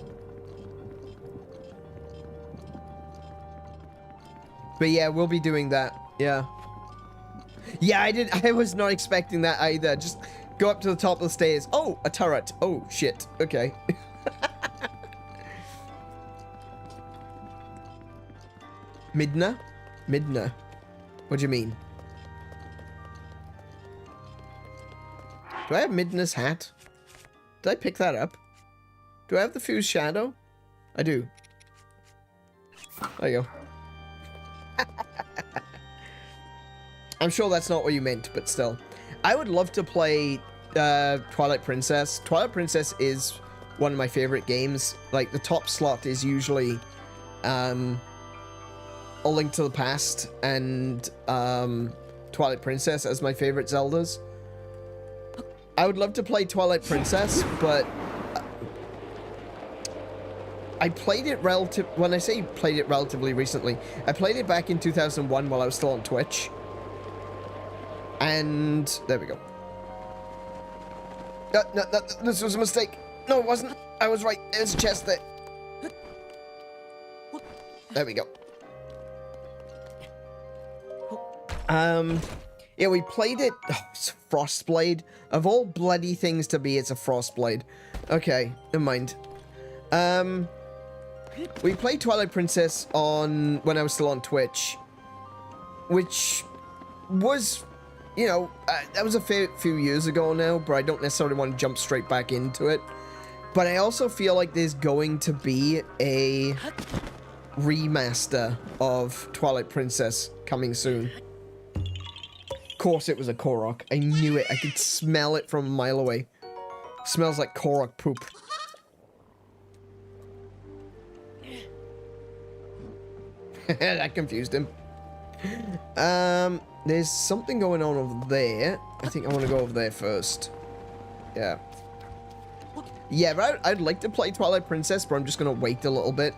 But yeah, we'll be doing that. Yeah. Yeah, I was not expecting that either. Just go up to the top of the stairs. Oh, a turret. Oh, shit. Okay. Midna? Midna. What do you mean? Do I have Midna's hat? Did I pick that up? Do I have the Fused Shadow? I do. There you go. I'm sure that's not what you meant, but still. I would love to play Twilight Princess. Twilight Princess is one of my favorite games. Like, the top slot is usually A Link to the Past and Twilight Princess as my favorite Zeldas. I would love to play Twilight Princess, but I played it when I say played it relatively recently, I played it back in 2001 while I was still on Twitch. And there we go. No, this was a mistake. No, it wasn't. I was right. There's a chest there. There we go. Yeah, we played it. Oh, it's a Frostblade. Of all bloody things to be, it's a Frostblade. Okay, never mind. We played Twilight Princess when I was still on Twitch, which was, you know, that was a few years ago now, but I don't necessarily want to jump straight back into it. But I also feel like there's going to be a remaster of Twilight Princess coming soon. course it was a Korok. I knew it. I could smell it from a mile away. Smells like Korok poop. That confused him. There's something going on over there. I think I want to go over there first. Yeah. Yeah, I'd like to play Twilight Princess, but I'm just going to wait a little bit.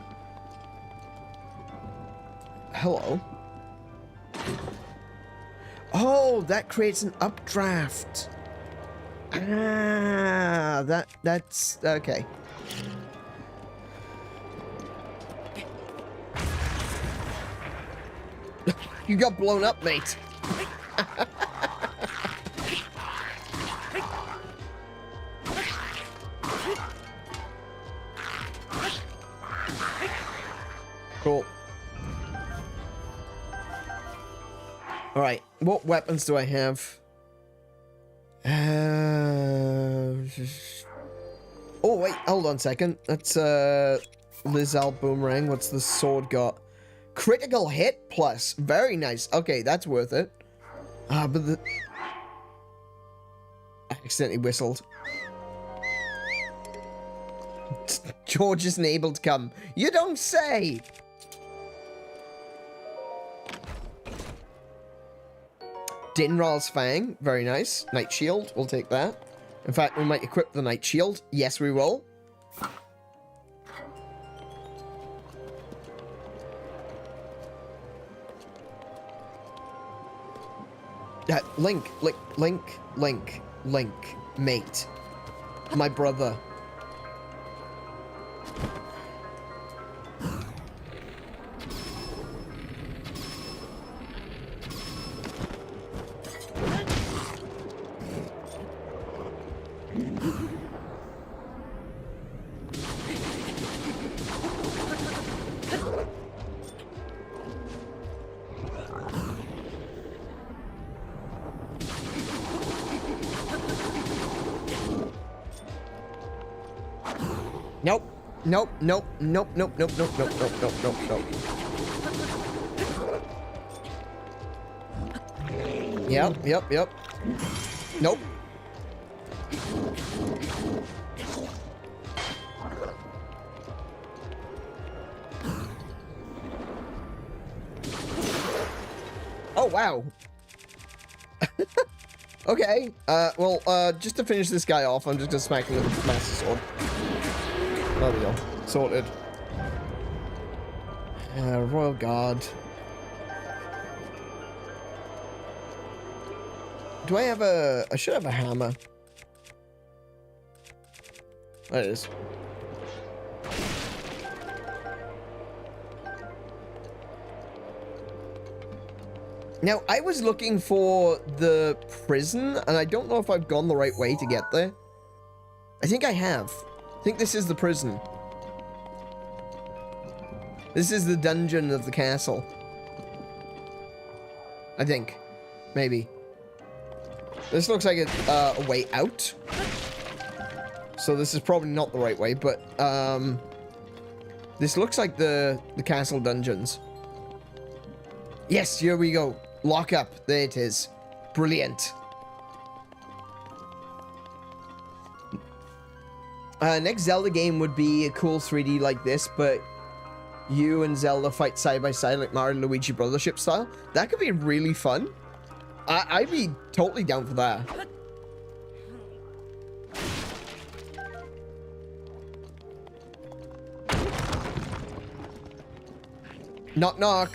Hello. Oh, that creates an updraft. Ah, that's okay. You got blown up, mate. Cool. All right, what weapons do I have? Oh wait, hold on a second. That's Lizal Boomerang. What's the sword got? Critical hit plus. Very nice. Okay, that's worth it. But the... I accidentally whistled. George isn't able to come. You don't say! Dinral's Fang. Very nice. Night Shield. We'll take that. In fact, we might equip the Night Shield. Yes, we will. Link, mate. My brother. Nope. Nope. Nope. Nope. Nope. Nope. Nope. Nope. Nope. Nope. Nope. Nope. Yep. Yep. Yep. Nope. Oh, wow. Okay. Well, just to finish this guy off, I'm just gonna smack him with a master sword. There we go. Sorted. Royal Guard. Do I have a... I should have a hammer. There it is. Now, I was looking for the prison, and I don't know if I've gone the right way to get there. I think I have. I think this is the prison. This is the dungeon of the castle. I think. Maybe. This looks like a way out. So this is probably not the right way, but, this looks like the castle dungeons. Yes, here we go. Lock up. There it is. Brilliant. Next Zelda game would be a cool 3D like this, but you and Zelda fight side by side like Mario and Luigi Brothership style. That could be really fun. I'd be totally down for that. Knock knock.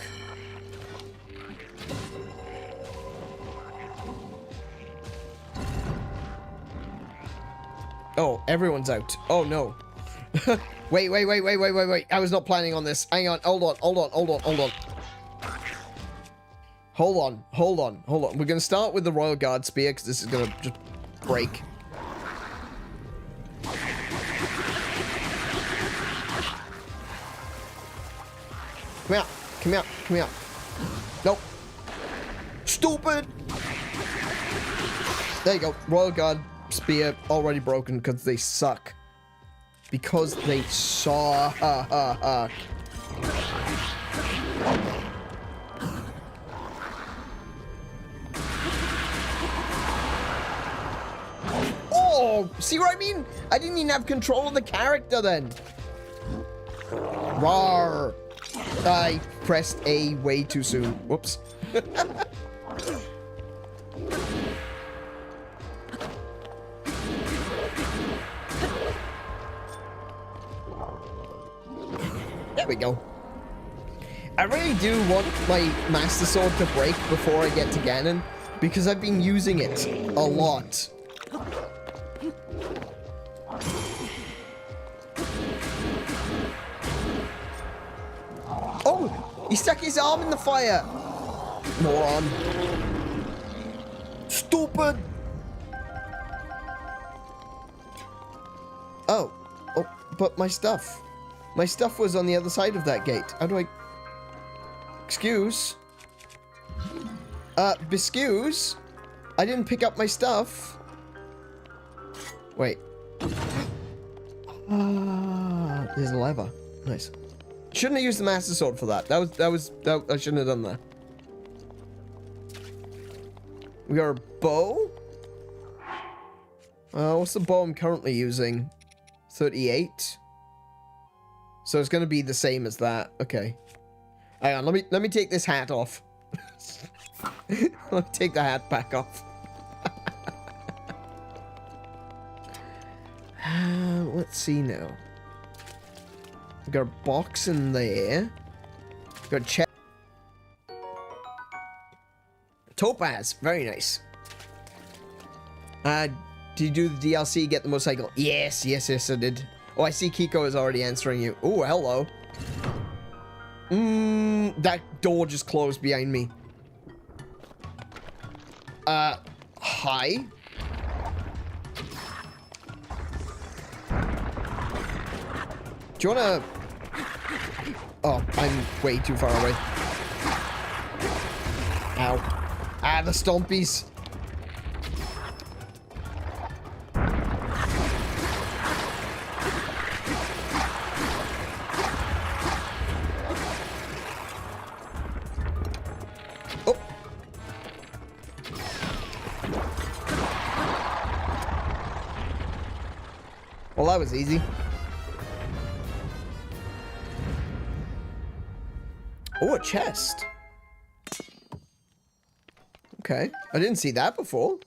Oh, everyone's out. Oh no. Wait. I was not planning on this. Hang on. Hold on. We're gonna start with the Royal Guard Spear, because this is gonna just break. Come out. Nope. Stupid! There you go. Royal Guard Spear already broken because they suck. Because they suck. See what I mean? I didn't even have control of the character then. Rawr. I pressed A way too soon. Whoops. There we go. I really do want my Master Sword to break before I get to Ganon, because I've been using it a lot. Oh! He stuck his arm in the fire! Moron. Stupid! Oh. Oh, but my stuff. My stuff was on the other side of that gate. How do I... Excuse? Excuse? I didn't pick up my stuff. Wait. Ah, there's a lever. Nice. Shouldn't have used the Master Sword for that. I shouldn't have done that. We got a bow. What's the bow I'm currently using? 38. So it's gonna be the same as that. Okay. Hang on, let me take this hat off. Let me take the hat back off. Let's see now. We got a box in there. Got a check. Topaz, very nice. Did you do the DLC, get the motorcycle? Yes, I did. Oh, I see Kiko is already answering you. Oh, hello. That door just closed behind me. Hi? Do you wanna... Oh, I'm way too far away. Ow. Ah, the stompies. Well, that was easy. Oh, a chest. Okay. I didn't see that before.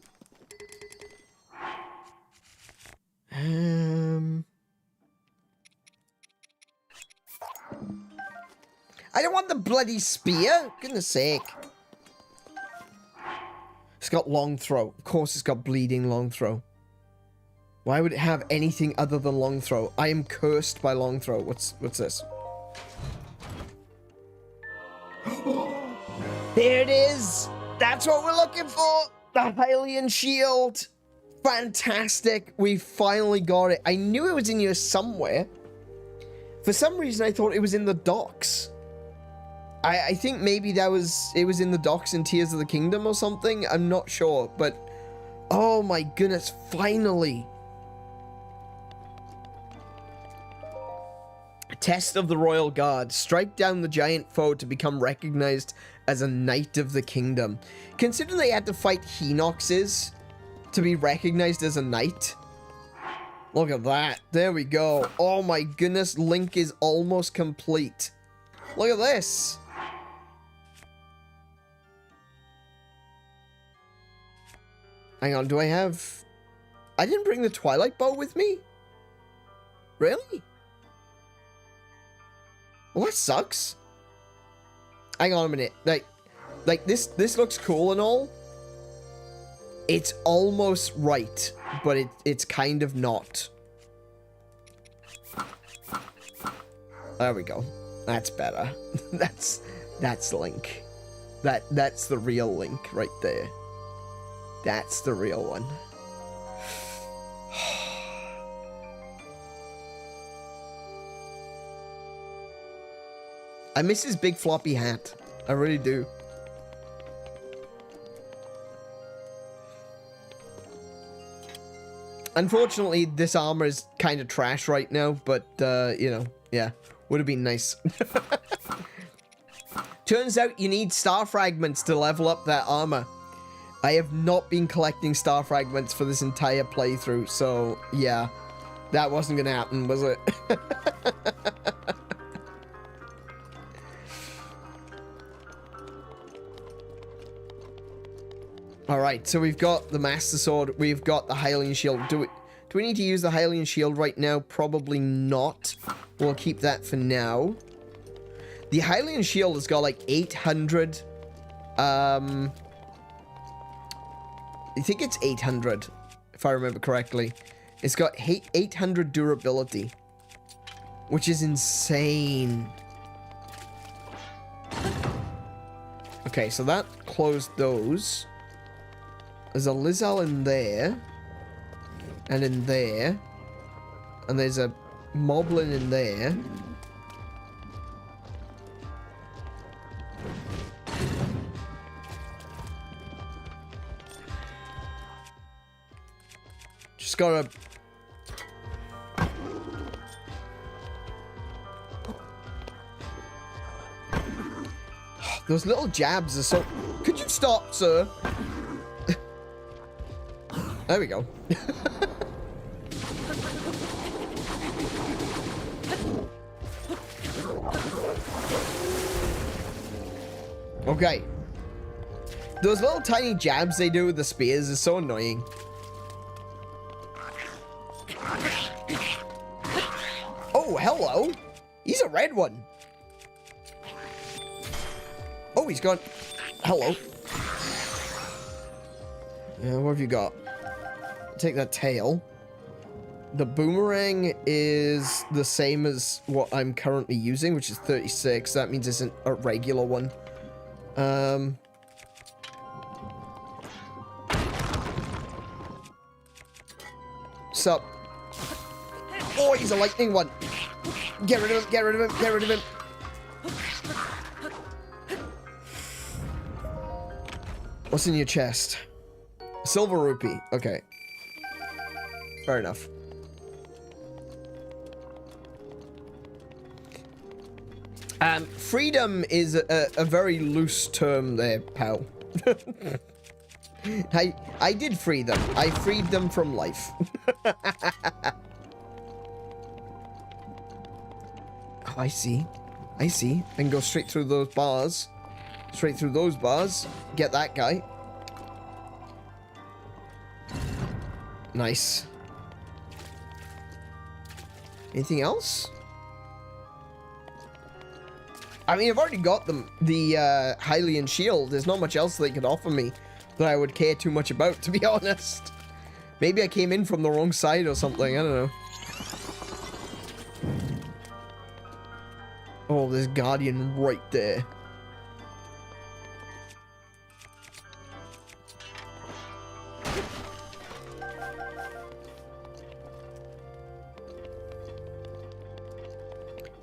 I don't want the bloody spear. Goodness sake. It's got long throw. Of course it's got bleeding long throw. Why would it have anything other than long throw? I am cursed by long throw. What's this? There it is! That's what we're looking for! The Hylian shield! Fantastic! We finally got it. I knew it was in here somewhere. For some reason, I thought it was in the docks. I think maybe it was in the docks in Tears of the Kingdom or something. I'm not sure, but... Oh my goodness, finally! Test of the Royal Guard. Strike down the giant foe to become recognized as a Knight of the Kingdom. Considering they had to fight Hinoxes to be recognized as a knight. Look at that. There we go. Oh my goodness, Link is almost complete. Look at this. Hang on, do I have... I didn't bring the Twilight Bow with me? Really? Well, that sucks. Hang on a minute. Like this looks cool and all. It's almost right, but it's kind of not. There we go. That's better. That's Link. That's the real Link right there. That's the real one. I miss his big floppy hat. I really do. Unfortunately, this armor is kind of trash right now, but, you know, yeah. Would have been nice. Turns out you need star fragments to level up that armor. I have not been collecting star fragments for this entire playthrough, so yeah, that wasn't gonna happen, was it? Alright, so we've got the Master Sword, we've got the Hylian Shield. Do we need to use the Hylian Shield right now? Probably not. We'll keep that for now. The Hylian Shield has got like 800, I think it's 800, if I remember correctly. It's got 800 durability, which is insane. Okay, so that closed those. There's a Lizal in there, and in there, and there's a Moblin in there. Just gotta... Those little jabs are so... Could you stop, sir? There we go. Okay. Those little tiny jabs they do with the spears is so annoying. Oh, hello. He's a red one. Oh, he's gone. Hello. Yeah, what have you got? Take that tail. The boomerang is the same as what I'm currently using, which is 36. That means it's a regular one. Sup? Oh, he's a lightning one. Get rid of him, get rid of him, get rid of him. What's in your chest? Silver rupee. Okay. Fair enough. Freedom is a very loose term there, pal. I did free them. I freed them from life. Oh, I see. I see. I can go straight through those bars. Straight through those bars. Get that guy. Nice. Anything else? I mean, I've already got the Hylian Shield. There's not much else they could offer me that I would care too much about, to be honest. Maybe I came in from the wrong side or something. I don't know. Oh, there's Guardian right there.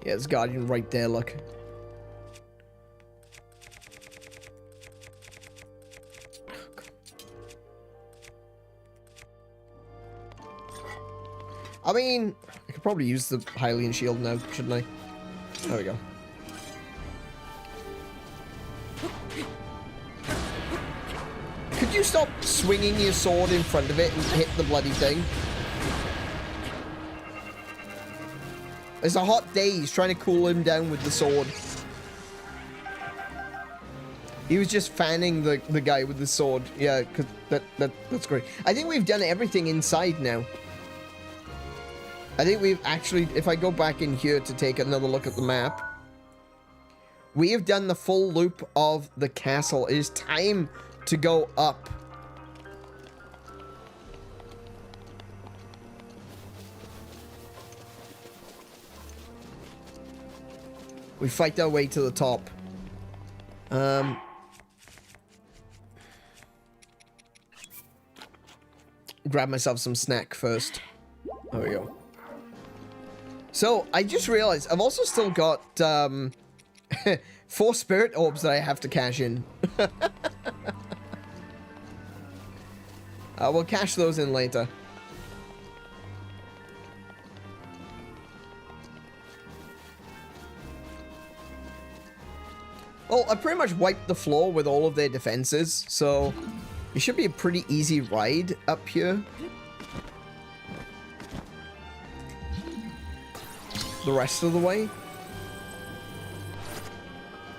Yeah, there's Guardian right there, look. I mean, I could probably use the Hylian Shield now, shouldn't I? There we go. Could you stop swinging your sword in front of it and hit the bloody thing? It's a hot day. He's trying to cool him down with the sword. He was just fanning the guy with the sword. Yeah, cause that's great. I think we've done everything inside now. I think we've actually, if I go back in here to take another look at the map, we have done the full loop of the castle. It is time to go up. We fight our way to the top. Grab myself some snack first. There we go. So, I just realized I've also still got 4 spirit orbs that I have to cash in. We'll cash those in later. Well, I pretty much wiped the floor with all of their defenses, so It should be a pretty easy ride up here. The rest of the way.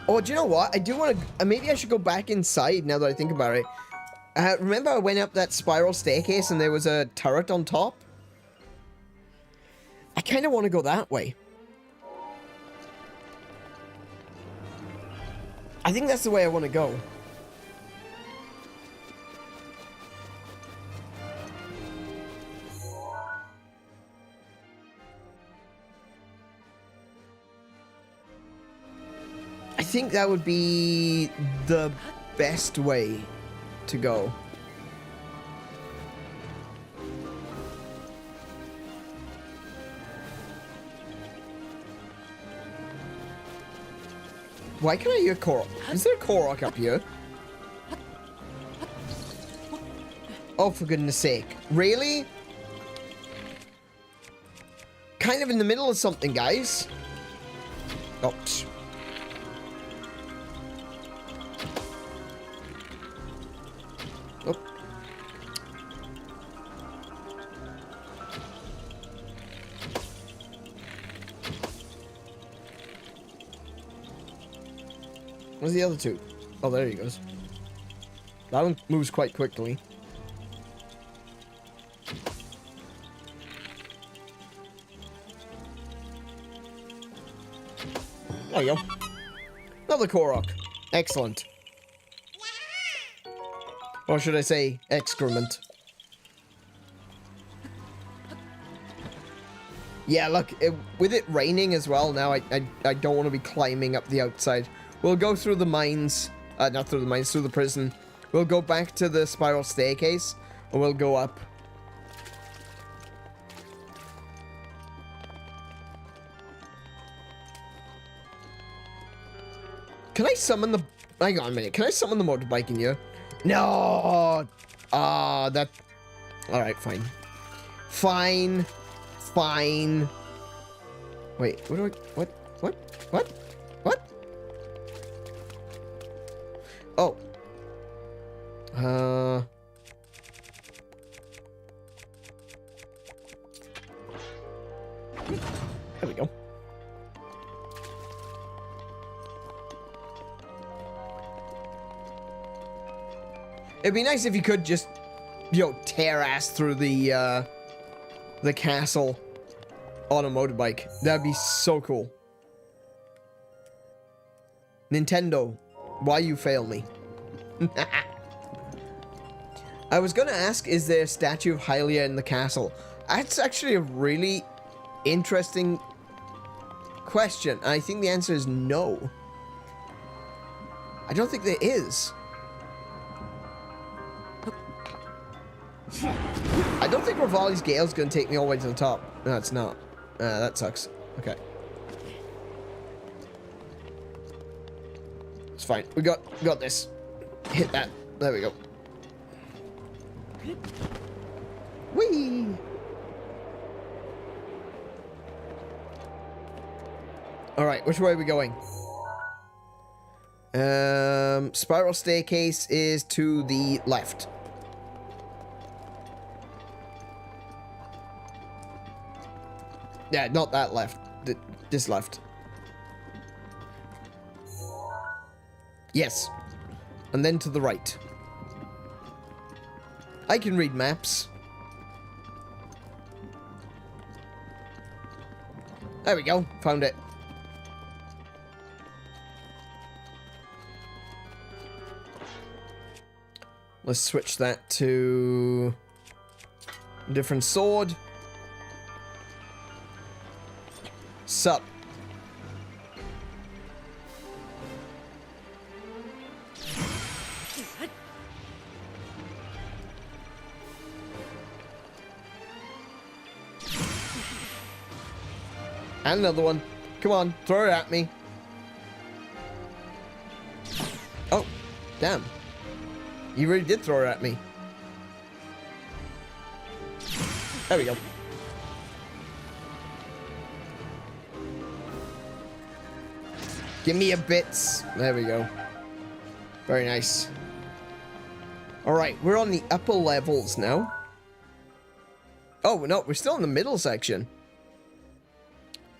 Oh, do you know what? I do want to... maybe I should go back inside now that I think about it. Remember I went up that spiral staircase and there was a turret on top? I kind of want to go that way. I think that's the way I want to go. I think that would be the best way to go. Why can I hear Korok? Is there a Korok up here? Oh, for goodness sake. Really? Kind of in the middle of something, guys. Oops. Oh. Where's the other two? Oh, there he goes. That one moves quite quickly. There you go. Another Korok. Excellent. Or should I say, excrement. Yeah, look, with it raining as well now, I don't want to be climbing up the outside. We'll go through the mines, not through the mines, through the prison. We'll go back to the spiral staircase, and we'll go up. Can I summon the... hang on a minute, can I summon the motorbike in here? No! That... Alright, fine. Fine. Fine. Wait, what do I... What? What? What? What? Oh. There we go. It'd be nice if you could just, you know, tear ass through the castle on a motorbike. That'd be so cool. Nintendo, why you fail me? I was gonna ask, is there a statue of Hylia in the castle? That's actually a really interesting question. And I think the answer is no. I don't think there is. I don't think Revali's Gale's gonna take me all the way to the top. No, it's not. That sucks. Okay. It's fine. We got this. Hit that. There we go. Whee! Alright, which way are we going? Spiral staircase is to the left. Yeah, not that left. This left. Yes. And then to the right. I can read maps. There we go. Found it. Let's switch that to a different sword. Sup. And another one. Come on, throw it at me. Oh, damn. You really did throw it at me. There we go. Give me a bits. There we go. Very nice. Alright, we're on the upper levels now. Oh, no, we're still in the middle section.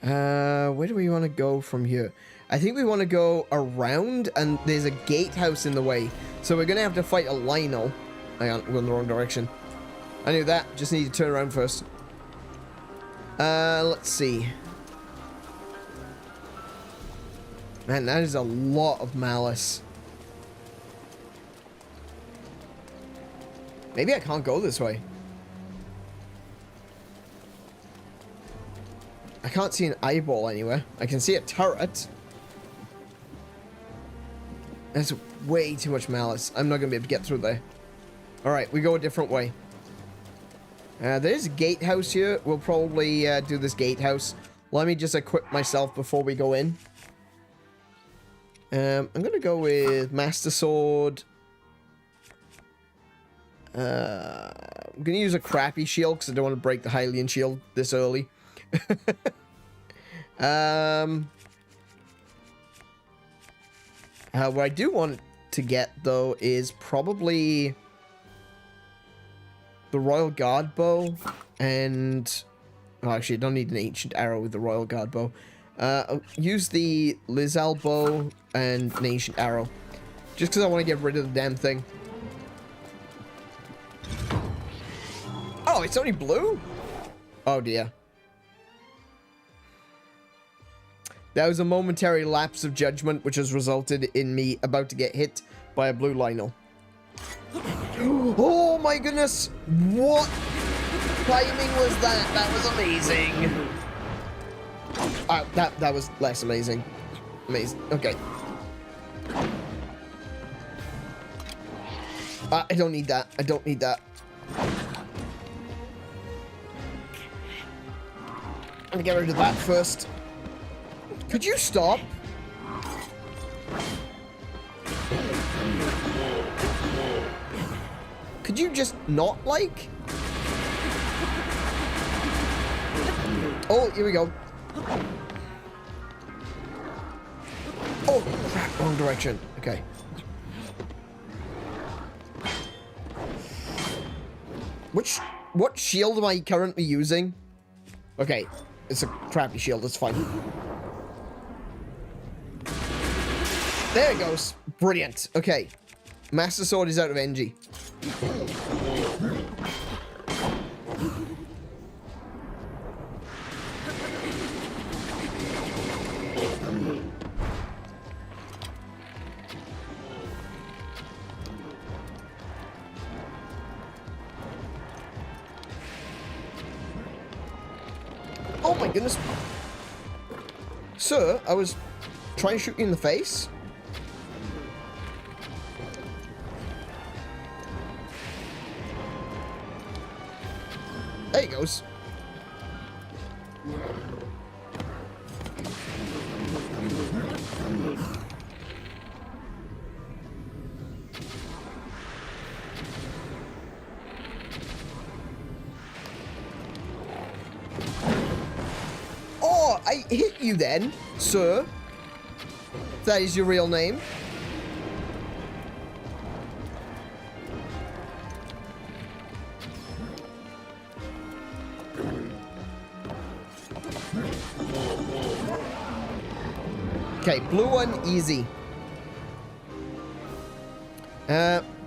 Where do we want to go from here? I think we want to go around, and there's a gatehouse in the way. So we're going to have to fight a Lionel. Hang on, we're in the wrong direction. I knew that, just need to turn around first. Let's see. Man, that is a lot of malice. Maybe I can't go this way. I can't see an eyeball anywhere. I can see a turret. That's way too much malice. I'm not going to be able to get through there. Alright, we go a different way. There's a gatehouse here. We'll probably do this gatehouse. Let me just equip myself before we go in. I'm going to go with Master Sword. I'm going to use a crappy shield because I don't want to break the Hylian shield this early. What I do want to get, though, is probably the Royal Guard Bow and... Oh, actually, I don't need an Ancient Arrow with the Royal Guard Bow. I'll use the Lizal Bow and an Ancient Arrow. Just because I want to get rid of the damn thing. Oh, it's only blue? Oh, dear. That was a momentary lapse of judgment, which has resulted in me about to get hit by a blue Lionel. Oh my goodness! What timing was that? That was amazing. That was less amazing. Amazing. Okay. I don't need that. I don't need that. I'm gonna get rid of that first. Could you stop? Could you just not, like? Oh, here we go. Oh, crap, wrong direction. Okay. What shield am I currently using? Okay, it's a crappy shield, it's fine. There it goes. Brilliant. Okay. Master Sword is out of NG. Oh my goodness. Sir, I was trying to shoot you in the face. There he goes. Oh, I hit you then, sir. That is your real name. Okay, blue one, easy.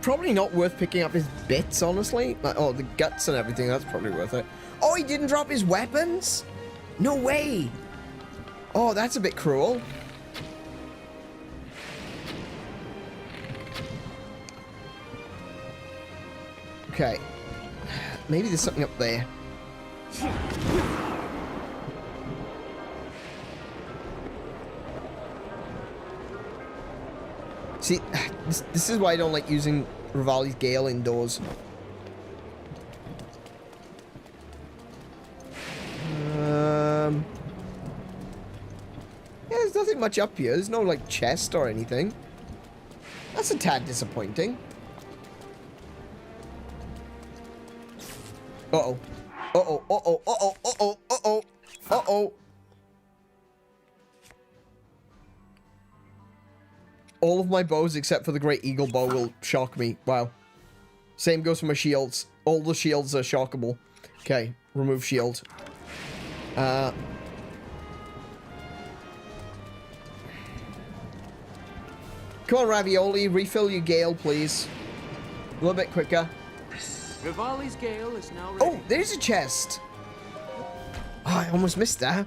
Probably not worth picking up his bits, honestly. Like, oh, the guts and everything, that's probably worth it. Oh, he didn't drop his weapons? No way. Oh, that's a bit cruel. Okay. Maybe there's something up there. See, this is why I don't like using Rivali's Gale indoors. Yeah, there's nothing much up here. There's no, like, chest or anything. That's a tad disappointing. Uh-oh. Uh-oh, uh-oh, uh-oh, uh-oh, uh-oh, uh-oh. All of my bows except for the Great Eagle bow will shock me. Wow. Same goes for my shields. All the shields are shockable. Okay, remove shield. Come on, Ravioli, refill your Gale, please. A little bit quicker. Rivali's Gale is now ready. Oh, there's a chest. Oh, I almost missed that.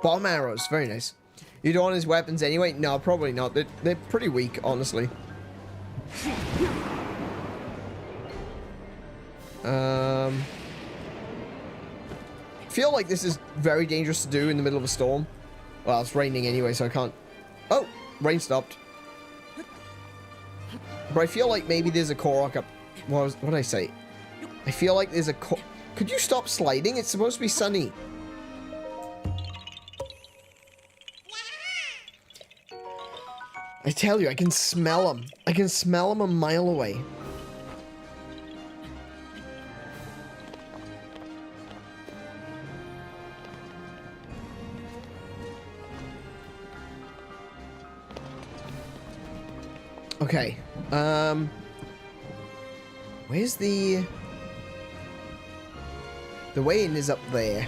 Bomb arrows, very nice. You don't want his weapons anyway? No, probably not. They're pretty weak, honestly. Feel like this is very dangerous to do in the middle of a storm. Well, it's raining anyway, so I can't. Oh, rain stopped. But I feel like maybe there's a Korok up. What did I say? I feel like there's a Could you stop sliding? It's supposed to be sunny. I tell you, I can smell them. I can smell them a mile away. Okay, where's the way in is up there.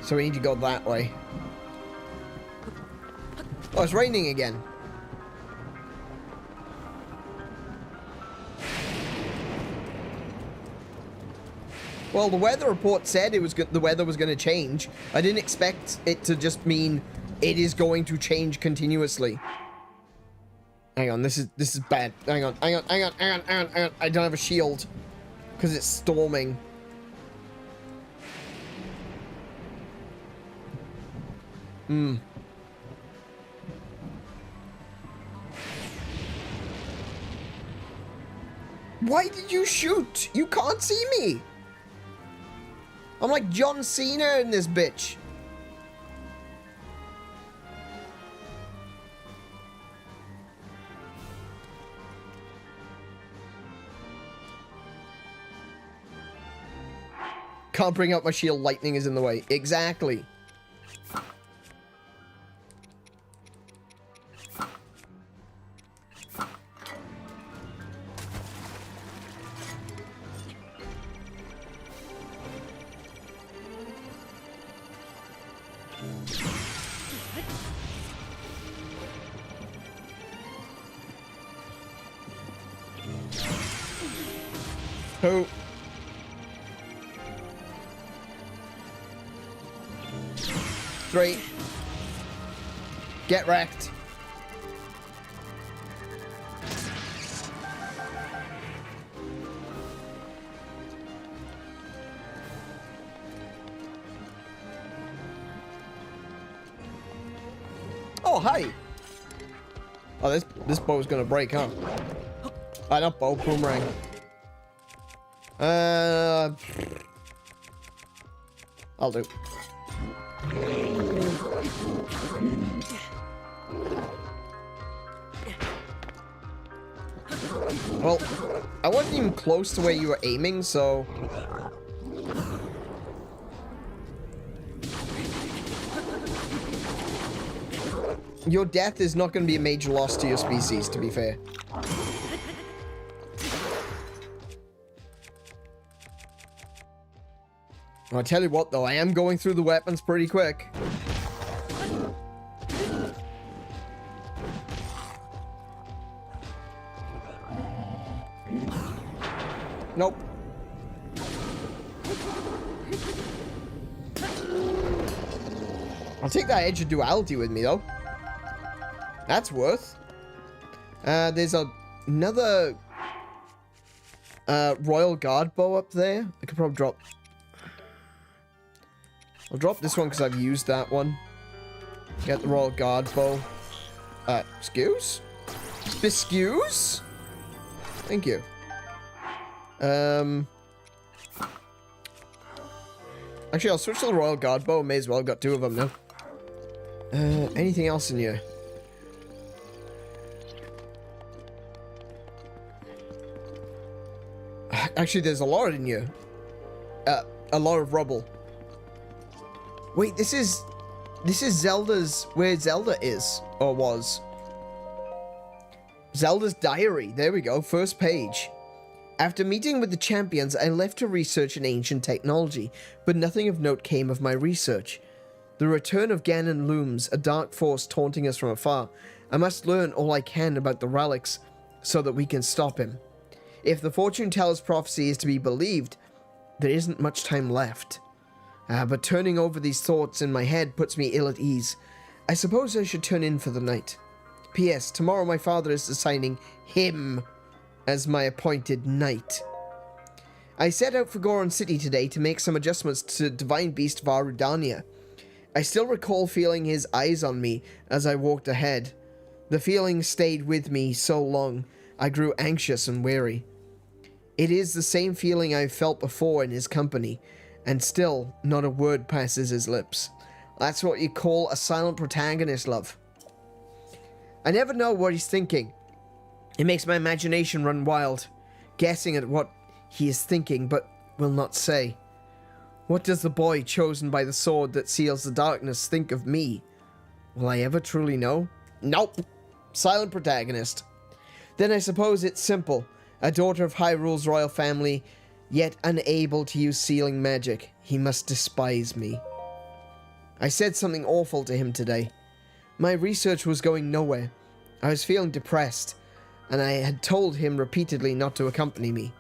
So we need to go that way. Oh, it's raining again. Well, the weather report said it was the weather was going to change. I didn't expect it to just mean it is going to change continuously. Hang on, this is bad. Hang on. I don't have a shield because it's storming. Why did you shoot? You can't see me. I'm like John Cena in this bitch. Can't bring out my shield, lightning is in the way. Exactly. Who? Three. Get wrecked. Oh, hi. Oh, this bow's gonna break, huh? Not bow, boomerang. I'll do. Well, I wasn't even close to where you were aiming, so... Your death is not going to be a major loss to your species, to be fair. I'll tell you what, though, I am going through the weapons pretty quick. Nope. I'll take that Edge of Duality with me, though. That's worth. There's another Royal Guard bow up there. I could probably drop... I'll drop this one because I've used that one. Get the Royal Guard bow. Excuse? Excuse? Thank you. Actually, I'll switch to the Royal Guard bow. May as well. Got two of them now. Anything else in here? Actually, there's a lot in here. A lot of rubble. Wait, this is Zelda's, where Zelda is, or was. Zelda's diary. There we go. First page. After meeting with the champions, I left to research an ancient technology, but nothing of note came of my research. The return of Ganon looms, a dark force taunting us from afar. I must learn all I can about the relics so that we can stop him. If the fortune teller's prophecy is to be believed, there isn't much time left. But turning over these thoughts in my head puts me ill at ease. I suppose I should turn in for the night. P.S. Tomorrow my father is assigning him as my appointed knight. I set out for Goron City today to make some adjustments to Divine Beast Vah Rudania. I still recall feeling his eyes on me as I walked ahead. The feeling stayed with me so long, I grew anxious and weary. It is the same feeling I've felt before in his company, and still not a word passes his lips. That's what you call a silent protagonist, love. I never know what he's thinking. It makes my imagination run wild, guessing at what he is thinking, but will not say. What does the boy chosen by the sword that seals the darkness think of me? Will I ever truly know? Nope. Silent protagonist. Then I suppose it's simple. A daughter of Hyrule's royal family, yet unable to use sealing magic. He must despise me. I said something awful to him today. My research was going nowhere. I was feeling depressed, and I had told him repeatedly not to accompany me.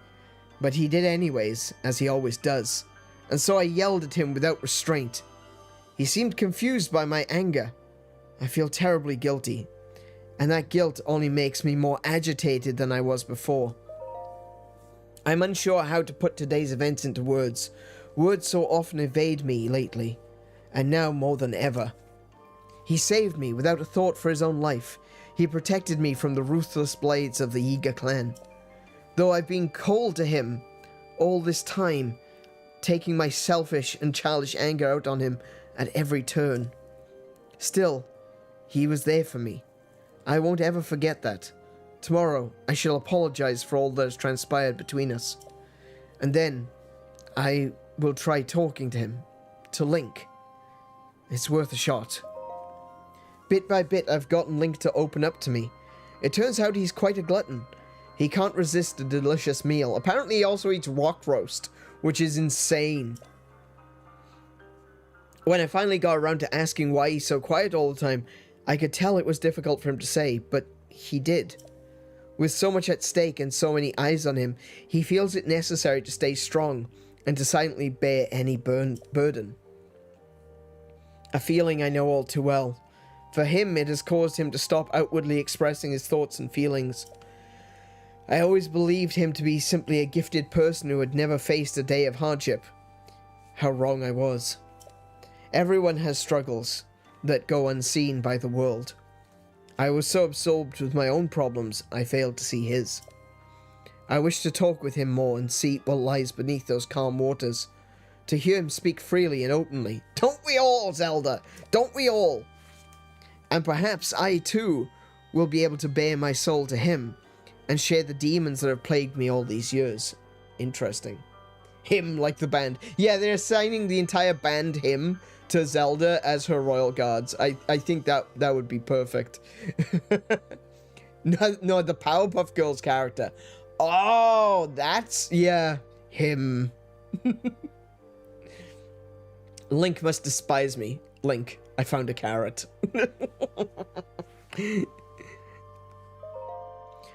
But he did anyways, as he always does, and so I yelled at him without restraint. He seemed confused by my anger. I feel terribly guilty, and that guilt only makes me more agitated than I was before. I'm unsure how to put today's events into words. Words so often evade me lately, and now more than ever. He saved me without a thought for his own life. He protected me from the ruthless blades of the Yiga clan. Though I've been cold to him all this time, taking my selfish and childish anger out on him at every turn. Still, he was there for me. I won't ever forget that. Tomorrow, I shall apologize for all that has transpired between us. And then, I will try talking to him. To Link. It's worth a shot. Bit by bit, I've gotten Link to open up to me. It turns out he's quite a glutton. He can't resist a delicious meal. Apparently he also eats rock roast, which is insane. When I finally got around to asking why he's so quiet all the time, I could tell it was difficult for him to say, but he did. With so much at stake and so many eyes on him, he feels it necessary to stay strong and to silently bear any burden. A feeling I know all too well. For him, it has caused him to stop outwardly expressing his thoughts and feelings. I always believed him to be simply a gifted person who had never faced a day of hardship. How wrong I was. Everyone has struggles that go unseen by the world. I was so absorbed with my own problems, I failed to see his. I wish to talk with him more and see what lies beneath those calm waters. To hear him speak freely and openly. Don't we all, Zelda? Don't we all? And perhaps I, too, will be able to bare my soul to him and share the demons that have plagued me all these years. Interesting. Him, like the band. Yeah, they're assigning the entire band him to Zelda as her royal guards. I think that would be perfect. No, the Powerpuff Girls character. Oh, that's... yeah, him. Link must despise me. Link, I found a carrot.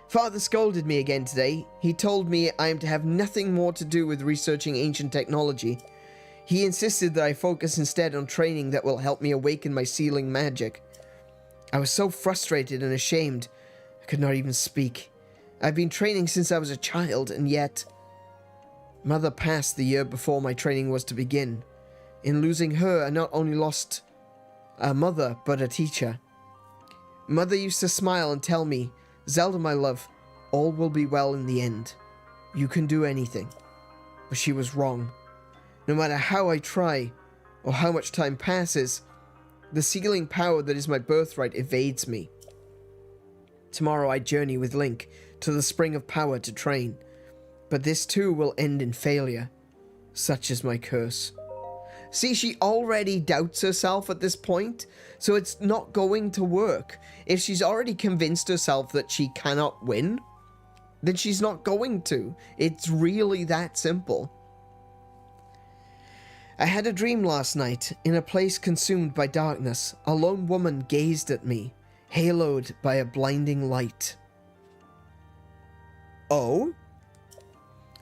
Father scolded me again today. He told me I am to have nothing more to do with researching ancient technology. He insisted that I focus instead on training that will help me awaken my sealing magic. I was so frustrated and ashamed, I could not even speak. I've been training since I was a child, and yet... Mother passed the year before my training was to begin. In losing her, I not only lost a mother, but a teacher. Mother used to smile and tell me, Zelda, my love, all will be well in the end. You can do anything. But she was wrong. No matter how I try, or how much time passes, the sealing power that is my birthright evades me. Tomorrow I journey with Link to the Spring of Power to train, but this too will end in failure. Such is my curse. See, she already doubts herself at this point, so it's not going to work. If she's already convinced herself that she cannot win, then she's not going to. It's really that simple. I had a dream last night. In a place consumed by darkness, a lone woman gazed at me, haloed by a blinding light. Oh?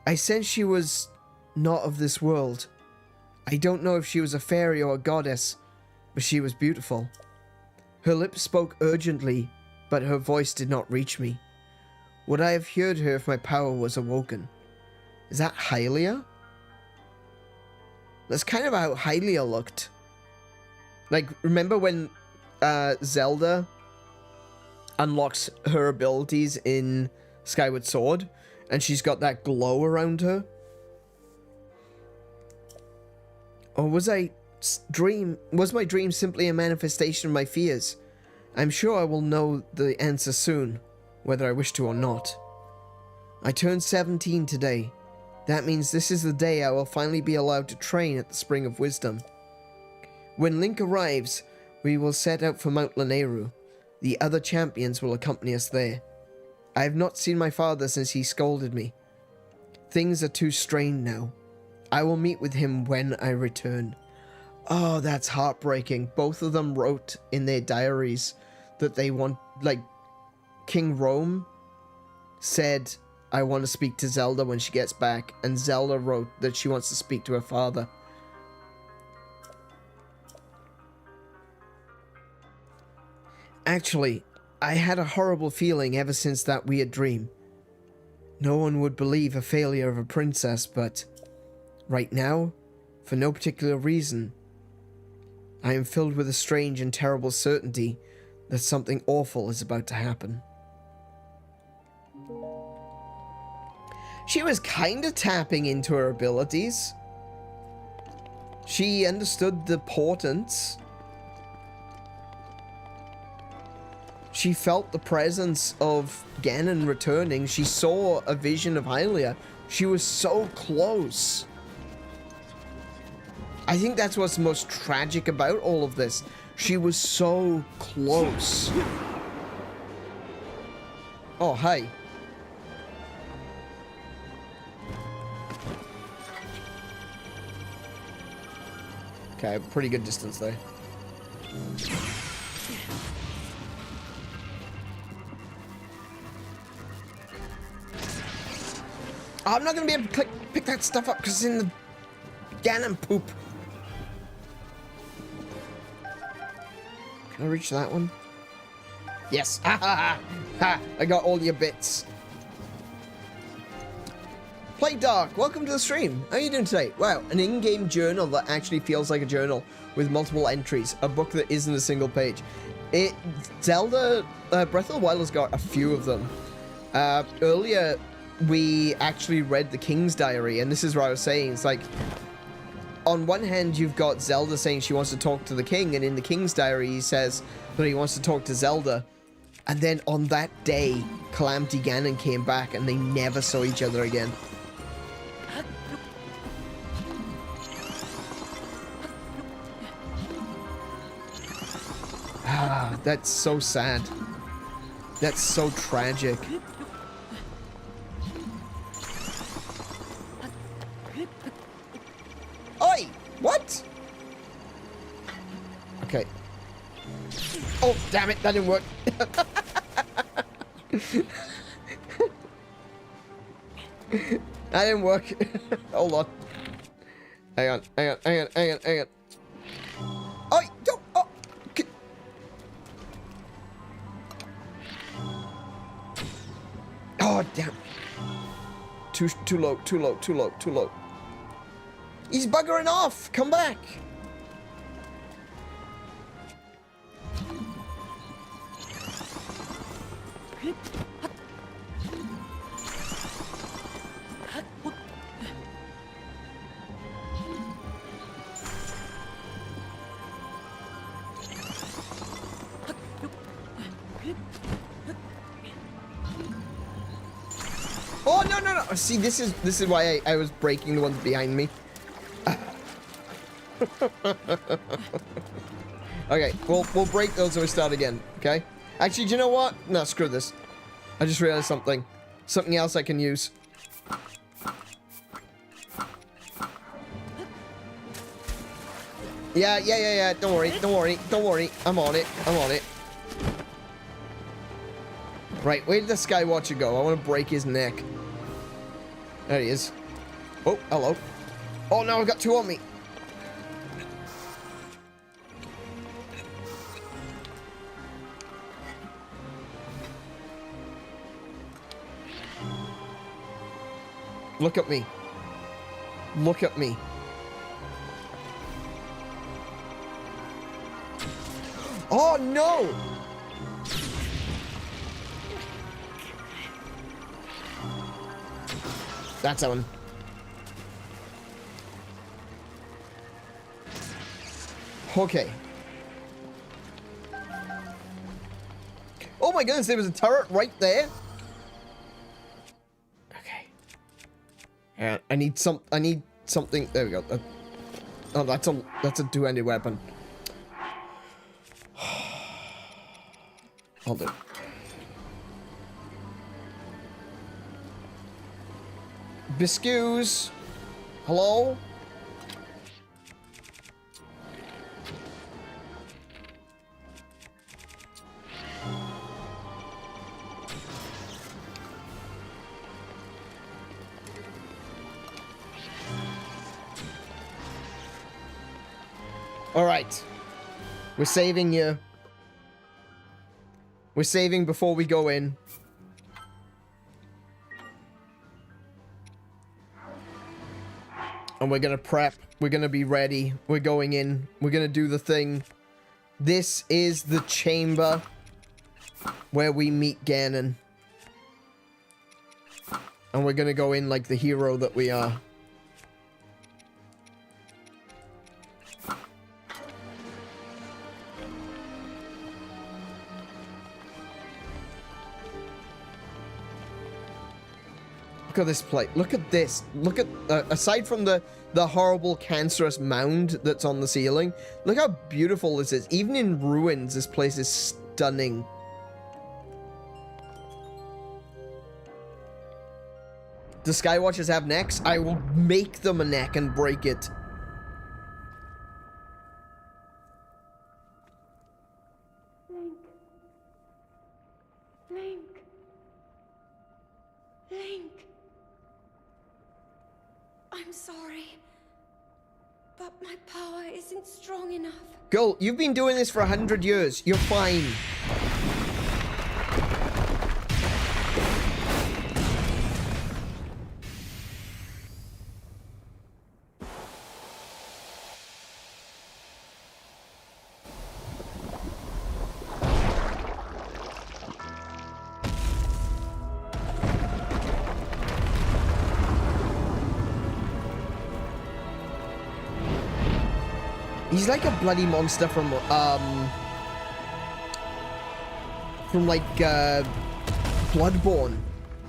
I sensed she was not of this world. I don't know if she was a fairy or a goddess, but she was beautiful. Her lips spoke urgently, but her voice did not reach me. Would I have heard her if my power was awoken? Is that Hylia? That's kind of how Hylia looked. Like, remember when Zelda unlocks her abilities in Skyward Sword, and she's got that glow around her? Or was my dream simply a manifestation of my fears? I'm sure I will know the answer soon, whether I wish to or not. I turned 17 today. That means this is the day I will finally be allowed to train at the Spring of Wisdom. When Link arrives, we will set out for Mount Lanayru. The other champions will accompany us there. I have not seen my father since he scolded me. Things are too strained now. I will meet with him when I return. Oh, that's heartbreaking. Both of them wrote in their diaries that they want, like, King Rome said, I want to speak to Zelda when she gets back, and Zelda wrote that she wants to speak to her father. Actually, I had a horrible feeling ever since that weird dream. No one would believe a failure of a princess, but right now, for no particular reason, I am filled with a strange and terrible certainty that something awful is about to happen. She was kind of tapping into her abilities. She understood the portents. She felt the presence of Ganon returning. She saw a vision of Hylia. She was so close. I think that's what's most tragic about all of this. She was so close. Oh, hi. Okay, pretty good distance there. Oh, I'm not going to be able to pick that stuff up because it's in the Ganon poop. Can I reach that one? Yes. Ha ha ha. Ha. I got all your bits. Play Dark, welcome to the stream. How are you doing today? Wow, an in-game journal that actually feels like a journal with multiple entries. A book that isn't a single page. Zelda Breath of the Wild has got a few of them. Earlier, we actually read the King's Diary, and this is what I was saying. It's like, on one hand, you've got Zelda saying she wants to talk to the king, and in the King's Diary, he says that he wants to talk to Zelda. And then on that day, Calamity Ganon came back, and they never saw each other again. Ah, that's so sad. That's so tragic. Oi! What? Okay. Oh, damn it, that didn't work. That didn't work. Hold on. Hang on. Oi! Don't! Oh! Okay. Oh, damn. Too low. He's buggering off! Come back! Oh, no. See, this is why I was breaking the ones behind me. Okay, we'll break those and we start again, okay? Actually, do you know what? No, screw this. I just realized something. Something else I can use. Yeah. Don't worry. I'm on it. Right, where did the Skywatcher go? I want to break his neck. There he is. Oh, hello. Oh no, I've got two on me. Look at me. Look at me. Oh no! That's one. Okay. Oh my goodness, there was a turret right there. Okay. Yeah, I need something. There we go. Oh, that's a two-handed weapon. I'll do it. Biscuits. Hello? All right. We're saving you. We're saving before we go in. And we're gonna prep. We're gonna be ready. We're going in. We're gonna do the thing. This is the chamber where we meet Ganon. And we're gonna go in like the hero that we are. Look at this plate. Look at this. Look at, aside from the horrible cancerous mound that's on the ceiling, look how beautiful this is. Even in ruins, this place is stunning. Do Skywatchers have necks? I will make them a neck and break it. Link. I'm sorry, but my power isn't strong enough. Girl, you've been doing this for 100 years. You're fine. He's like a bloody monster from like, Bloodborne.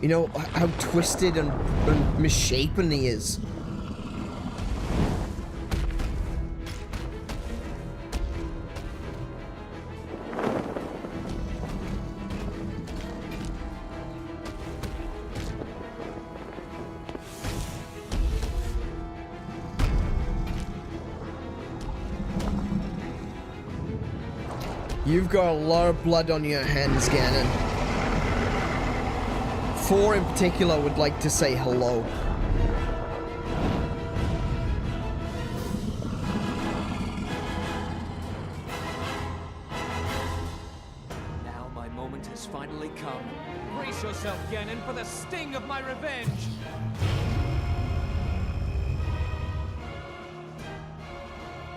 You know, how twisted and misshapen he is. You've got a lot of blood on your hands, Ganon. 4 in particular would like to say hello. Now my moment has finally come. Brace yourself, Ganon, for the sting of my revenge.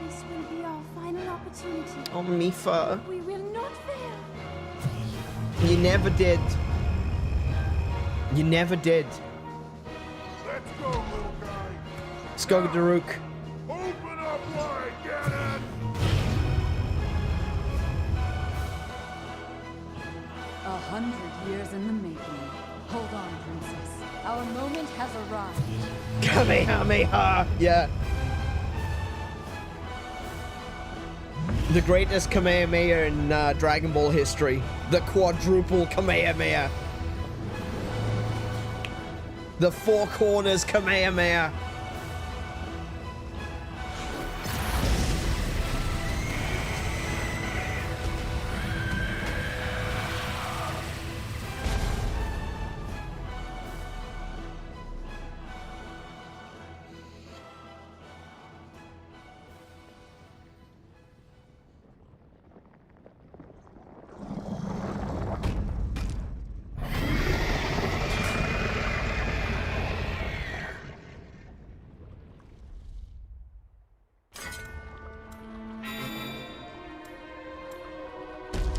This will be our final opportunity. Oh, Mifa. We will not fail. You never did. You never did. Let's go, little guy. Let's go, Daruk. Open up wide, Ganon. 100 years in the making. Hold on, princess. Our moment has arrived. Kamehameha! Yeah. The greatest Kamehameha in Dragon Ball history. The quadruple Kamehameha. The four corners Kamehameha.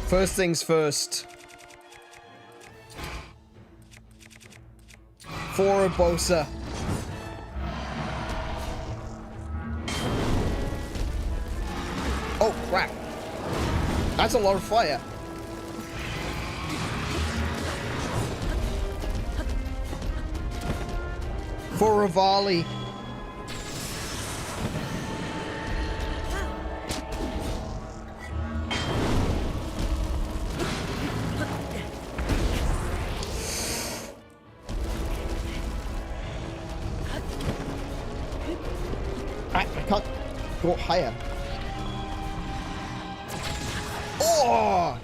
First things first. Forobosa. Oh crap. That's a lot of fire. Foravali. I can't go higher. Oh!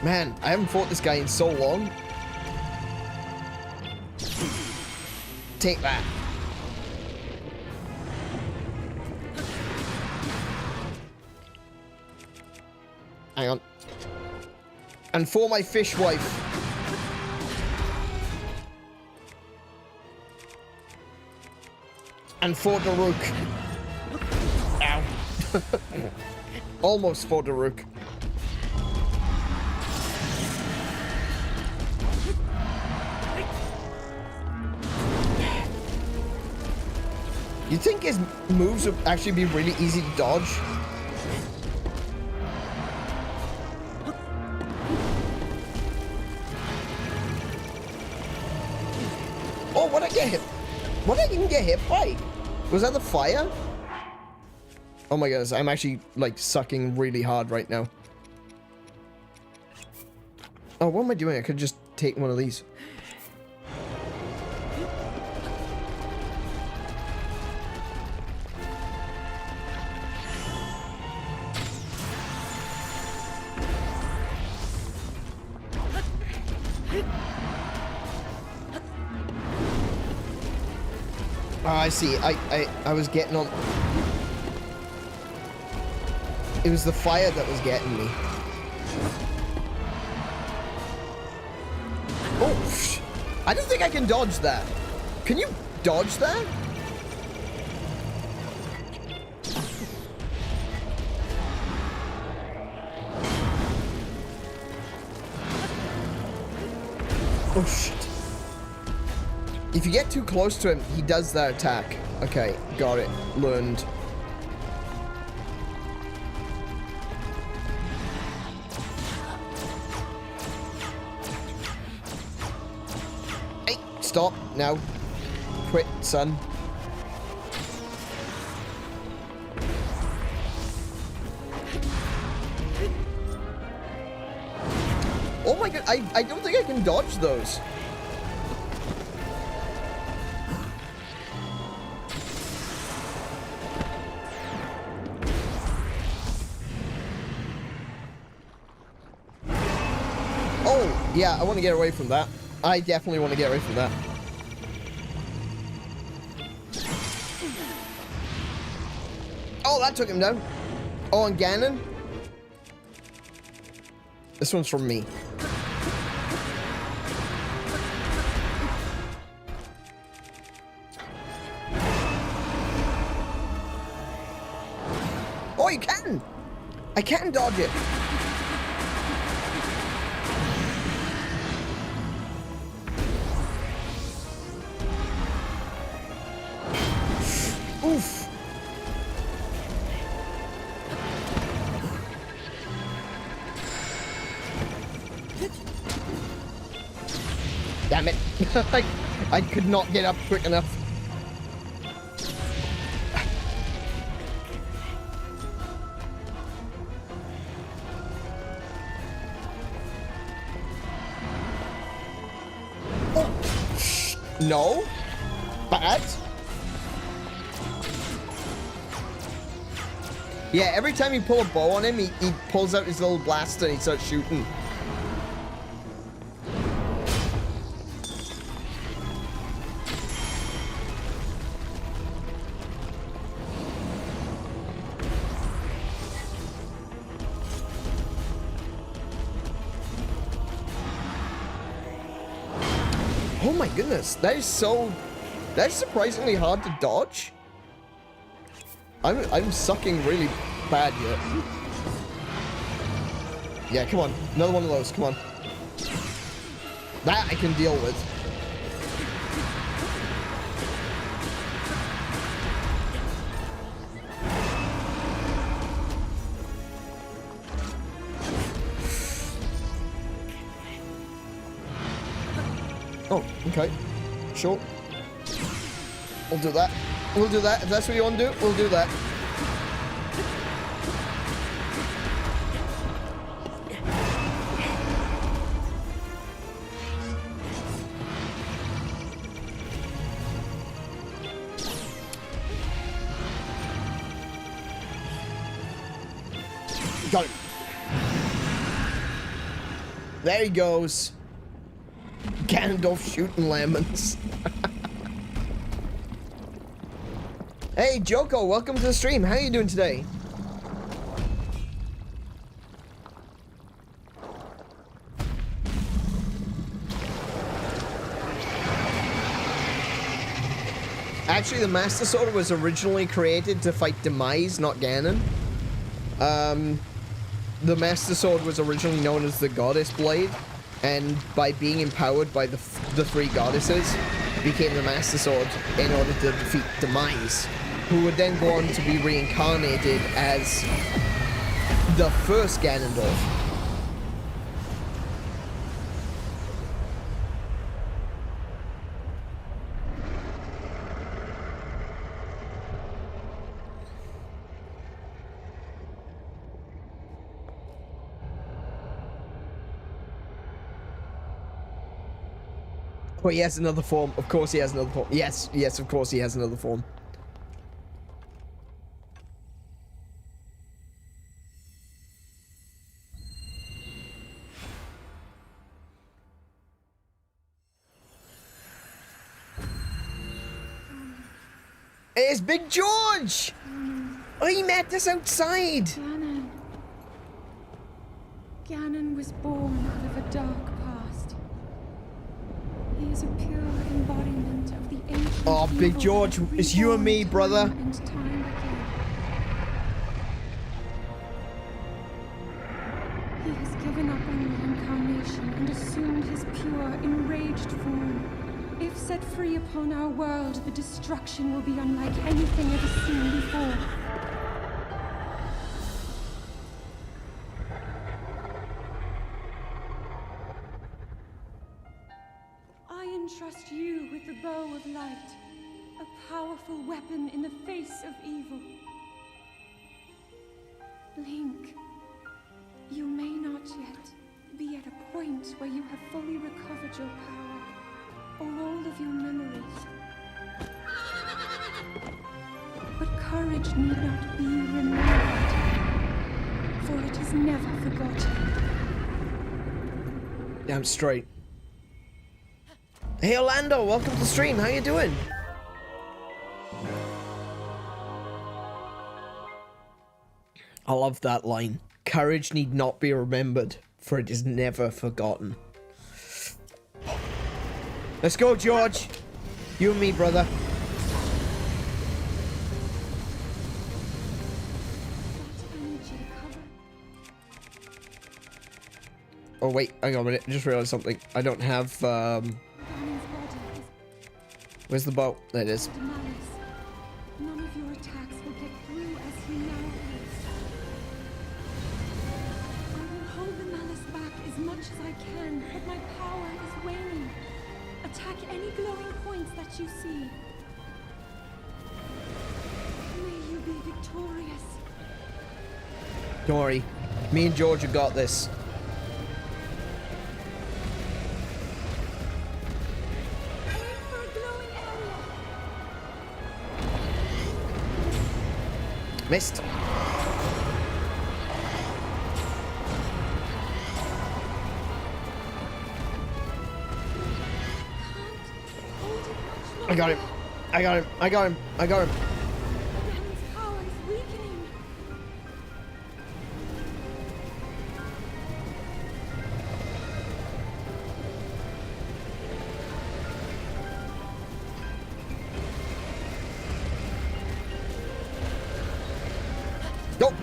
Man, I haven't fought this guy in so long. Take that. Hang on. And for my fish wife. And for Daruk. Ow. Almost for Daruk. You think his moves would actually be really easy to dodge? Oh, what I get hit? What did I even get hit by? Was that the fire? Oh my goodness, I'm actually like sucking really hard right now. Oh, what am I doing? I could just take one of these. Oh, I see. I was getting on. It was the fire that was getting me. Oh, I don't think I can dodge that. Can you dodge that? Oh shit. If you get too close to him, he does that attack. Okay, got it. Learned. Hey, stop now. Quit, son. Oh my god, I don't think I can dodge those. Yeah, I want to get away from that. I definitely want to get away from that. Oh, that took him down. Oh, and Ganon? This one's from me. Oh, you can! I can dodge it. Oof. Damn it. I could not get up quick enough. No. Bad. Yeah, every time you pull a bow on him, he pulls out his little blaster and he starts shooting. Oh my goodness, that's surprisingly hard to dodge. I'm sucking really bad here. Yeah, come on. Another one of those, come on. That I can deal with. Oh, okay. Sure. We'll do that. We'll do that. If that's what you want to do, we'll do that. Got it. There he goes. Gandalf shooting lemons. Hey, Joko, welcome to the stream. How are you doing today? Actually, the Master Sword was originally created to fight Demise, not Ganon. The Master Sword was originally known as the Goddess Blade, and by being empowered by the three goddesses, became the Master Sword in order to defeat Demise, who would then go on to be reincarnated as the first Ganondorf. Oh, he has another form. Of course he has another form. Yes, yes, of course he has another form. It's Big George! Oh, he met us outside! Ganon was born out of a dark past. He is a pure embodiment of the ancient. Oh, Big George, it's you and me, brother. And time again. He has given up on reincarnation and assumed his pure, enraged form. If set free upon our world, the destruction will be unlike anything ever seen before. I entrust you with the bow of light, a powerful weapon in the face of evil. Link, you may not yet be at a point where you have fully recovered your power, or all of your memories. But courage need not be remembered, for it is never forgotten. Damn straight. Hey Orlando, welcome to the stream. How you doing? I love that line. Courage need not be remembered, for it is never forgotten. Let's go, George. You and me, brother. Oh, wait. Hang on a minute. I just realized something. I don't have, Where's the bow? There it is. None of your attacks will get through as he now is. I will hold the malice back as much as I can, but my power is waning. Attack any glowing points that you see. May you be victorious. Don't worry. Me and George have got this. Aim for Missed. I got him. I got him. I got him. I got him. Ganon's power is weakening. Go.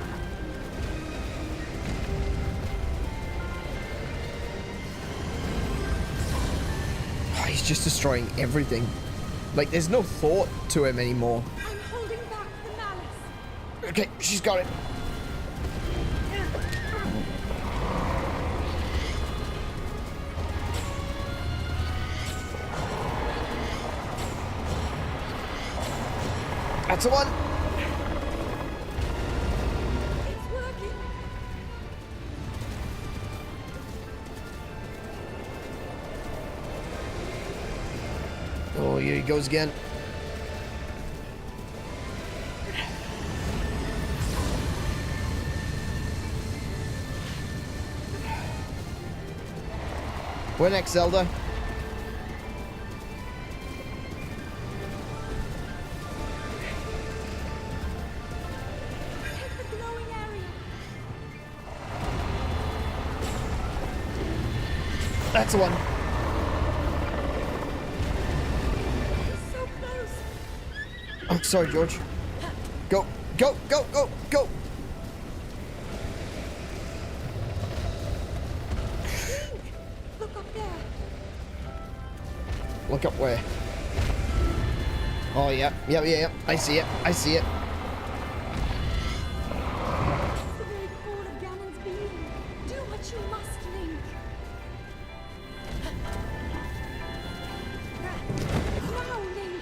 Oh, he's just destroying everything. Like, there's no thought to him anymore. I'm holding back the malice. Okay, she's got it. That's the one. It's working. Oh, here he goes again. Where next, Zelda? Hit the glowing area. That's the one. It's so close. Oh, sorry, George. Go, go, go, go, go. Look up there. Look up where? Oh, yeah, yeah, yeah, yeah. I see it. I see it. It's the very core of Ganon's being. Do what you must, Link. Now, Link.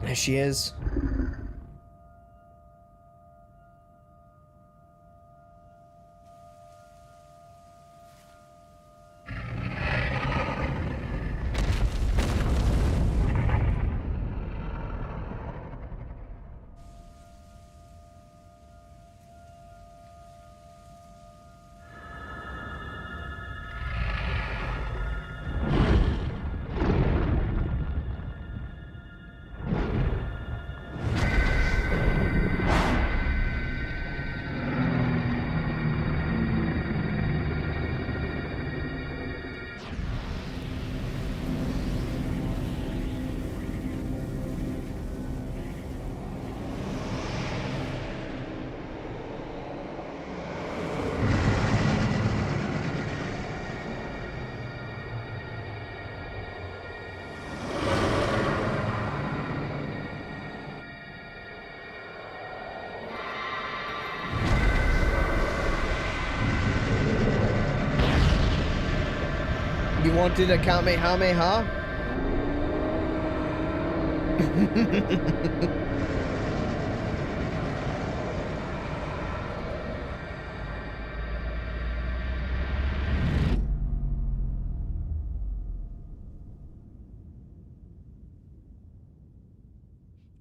There she is. You wanted a Kamehameha?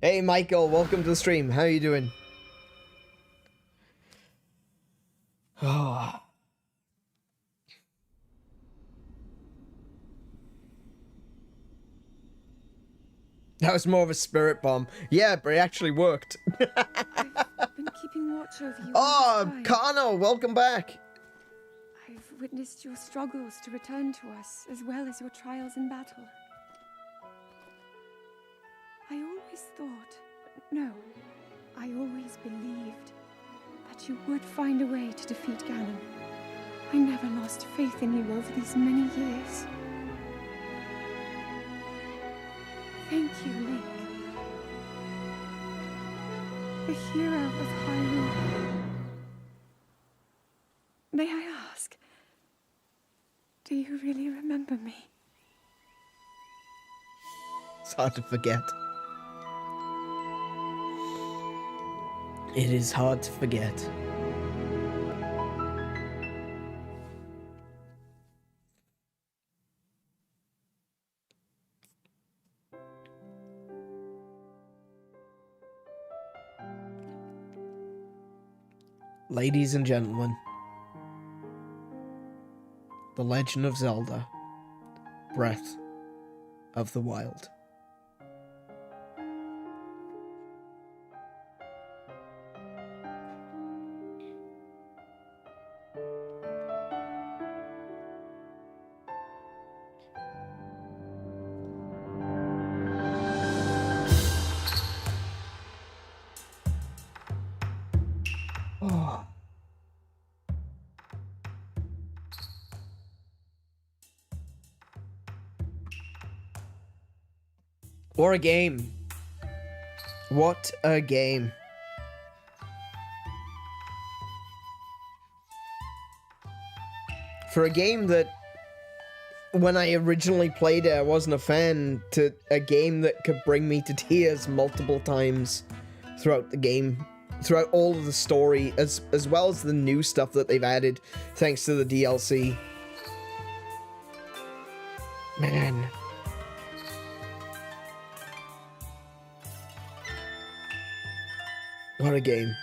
Hey Michael, welcome to the stream. How are you doing? Oh. That was more of a spirit bomb. Yeah, but it actually worked. I've been keeping watch over you. Oh, all this time. Kano, welcome back. I've witnessed your struggles to return to us, as well as your trials in battle. I always thought, no, I always believed that you would find a way to defeat Ganon. I never lost faith in you over these many years. Thank you, Link. The hero of Hyrule. May I ask, do you really remember me? It's hard to forget. It is hard to forget. Ladies and gentlemen, The Legend of Zelda, Breath of the Wild. Oh. What a game. What a game. For a game that, when I originally played it, I wasn't a fan, to a game that could bring me to tears multiple times throughout the game, throughout all of the story, as well as the new stuff that they've added thanks to the DLC. Man. What a game.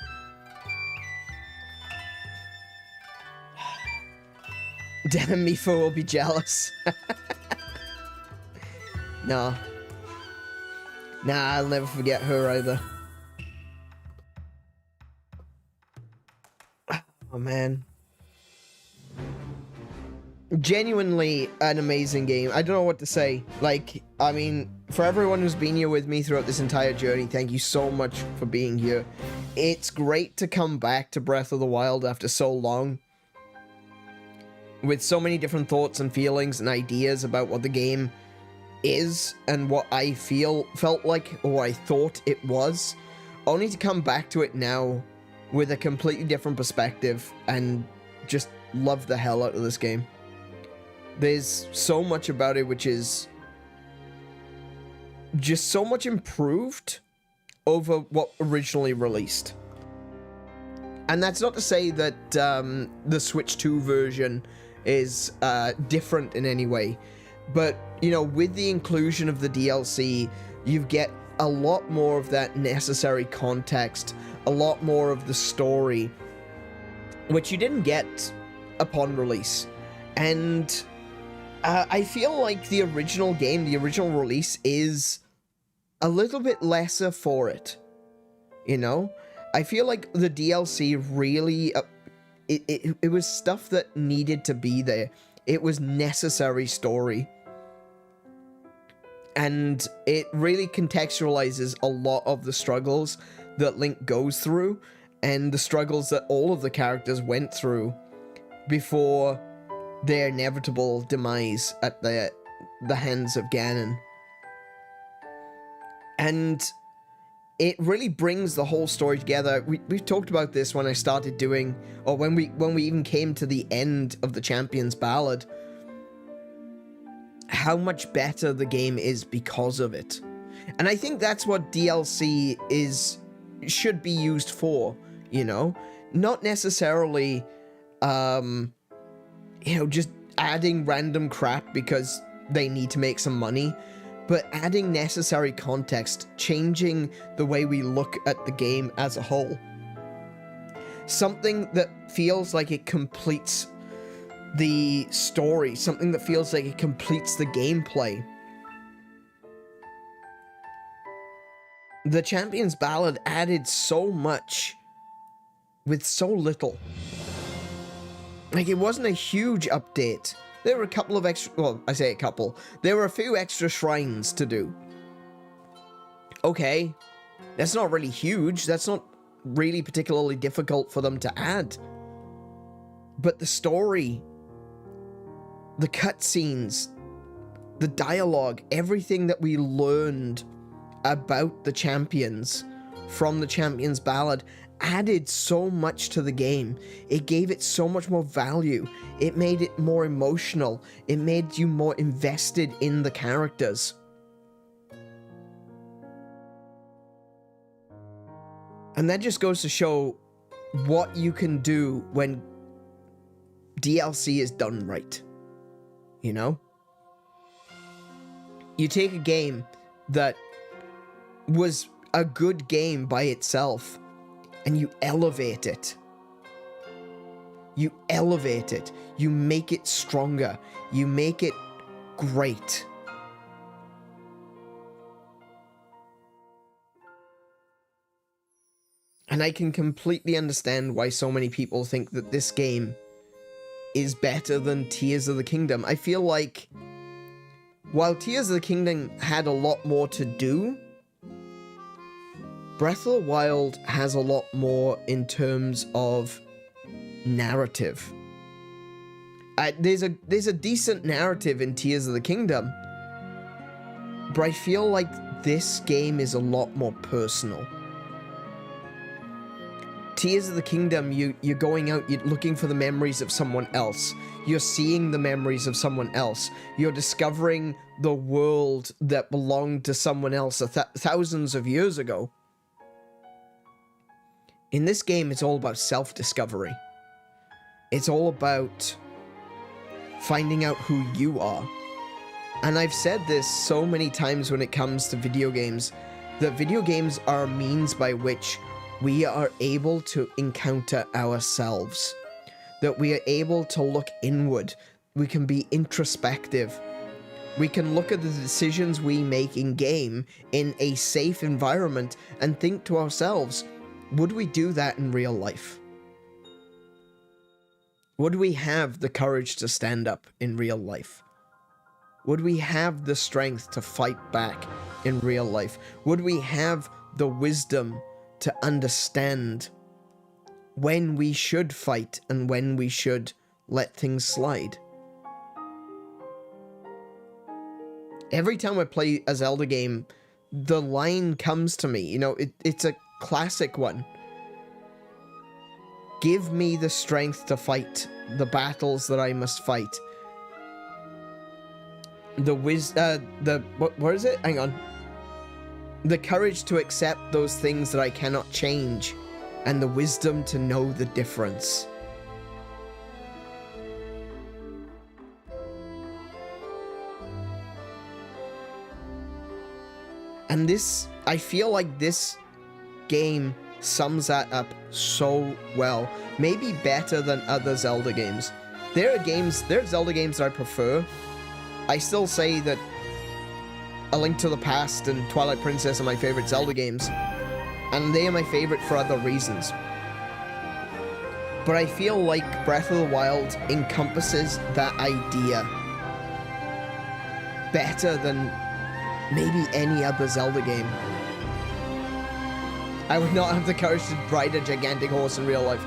Damn, Mifa will be jealous. Nah. Nah, I'll never forget her either. Oh, man. Genuinely an amazing game. I don't know what to say. Like, I mean, for everyone who's been here with me throughout this entire journey, thank you so much for being here. It's great to come back to Breath of the Wild after so long, with so many different thoughts and feelings and ideas about what the game is and what I felt like, or what I thought it was, only to come back to it now with a completely different perspective and just love the hell out of this game. There's so much about it which is just so much improved over what originally released. And that's not to say that the Switch 2 version is different in any way, but you know, with the inclusion of the DLC, you get a lot more of that necessary context, a lot more of the story, which you didn't get upon release. And I feel like the original game, the original release, is a little bit lesser for it, you know? I feel like the DLC really, it was stuff that needed to be there. It was necessary story. And it really contextualizes a lot of the struggles that Link goes through, and the struggles that all of the characters went through before their inevitable demise at the hands of Ganon. And it really brings the whole story together. We've talked about this when I started doing, or when we even came to the end of the Champion's Ballad, how much better the game is because of it. And I think that's what DLC should be used for, you know? Not necessarily, you know, just adding random crap because they need to make some money, but adding necessary context, changing the way we look at the game as a whole. Something that feels like it completes the story, something that feels like it completes the gameplay. The Champion's Ballad added so much with so little. Like, it wasn't a huge update. There were a couple of extra, well, I say a couple. There were a few extra shrines to do. Okay, that's not really huge. That's not really particularly difficult for them to add. But the story, the cutscenes, the dialogue, everything that we learned about the champions from the Champion's Ballad added so much to the game. It gave it so much more value. It made it more emotional. It made you more invested in the characters. And that just goes to show what you can do when DLC is done right. You know? You take a game that was a good game by itself and you elevate it. You elevate it. You make it stronger. You make it great. And I can completely understand why so many people think that this game is better than Tears of the Kingdom. I feel like while Tears of the Kingdom had a lot more to do, Breath of the Wild has a lot more in terms of narrative. There's a decent narrative in Tears of the Kingdom, but I feel like this game is a lot more personal. Tears of the Kingdom, you're going out, you're looking for the memories of someone else. You're seeing the memories of someone else. You're discovering the world that belonged to someone else thousands of years ago. In this game, it's all about self-discovery. It's all about finding out who you are. And I've said this so many times when it comes to video games, that video games are a means by which we are able to encounter ourselves, that we are able to look inward, we can be introspective, we can look at the decisions we make in game in a safe environment and think to ourselves, would we do that in real life? Would we have the courage to stand up in real life? Would we have the strength to fight back in real life? Would we have the wisdom to understand when we should fight and when we should let things slide? Every time I play a Zelda game, the line comes to me, you know, it's a classic one. Give me the strength to fight the battles that I must fight. What is it? Hang on. The courage to accept those things that I cannot change, and the wisdom to know the difference. And this, I feel like this game sums that up so well. Maybe better than other Zelda games. There are Zelda games that I prefer. I still say that A Link to the Past and Twilight Princess are my favorite Zelda games, and they are my favorite for other reasons. But I feel like Breath of the Wild encompasses that idea better than maybe any other Zelda game. I would not have the courage to ride a gigantic horse in real life.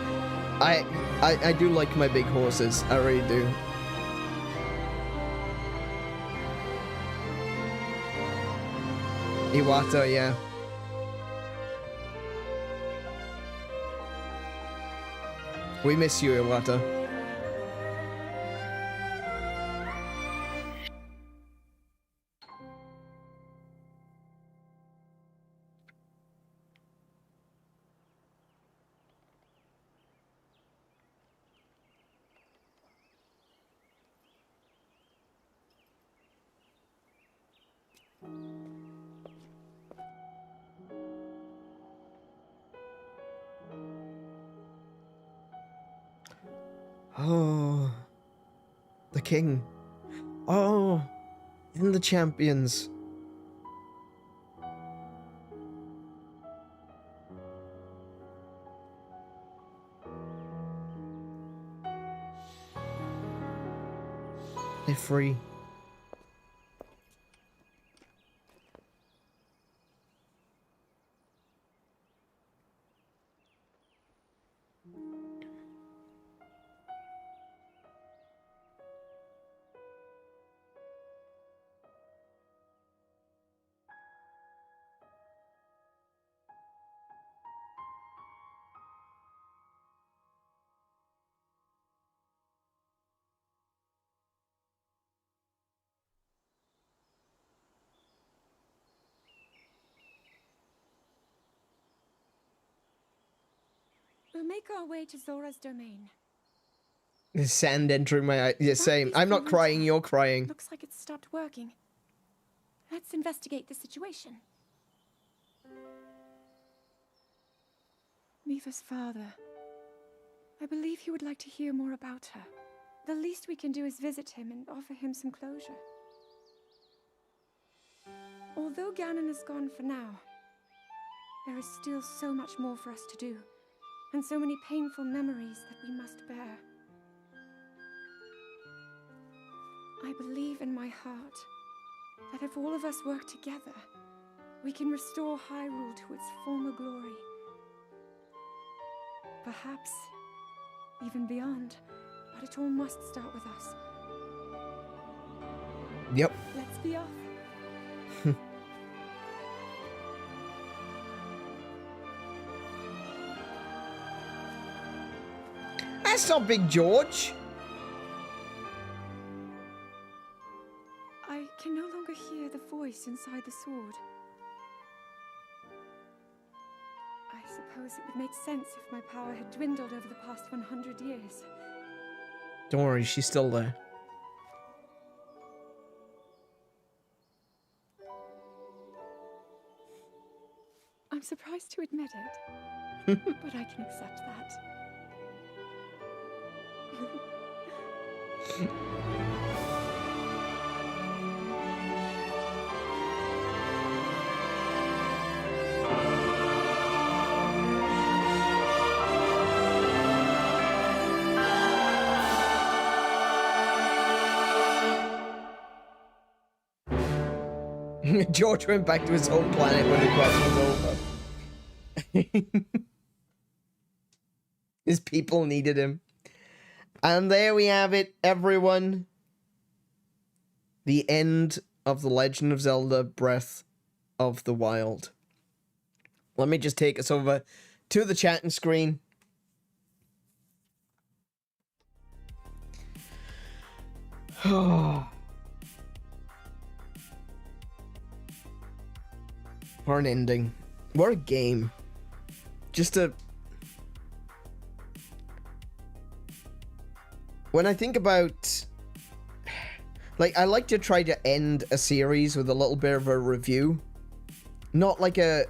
I do like my big horses, I really do. Iwata, yeah. We miss you, Iwata. Oh, the king. Oh, and the champions. They're free. We'll make our way to Zora's domain. The sand entering my eye. Yeah, same. I'm not crying, you're crying. Looks like it's stopped working. Let's investigate the situation. Miva's father. I believe he would like to hear more about her. The least we can do is visit him and offer him some closure. Although Ganon is gone for now, there is still so much more for us to do, and so many painful memories that we must bear. I believe in my heart that if all of us work together, we can restore Hyrule to its former glory. Perhaps even beyond, but it all must start with us. Yep. Let's be off. That's not Big George. I can no longer hear the voice inside the sword. I suppose it would make sense if my power had dwindled over the past 100 years. Don't worry, she's still there. I'm surprised to admit it, but I can accept that. George went back to his home planet when the quest was over. His people needed him. And there we have it, everyone. The end of The Legend of Zelda Breath of the Wild. Let me just take us over to the chatting screen. What an ending. What a game. Just a... When I think about... Like, I like to try to end a series with a little bit of a review. Not like an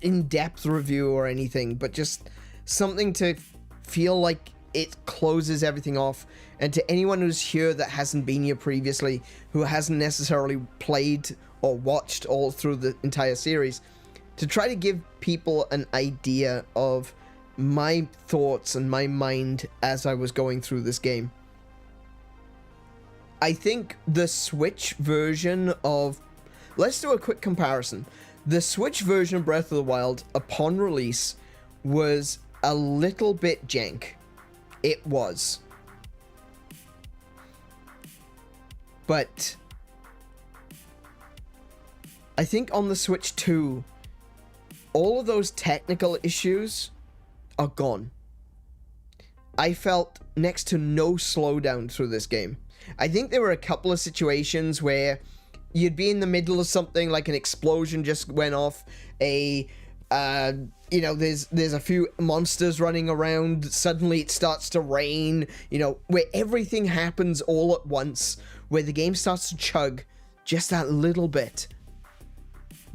in-depth review or anything, but just something to feel like it closes everything off. And to anyone who's here that hasn't been here previously, who hasn't necessarily played or watched all through the entire series, to try to give people an idea of my thoughts and my mind as I was going through this game. I think the Switch version of... Let's do a quick comparison. The Switch version of Breath of the Wild, upon release, was a little bit jank. It was. But I think on the Switch 2, all of those technical issues are gone. I felt next to no slowdown through this game. I think there were a couple of situations where you'd be in the middle of something, like an explosion just went off, you know, there's a few monsters running around, suddenly it starts to rain, you know, where everything happens all at once, where the game starts to chug just that little bit.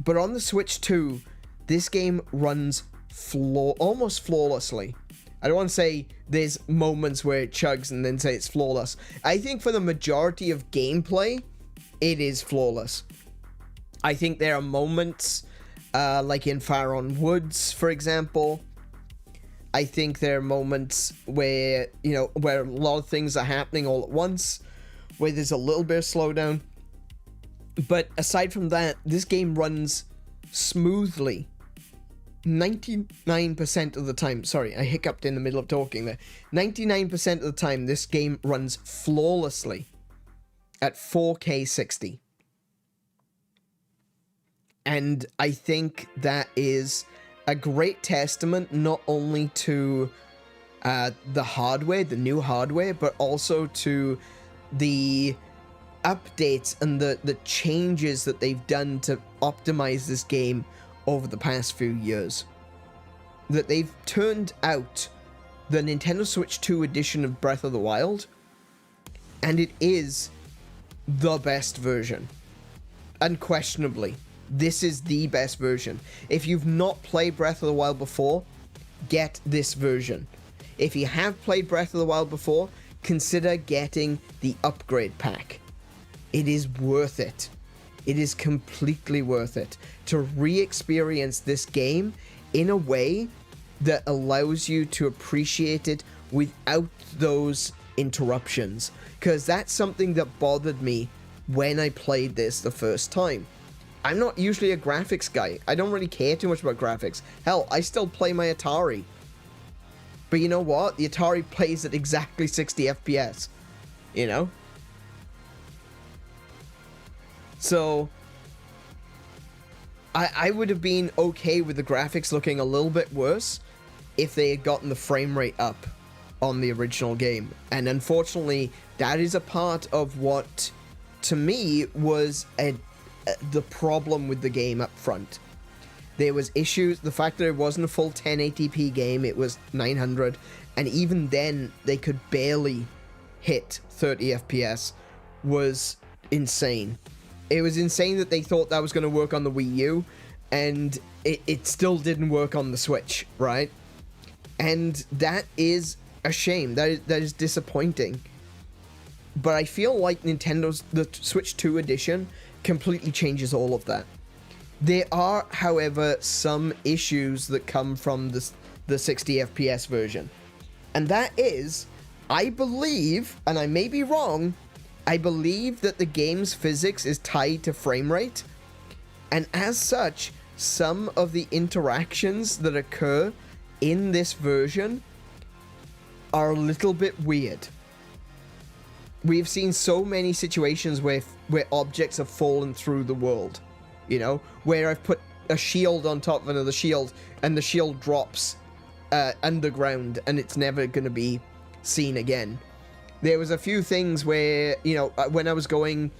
But on the Switch 2, this game runs almost flawlessly. I don't want to say there's moments where it chugs and then say it's flawless. I think for the majority of gameplay, it is flawless. I think there are moments, like in Faron Woods, for example. I think there are moments where, you know, where a lot of things are happening all at once, where there's a little bit of slowdown. But aside from that, this game runs smoothly. 99% of the time, sorry, I hiccuped in the middle of talking there. 99% of the time, this game runs flawlessly at 4K 60. And I think that is a great testament not only to the hardware, the new hardware, but also to the updates and the changes that they've done to optimize this game over the past few years. that they've turned out the Nintendo Switch 2 edition of Breath of the Wild, and it is the best version. Unquestionably, this is the best version. If you've not played Breath of the Wild before, get this version. If you have played Breath of the Wild before, consider getting the upgrade pack. It is worth it. It is completely worth it to re-experience this game in a way that allows you to appreciate it without those interruptions. Because that's something that bothered me when I played this the first time. I'm not usually a graphics guy. I don't really care too much about graphics. Hell, I still play my Atari. But you know what? The Atari plays at exactly 60 FPS. You know? So, I would have been okay with the graphics looking a little bit worse if they had gotten the frame rate up on the original game. And unfortunately, that is a part of what, to me, was the problem with the game up front. There was issues, the fact that it wasn't a full 1080p game, it was 900, and even then, they could barely hit 30 FPS, was insane. It was insane that they thought that was going to work on the Wii U, and it still didn't work on the Switch, right? And that is a shame. That is disappointing. But I feel like the Switch 2 edition completely changes all of that. There are, however, some issues that come from the 60 FPS version. And that is, I believe, and I may be wrong, I believe that the game's physics is tied to frame rate, and as such, some of the interactions that occur in this version are a little bit weird. We've seen so many situations where objects have fallen through the world, you know, where I've put a shield on top of another shield, and the shield drops underground, and it's never going to be seen again. There was a few things where, you know, when I was going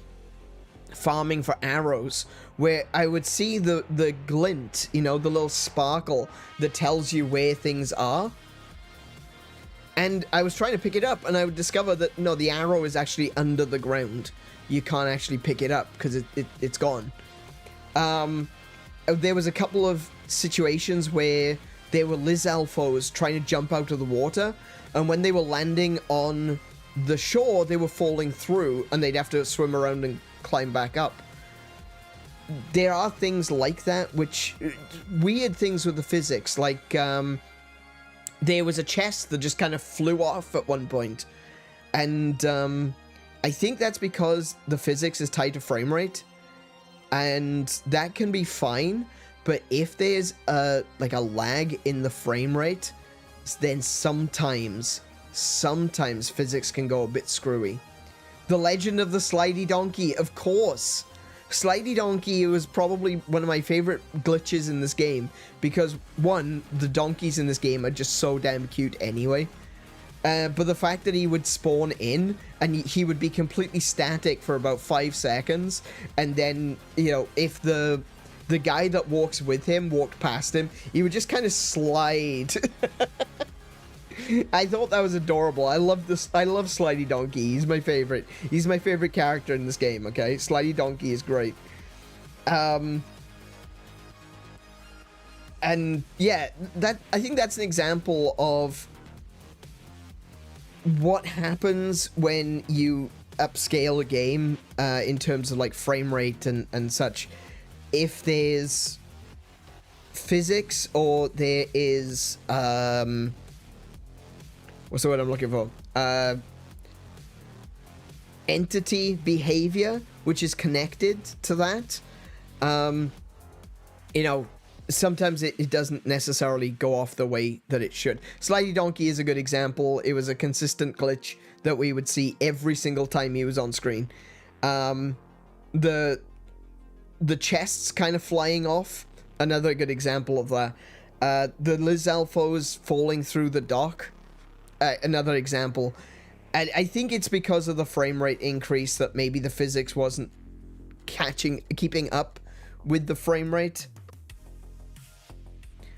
farming for arrows, where I would see the glint, you know, the little sparkle that tells you where things are. And I was trying to pick it up, and I would discover that, no, the arrow is actually under the ground. You can't actually pick it up because it's gone. There was a couple of situations where there were Lizalfos trying to jump out of the water, and when they were landing on the shore, they were falling through, and they'd have to swim around and climb back up. There are things like that, which weird things with the physics, like there was a chest that just kind of flew off at one point, and I think that's because the physics is tied to frame rate, and that can be fine, but if there's like a lag in the frame rate, then sometimes physics can go a bit screwy. The Legend of the Slidey Donkey, of course. Slidey Donkey was probably one of my favorite glitches in this game, because one, the donkeys in this game are just so damn cute anyway. But the fact that he would spawn in, and he would be completely static for about 5 seconds, and then, you know, if the guy that walks with him walked past him, he would just kind of slide. I thought that was adorable. I love Slidey Donkey. He's my favorite. He's my favorite character in this game, okay? Slidey Donkey is great. And yeah, I think that's an example of what happens when you upscale a game in terms of like frame rate and such. If there's physics or there is what's the word I'm looking for? Entity behavior, which is connected to that. You know, sometimes it doesn't necessarily go off the way that it should. Slidey Donkey is a good example. It was a consistent glitch that we would see every single time he was on screen. The chests kind of flying off, another good example of that. The Lizalfos falling through the dock, another example. And I think it's because of the frame rate increase that maybe the physics wasn't keeping up with the frame rate.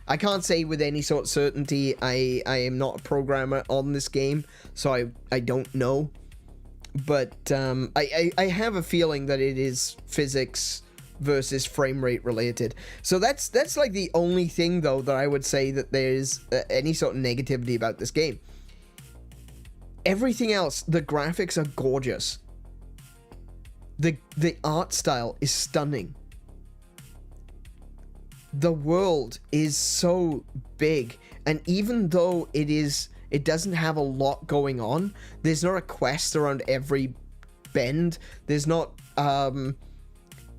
I can't say with any sort of certainty. I am not a programmer on this game, so I don't know. But I have a feeling that it is physics versus frame rate related. So that's like the only thing though that I would say that there's any sort of negativity about this game. Everything else, the graphics are gorgeous. The art style is stunning. The world is so big, and even though it doesn't have a lot going on, there's not a quest around every bend. There's not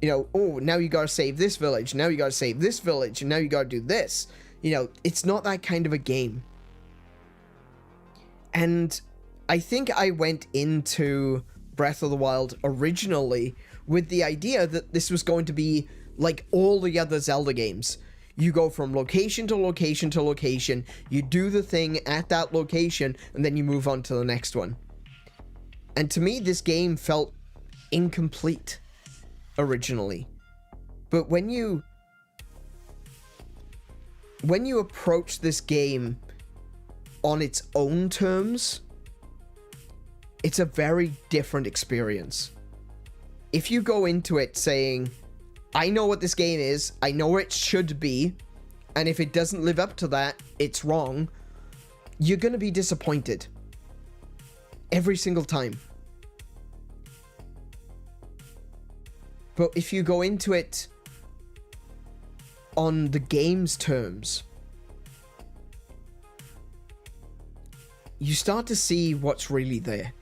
you know, oh, now you gotta save this village, now you gotta save this village, and now you gotta do this. You know, it's not that kind of a game. And I think I went into Breath of the Wild originally with the idea that this was going to be like all the other Zelda games. You go from location to location to location, you do the thing at that location, and then you move on to the next one. And to me, this game felt incomplete originally. But when you approach this game on its own terms, it's a very different experience. If you go into it saying, I know what this game is, I know where it should be, and if it doesn't live up to that, it's wrong, you're gonna be disappointed. Every single time. But if you go into it on the game's terms, you start to see what's really there.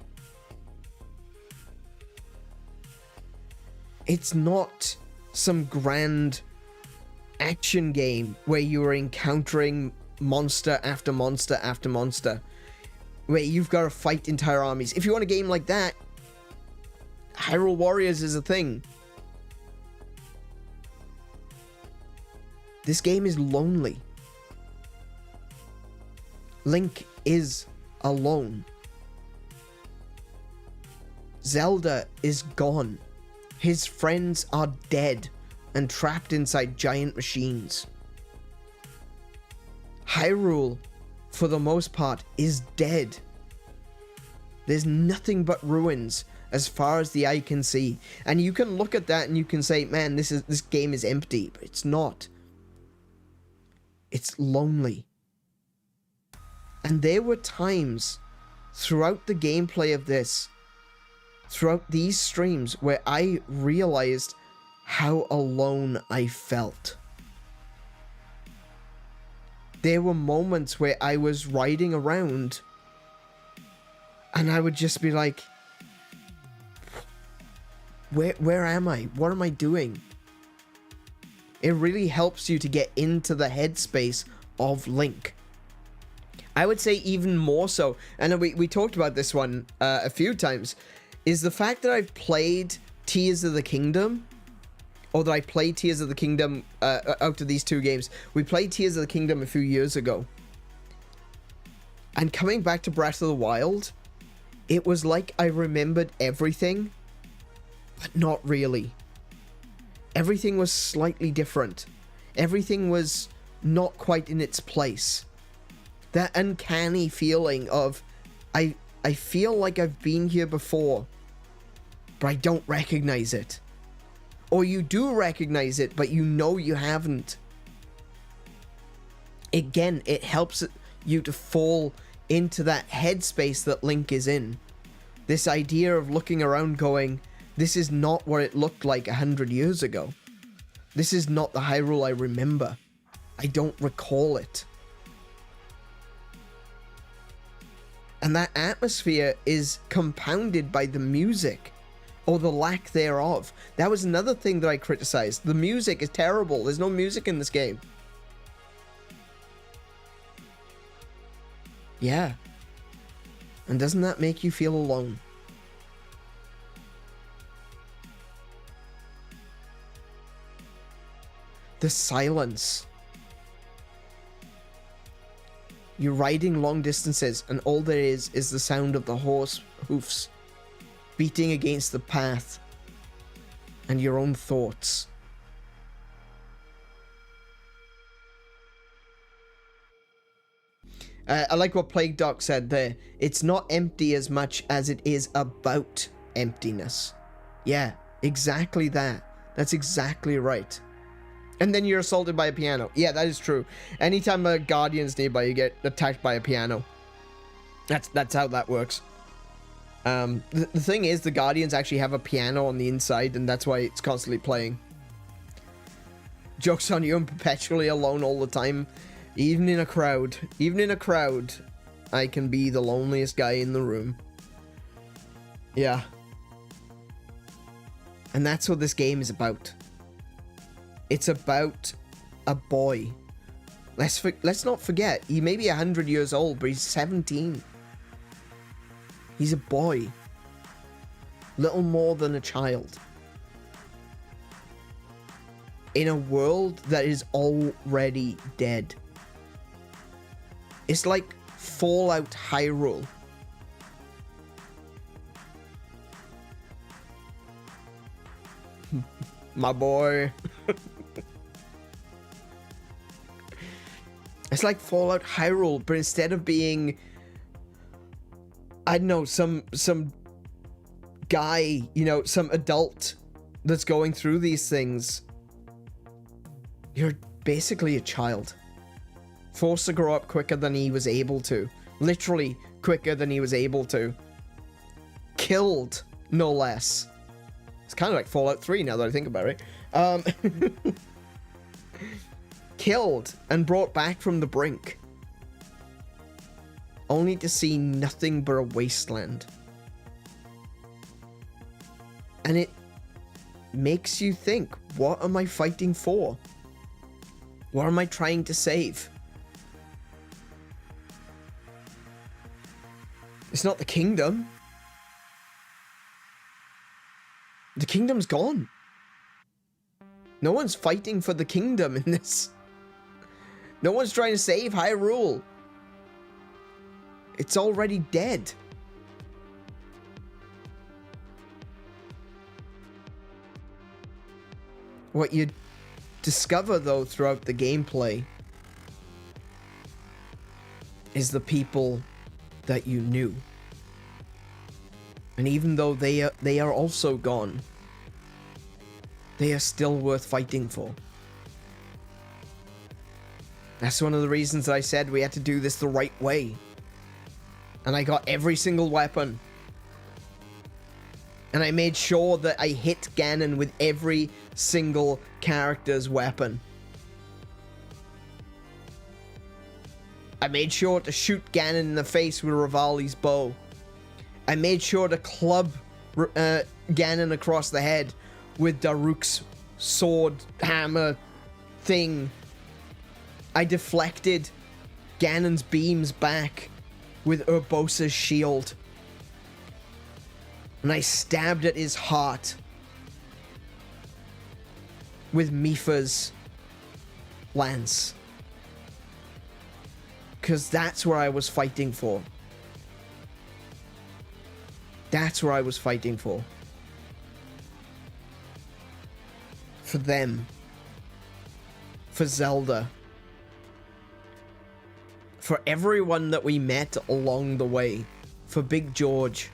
It's not some grand action game where you are encountering monster after monster after monster, where you've got to fight entire armies. If you want a game like that, Hyrule Warriors is a thing. This game is lonely. Link is alone. Zelda is gone. His friends are dead and trapped inside giant machines. Hyrule, for the most part, is dead. There's nothing but ruins as far as the eye can see. And you can look at that and you can say, man, this game is empty. But it's not. It's lonely. And there were times throughout the gameplay of this, throughout these streams, where I realized how alone I felt. There were moments where I was riding around and I would just be like, where am I? What am I doing? It really helps you to get into the headspace of Link. I would say even more so, and we talked about this one a few times, is the fact that I've played Tears of the Kingdom, or that I played Tears of the Kingdom out of these two games. We played Tears of the Kingdom a few years ago. And coming back to Breath of the Wild, it was like I remembered everything, but not really. Everything was slightly different. Everything was not quite in its place. That uncanny feeling of, I feel like I've been here before, but I don't recognize it. Or you do recognize it, but you know you haven't. Again, it helps you to fall into that headspace that Link is in. This idea of looking around going, this is not what it looked like 100 years ago. This is not the Hyrule I remember. I don't recall it. And that atmosphere is compounded by the music, or the lack thereof. That was another thing that I criticized. The music is terrible. There's no music in this game. Yeah. And doesn't that make you feel alone? The silence. You're riding long distances and all there is the sound of the horse hoofs beating against the path and your own thoughts. I like what Plague Doc said there. It's not empty as much as it is about emptiness. Yeah, exactly that. That's exactly right. And then you're assaulted by a piano. Yeah, that is true. Anytime a guardian's nearby, you get attacked by a piano. That's how that works. The thing is, the guardians actually have a piano on the inside, and that's why it's constantly playing. Joke's on you, I'm perpetually alone all the time. Even in a crowd. Even in a crowd, I can be the loneliest guy in the room. Yeah. And that's what this game is about. It's about a boy. Let's not forget, he may be 100 years old, but he's 17. He's a boy. Little more than a child. In a world that is already dead. It's like Fallout Hyrule. My boy. It's like Fallout Hyrule, but instead of being, I don't know, some guy, you know, some adult that's going through these things, you're basically a child. Forced to grow up quicker than he was able to. Literally quicker than he was able to. Killed, no less. It's kind of like Fallout 3 now that I think about it. Killed and brought back from the brink. Only to see nothing but a wasteland. And it makes you think, what am I fighting for? What am I trying to save? It's not the kingdom. The kingdom's gone. No one's fighting for the kingdom in this. No one's trying to save Hyrule. It's already dead. What you discover, though, throughout the gameplay is the people that you knew. And even though they are also gone, they are still worth fighting for. That's one of the reasons that I said we had to do this the right way. And I got every single weapon. And I made sure that I hit Ganon with every single character's weapon. I made sure to shoot Ganon in the face with Rivali's bow. I made sure to club Ganon across the head with Daruk's sword, hammer, thing. I deflected Ganon's beams back with Urbosa's shield. And I stabbed at his heart with Mipha's lance. Because that's where I was fighting for. That's where I was fighting for. For them. For Zelda. For everyone that we met along the way. For Big George.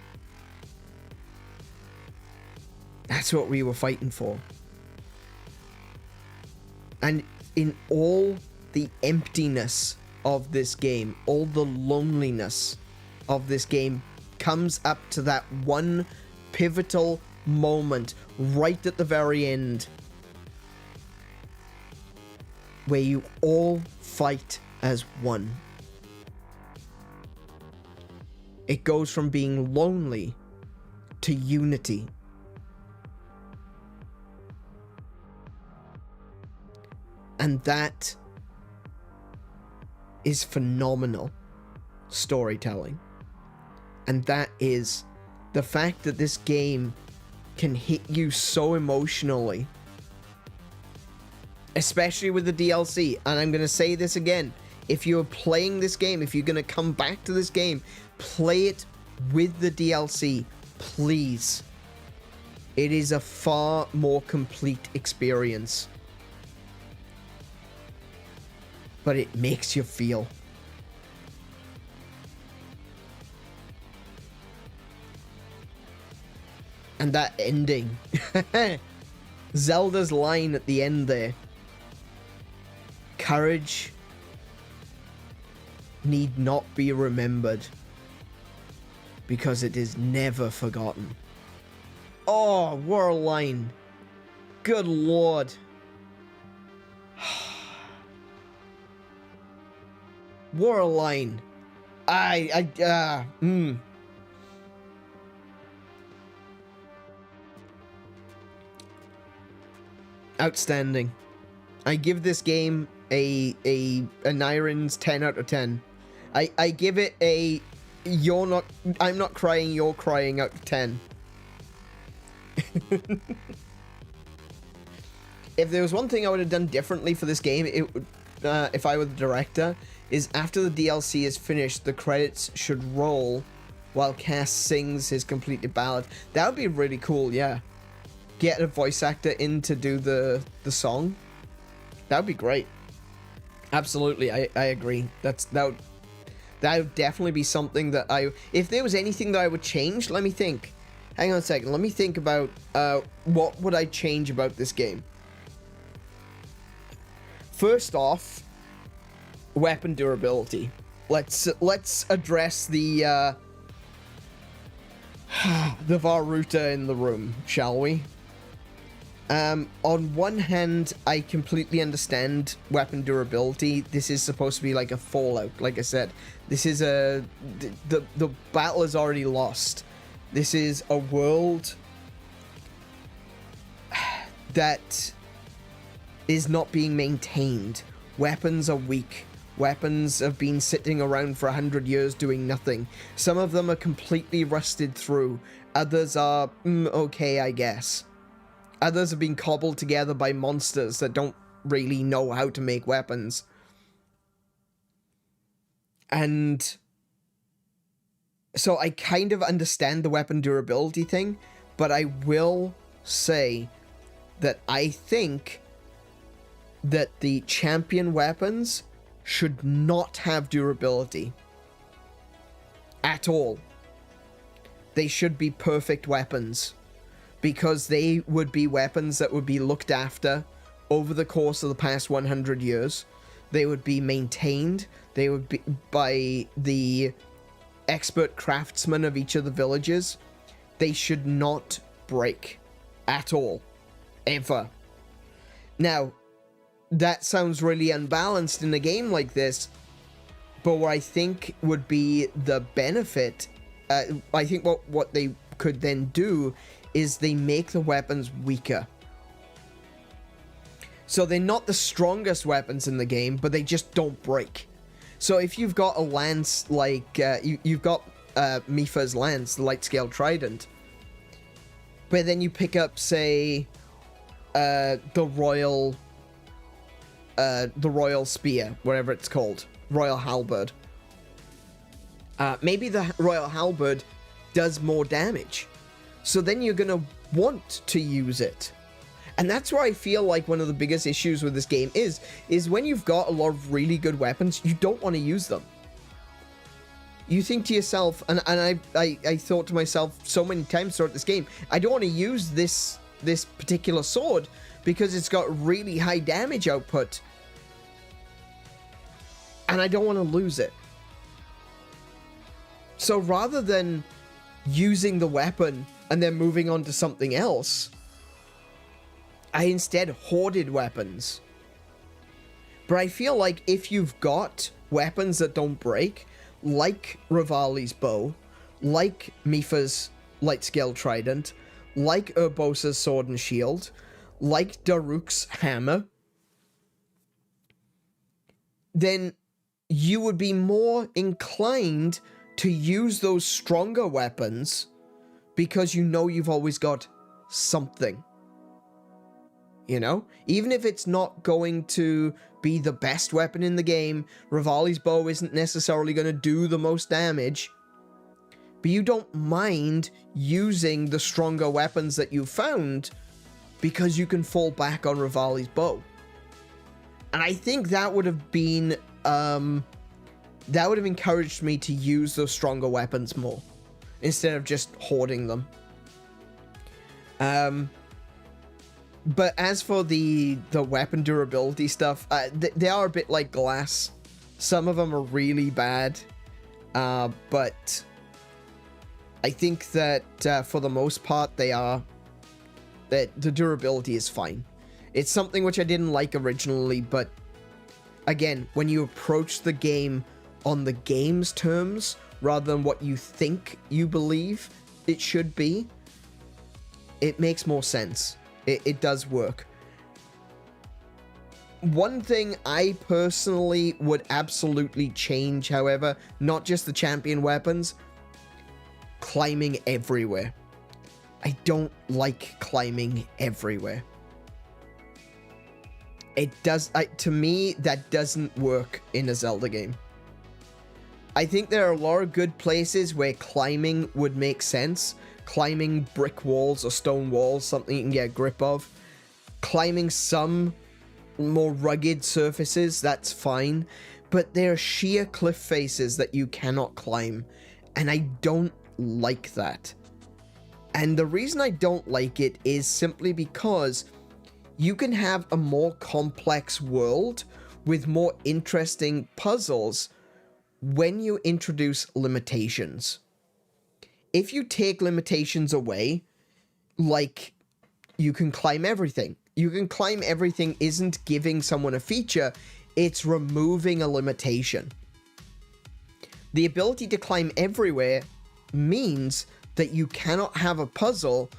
That's what we were fighting for. And in all the emptiness of this game, all the loneliness of this game, comes up to that one pivotal moment right at the very end where you all fight as one. It goes from being lonely to unity. And that is phenomenal storytelling. And that is the fact that this game can hit you so emotionally. Especially with the DLC. And I'm going to say this again. If you're playing this game, if you're going to come back to this game, play it with the DLC. Please. It is a far more complete experience. But it makes you feel. And that ending. Zelda's line at the end there. Courage need not be remembered, because it is never forgotten. Oh, what a line. Good lord. What a line. Outstanding. I give this game a AneurynPlays 10 out of 10. I give it a I'm not crying, you're crying out of 10. If there was one thing I would have done differently for this game, it would, if I were the director, is after the DLC is finished, the credits should roll while Cass sings his completed ballad. That would be really cool, yeah. Get a voice actor in to do the song. That would be great. Absolutely, I agree. That would definitely be something that if there was anything that I would change, let me think. Hang on a second, let me think about what would I change about this game. First off, weapon durability. Let's address the Varuta in the room, shall we? On one hand, I completely understand weapon durability. This is supposed to be like a Fallout. Like I said, this is the battle is already lost. This is a world that is not being maintained. Weapons are weak. Weapons have been sitting around for 100 years doing nothing. Some of them are completely rusted through. Others are okay, I guess. Others have been cobbled together by monsters that don't really know how to make weapons. And so I kind of understand the weapon durability thing, but I will say that I think that the champion weapons should not have durability at all. They should be perfect weapons, because they would be weapons that would be looked after over the course of the past 100 years. They would be maintained. They would be by the expert craftsmen of each of the villages. They should not break at all, ever. Now, that sounds really unbalanced in a game like this, but what I think would be the benefit, I think what they could then do is they make the weapons weaker. So they're not the strongest weapons in the game, but they just don't break. So if you've got a lance like, you've got Mipha's lance, the light scale trident, but then you pick up, say, the royal spear, whatever it's called, royal halberd. Maybe the royal halberd does more damage, so then you're gonna want to use it. And that's where I feel like one of the biggest issues with this game is when you've got a lot of really good weapons, you don't want to use them. You think to yourself, and I thought to myself so many times throughout this game, I don't want to use this particular sword because it's got really high damage output, and I don't want to lose it. So rather than using the weapon and then moving on to something else, I instead hoarded weapons. But I feel like if you've got weapons that don't break, like Revali's bow, like Mipha's light scale trident, like Urbosa's sword and shield, like Daruk's hammer, then you would be more inclined to use those stronger weapons because you know you've always got something. You know? Even if it's not going to be the best weapon in the game, Revali's bow isn't necessarily going to do the most damage, but you don't mind using the stronger weapons that you found because you can fall back on Revali's bow. And I think that would have been, that would have encouraged me to use those stronger weapons more, instead of just hoarding them. But as for the weapon durability stuff, they are a bit like glass. Some of them are really bad, but I think that for the most part that the durability is fine. It's something which I didn't like originally, but again, when you approach the game on the game's terms rather than what you think you believe it should be, it makes more sense. It does work. One thing I personally would absolutely change, however, not just the champion weapons, climbing everywhere. I don't like climbing everywhere. To me, that doesn't work in a Zelda game. I think there are a lot of good places where climbing would make sense. Climbing brick walls or stone walls, something you can get a grip of. Climbing some more rugged surfaces, that's fine. But there are sheer cliff faces that you cannot climb, and I don't like that. And the reason I don't like it is simply because you can have a more complex world with more interesting puzzles when you introduce limitations. If you take limitations away, like you can climb everything. You can climb everything isn't giving someone a feature, it's removing a limitation. The ability to climb everywhere means that you cannot have a puzzle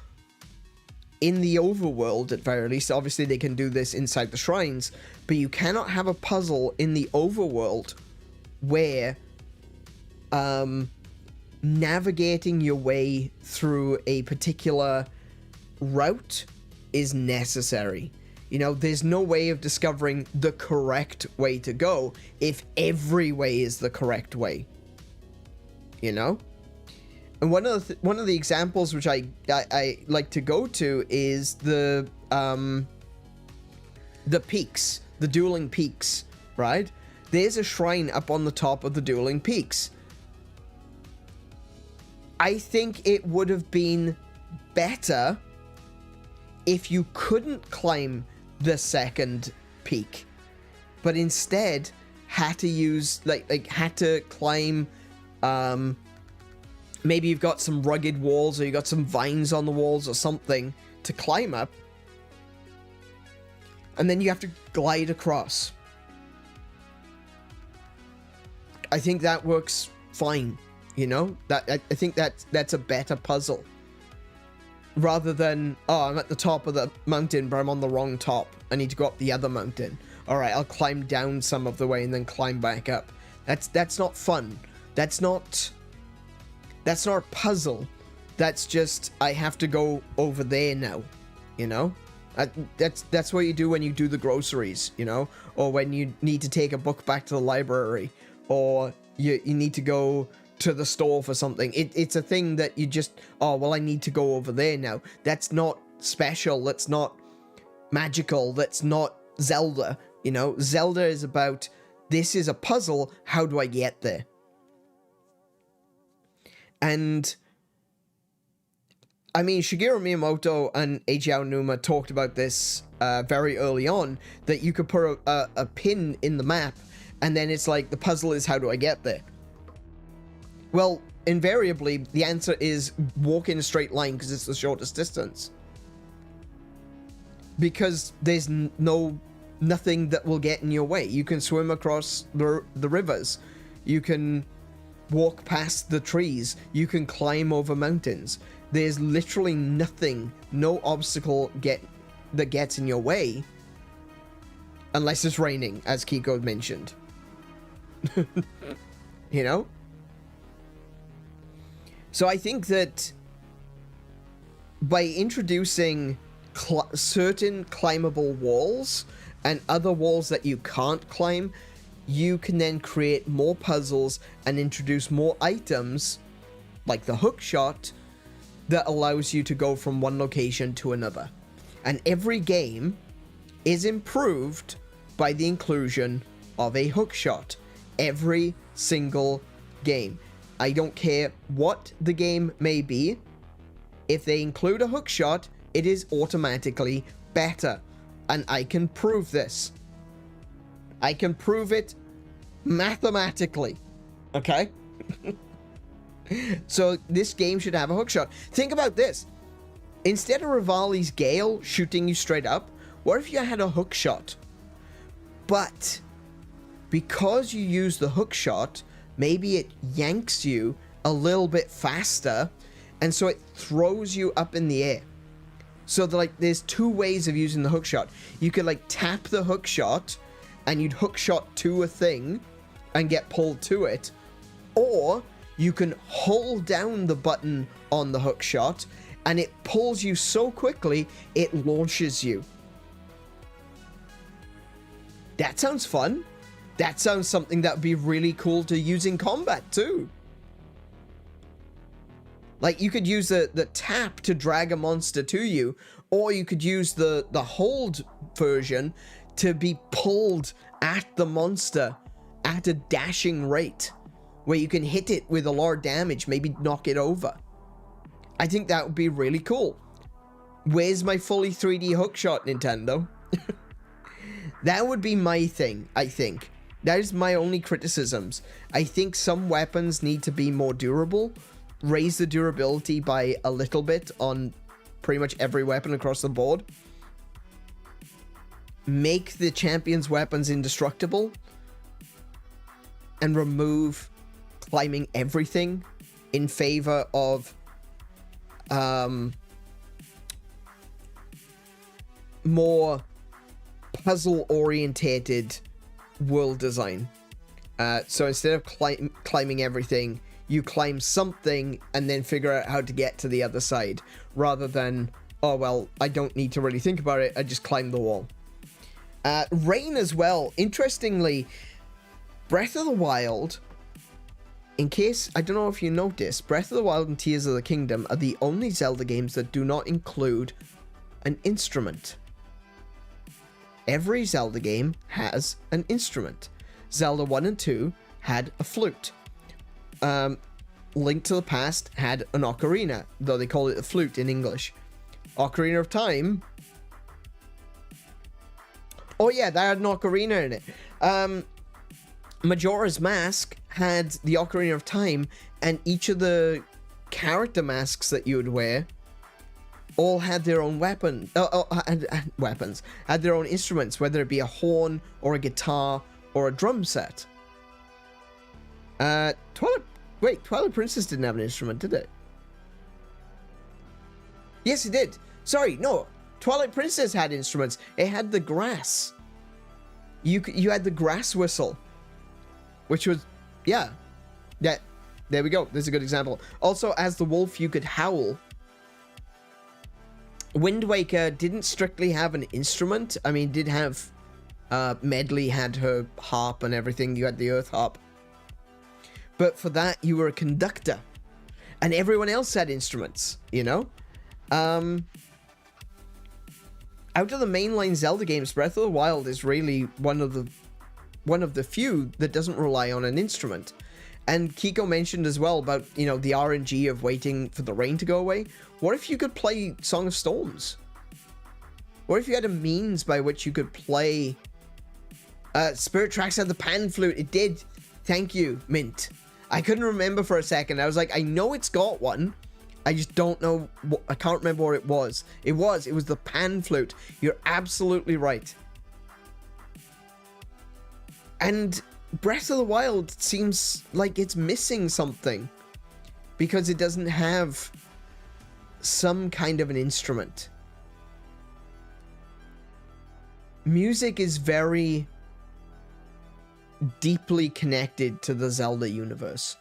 in the overworld, at very least. Obviously they can do this inside the shrines, but you cannot have a puzzle in the overworld where navigating your way through a particular route is necessary. You know, there's no way of discovering the correct way to go if every way is the correct way. You know? And one of the examples which I like to go to is the peaks, the dueling peaks, right? There's a shrine up on the top of the dueling peaks. I think it would have been better if you couldn't climb the second peak, but instead had to use had to climb. Maybe you've got some rugged walls, or you got some vines on the walls, or something to climb up, and then you have to glide across. I think that works fine. You know, I think that's a better puzzle. Rather than, oh, I'm at the top of the mountain, but I'm on the wrong top. I need to go up the other mountain. All right, I'll climb down some of the way and then climb back up. That's not fun. That's not a puzzle. That's just, I have to go over there now. You know, that's what you do when you do the groceries. You know, or when you need to take a book back to the library, or you need to go to the store for something. It's a thing that you just, oh, well, I need to go over there now. That's not special. That's not magical. That's not Zelda. You know, Zelda is about, this is a puzzle. How do I get there? And I mean, Shigeru Miyamoto and Eiji Aonuma talked about this very early on, that you could put a pin in the map, and then it's like, the puzzle is, how do I get there? Well, invariably, the answer is walk in a straight line because it's the shortest distance. Because there's nothing that will get in your way. You can swim across the rivers. You can walk past the trees. You can climb over mountains. There's literally nothing, no obstacle that gets in your way. Unless it's raining, as Kiko mentioned. You know? So I think that by introducing certain climbable walls and other walls that you can't climb, you can then create more puzzles and introduce more items, like the hook shot, that allows you to go from one location to another. And every game is improved by the inclusion of a hook shot. Every single game. I don't care what the game may be. If they include a hook shot, it is automatically better. And I can prove this. I can prove it mathematically. Okay? So this game should have a hookshot. Think about this. Instead of Rivali's Gale shooting you straight up, what if you had a hookshot? But because you use the hookshot, maybe it yanks you a little bit faster, and so it throws you up in the air. So like there's two ways of using the hookshot. You could like tap the hookshot and you'd hookshot to a thing and get pulled to it, or you can hold down the button on the hookshot and it pulls you so quickly it launches you. That sounds fun. That sounds something that would be really cool to use in combat too. Like you could use the tap to drag a monster to you, or you could use the hold version to be pulled at the monster at a dashing rate, where you can hit it with a lot of damage, maybe knock it over. I think that would be really cool. Where's my fully 3D hookshot, Nintendo? That would be my thing, I think. That is my only criticisms. I think some weapons need to be more durable. Raise the durability by a little bit on pretty much every weapon across the board. Make the champion's weapons indestructible. And remove climbing everything in favor of more puzzle-orientated world design. So instead of climbing everything, you climb something and then figure out how to get to the other side, rather than, oh well, I don't need to really think about it, I just climb the wall. Rain as well. Interestingly, Breath of the Wild, in case, I don't know if you noticed, Breath of the Wild and Tears of the Kingdom are the only Zelda games that do not include an instrument. Every Zelda game has an instrument. Zelda 1 and 2 had a flute. Link to the Past had an ocarina, though they call it a flute in English. Ocarina of Time... Oh yeah, that had an ocarina in it. Majora's Mask had the Ocarina of Time, and each of the character masks that you would wear all had their own weapons, had their own instruments, whether it be a horn or a guitar or a drum set. Twilight Princess didn't have an instrument, did it? Yes, it did. Sorry, no. Twilight Princess had instruments. It had the grass. You had the grass whistle, which was, yeah. There we go. There's a good example. Also, as the wolf, you could howl. Wind Waker didn't strictly have an instrument. I mean, did have Medley had her harp and everything. You had the Earth harp. But for that, you were a conductor. And everyone else had instruments, you know? Out of the mainline Zelda games, Breath of the Wild is really one of the few that doesn't rely on an instrument. And Kiko mentioned as well about, you know, the RNG of waiting for the rain to go away. What if you could play Song of Storms? What if you had a means by which you could play... Spirit Tracks had the pan flute. It did. Thank you, Mint. I couldn't remember for a second. I was like, I know it's got one. I just don't know. I can't remember what it was. It was the pan flute. You're absolutely right. And Breath of the Wild seems like it's missing something, because it doesn't have some kind of an instrument. Music is very deeply connected to the Zelda universe.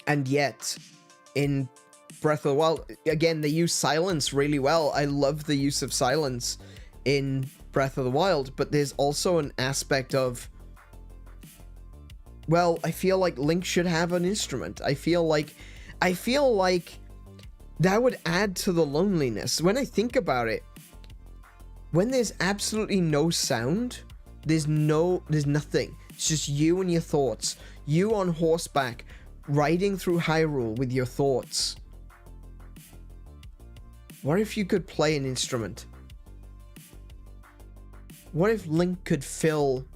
And yet, in Breath of the Wild, again, they use silence really well. I love the use of silence in Breath of the Wild, but there's also an aspect of, well, I feel like Link should have an instrument. I feel like that would add to the loneliness. When I think about it, when there's absolutely no sound, there's nothing. It's just you and your thoughts. You on horseback, riding through Hyrule with your thoughts. What if you could play an instrument? What if Link could fill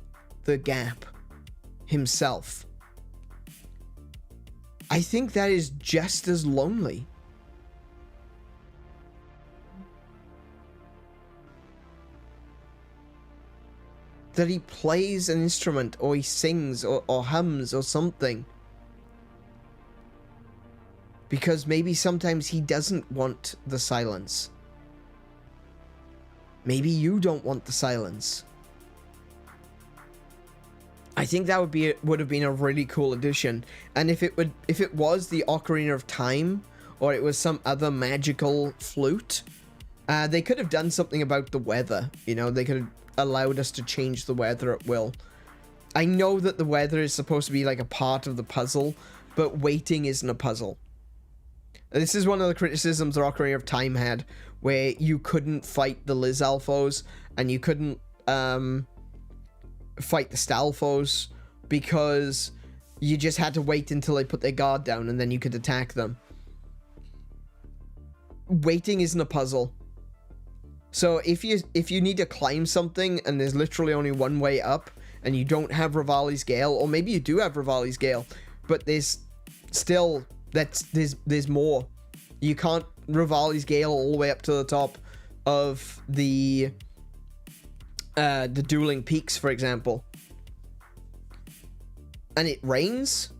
the gap himself? I think that is just as lonely. That he plays an instrument, or he sings, or hums, or something. Because maybe sometimes he doesn't want the silence. Maybe you don't want the silence. I think that would have been a really cool addition. And if it was the Ocarina of Time, or it was some other magical flute, they could have done something about the weather. You know, they could have allowed us to change the weather at will. I know that the weather is supposed to be like a part of the puzzle, but waiting isn't a puzzle. This is one of the criticisms that Ocarina of Time had, where you couldn't fight the Lizalfos, and you couldn't fight the Stalfos, because you just had to wait until they put their guard down, and then you could attack them. Waiting isn't a puzzle. So if you need to climb something, and there's literally only one way up, and you don't have Rivali's Gale, or maybe you do have Rivali's Gale, but there's still... there's more. You can't Rivali's Gale all the way up to the top of the dueling peaks, for example. And it rains.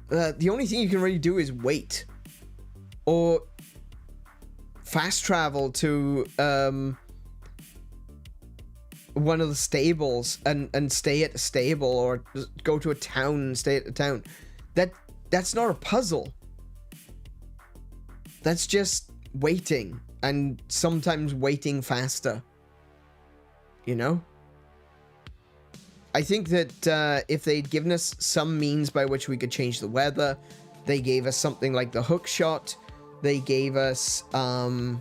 The only thing you can really do is wait, or fast travel to one of the stables and stay at the stable, or go to a town and stay at the town. That's not a puzzle. That's just waiting, and sometimes waiting faster. You know? I think that if they'd given us some means by which we could change the weather, they gave us something like the hook shot, they gave us other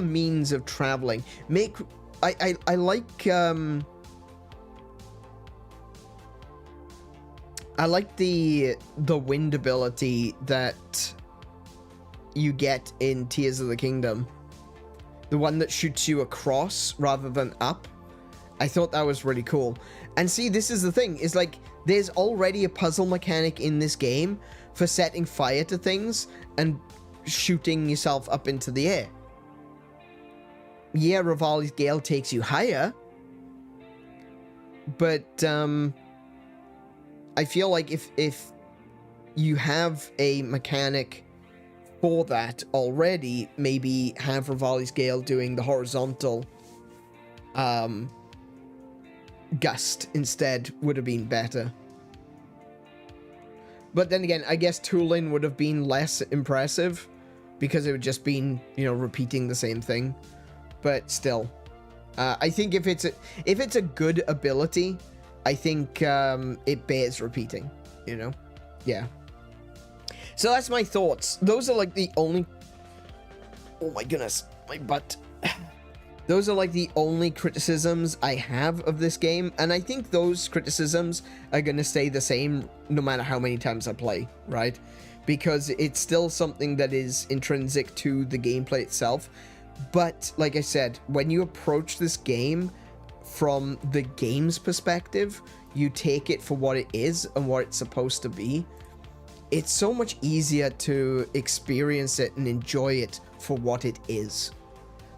means of traveling. I like I like the wind ability that you get in Tears of the Kingdom. The one that shoots you across rather than up. I thought that was really cool. And see, this is the thing, is like, there's already a puzzle mechanic in this game for setting fire to things and shooting yourself up into the air. Yeah, Rivali's Gale takes you higher, but I feel like if you have a mechanic for that already, maybe have Rivali's Gale doing the horizontal gust instead would have been better. But then again, I guess tooling would have been less impressive because it would just been, you know, repeating the same thing. But still, I think if it's a good ability, I think it bears repeating, you know? Yeah. So that's my thoughts. Those are like the only... Oh my goodness, my butt. Those are like the only criticisms I have of this game, and I think those criticisms are going to stay the same no matter how many times I play, right? Because it's still something that is intrinsic to the gameplay itself. But, like I said, when you approach this game from the game's perspective, you take it for what it is and what it's supposed to be, it's so much easier to experience it and enjoy it for what it is.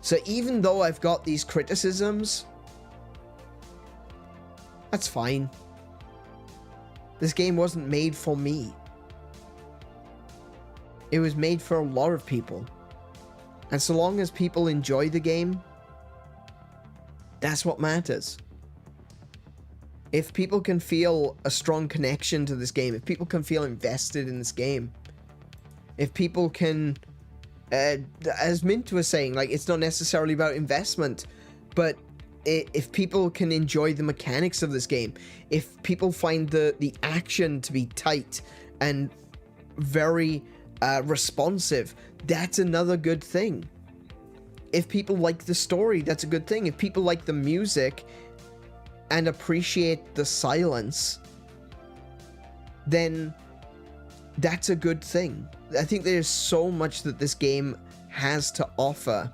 So even though I've got these criticisms, that's fine. This game wasn't made for me. It was made for a lot of people. And so long as people enjoy the game, that's what matters. If people can feel a strong connection to this game, if people can feel invested in this game, if people can... as Mint was saying, like, it's not necessarily about investment, but if people can enjoy the mechanics of this game, if people find the action to be tight and very responsive, that's another good thing. If people like the story, that's a good thing. If people like the music and appreciate the silence, then that's a good thing. I think there's so much that this game has to offer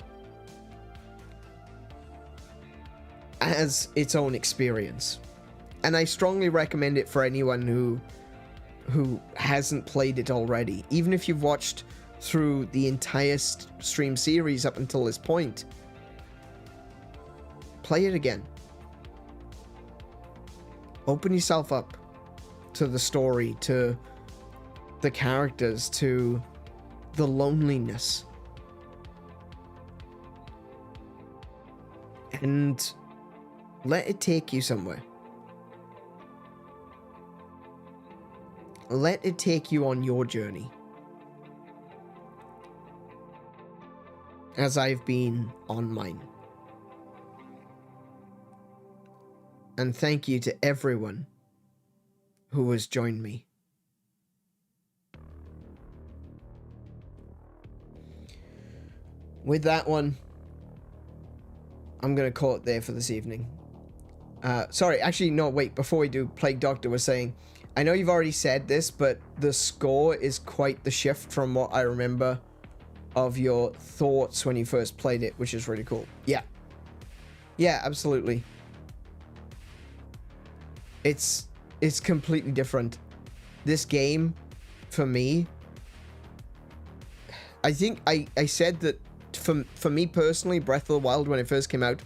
as its own experience. And I strongly recommend it for anyone who hasn't played it already. Even if you've watched through the entire stream series up until this point, play it again. Open yourself up to the story, to the characters, to the loneliness. And let it take you somewhere. Let it take you on your journey. As I've been on mine. And thank you to everyone who has joined me. With that one, I'm going to call it there for this evening. Sorry, actually, no, wait, before we do, Plague Doctor was saying, I know you've already said this, but the score is quite the shift from what I remember of your thoughts when you first played it, which is really cool. Yeah. Yeah, absolutely. It's completely different. This game, for me, I think I said that for me personally, Breath of the Wild, when it first came out,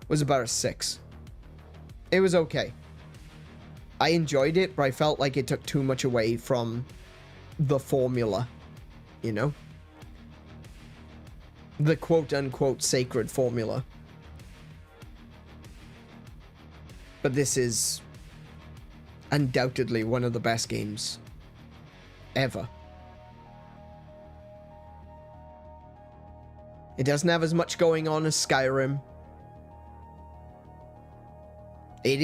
was about a 6. It was okay. I enjoyed it, but I felt like it took too much away from the formula, you know? The quote-unquote sacred formula. But this is undoubtedly one of the best games ever. It doesn't have as much going on as Skyrim. It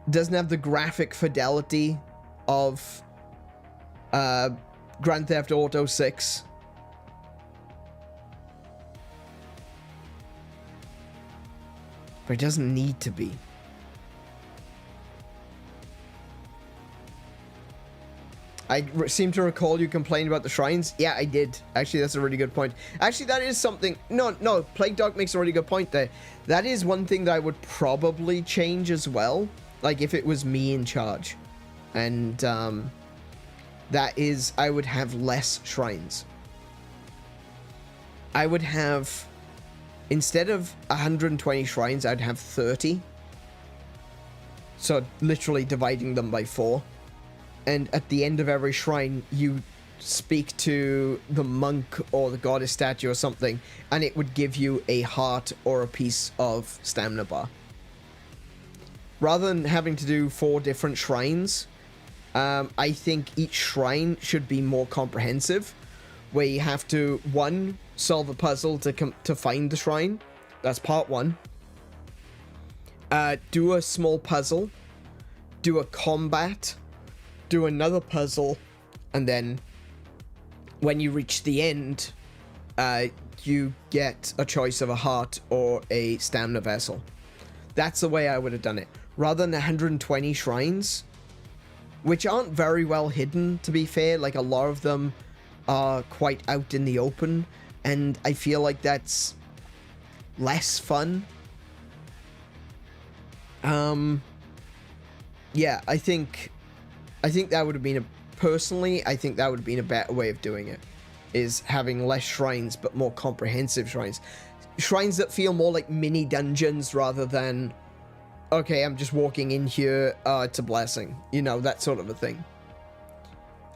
doesn't have the graphic fidelity of Grand Theft Auto 6. But it doesn't need to be. I seem to recall you complained about the shrines. Yeah, I did. Actually, that's a really good point. Actually, that is something... No, Plague Dog makes a really good point there. That is one thing that I would probably change as well. Like, if it was me in charge. And, that is... I would have less shrines. I would have... Instead of 120 shrines, I'd have 30. So, literally dividing them by 4. And at the end of every shrine, you speak to the monk or the goddess statue or something, and it would give you a heart or a piece of stamina bar. Rather than having to do 4 different shrines, I think each shrine should be more comprehensive, where you have to, 1, solve a puzzle to find the shrine. That's part 1. Do a small puzzle. Do a combat. Do another puzzle, and then when you reach the end, you get a choice of a heart or a stamina vessel. That's the way I would have done it. Rather than 120 shrines, which aren't very well hidden, to be fair. Like, a lot of them are quite out in the open, and I feel like that's less fun. Yeah, I think that would have been personally, I think that would have been a better way of doing it, is having less shrines, but more comprehensive shrines. Shrines that feel more like mini dungeons rather than, okay, I'm just walking in here, it's a blessing. You know, that sort of a thing.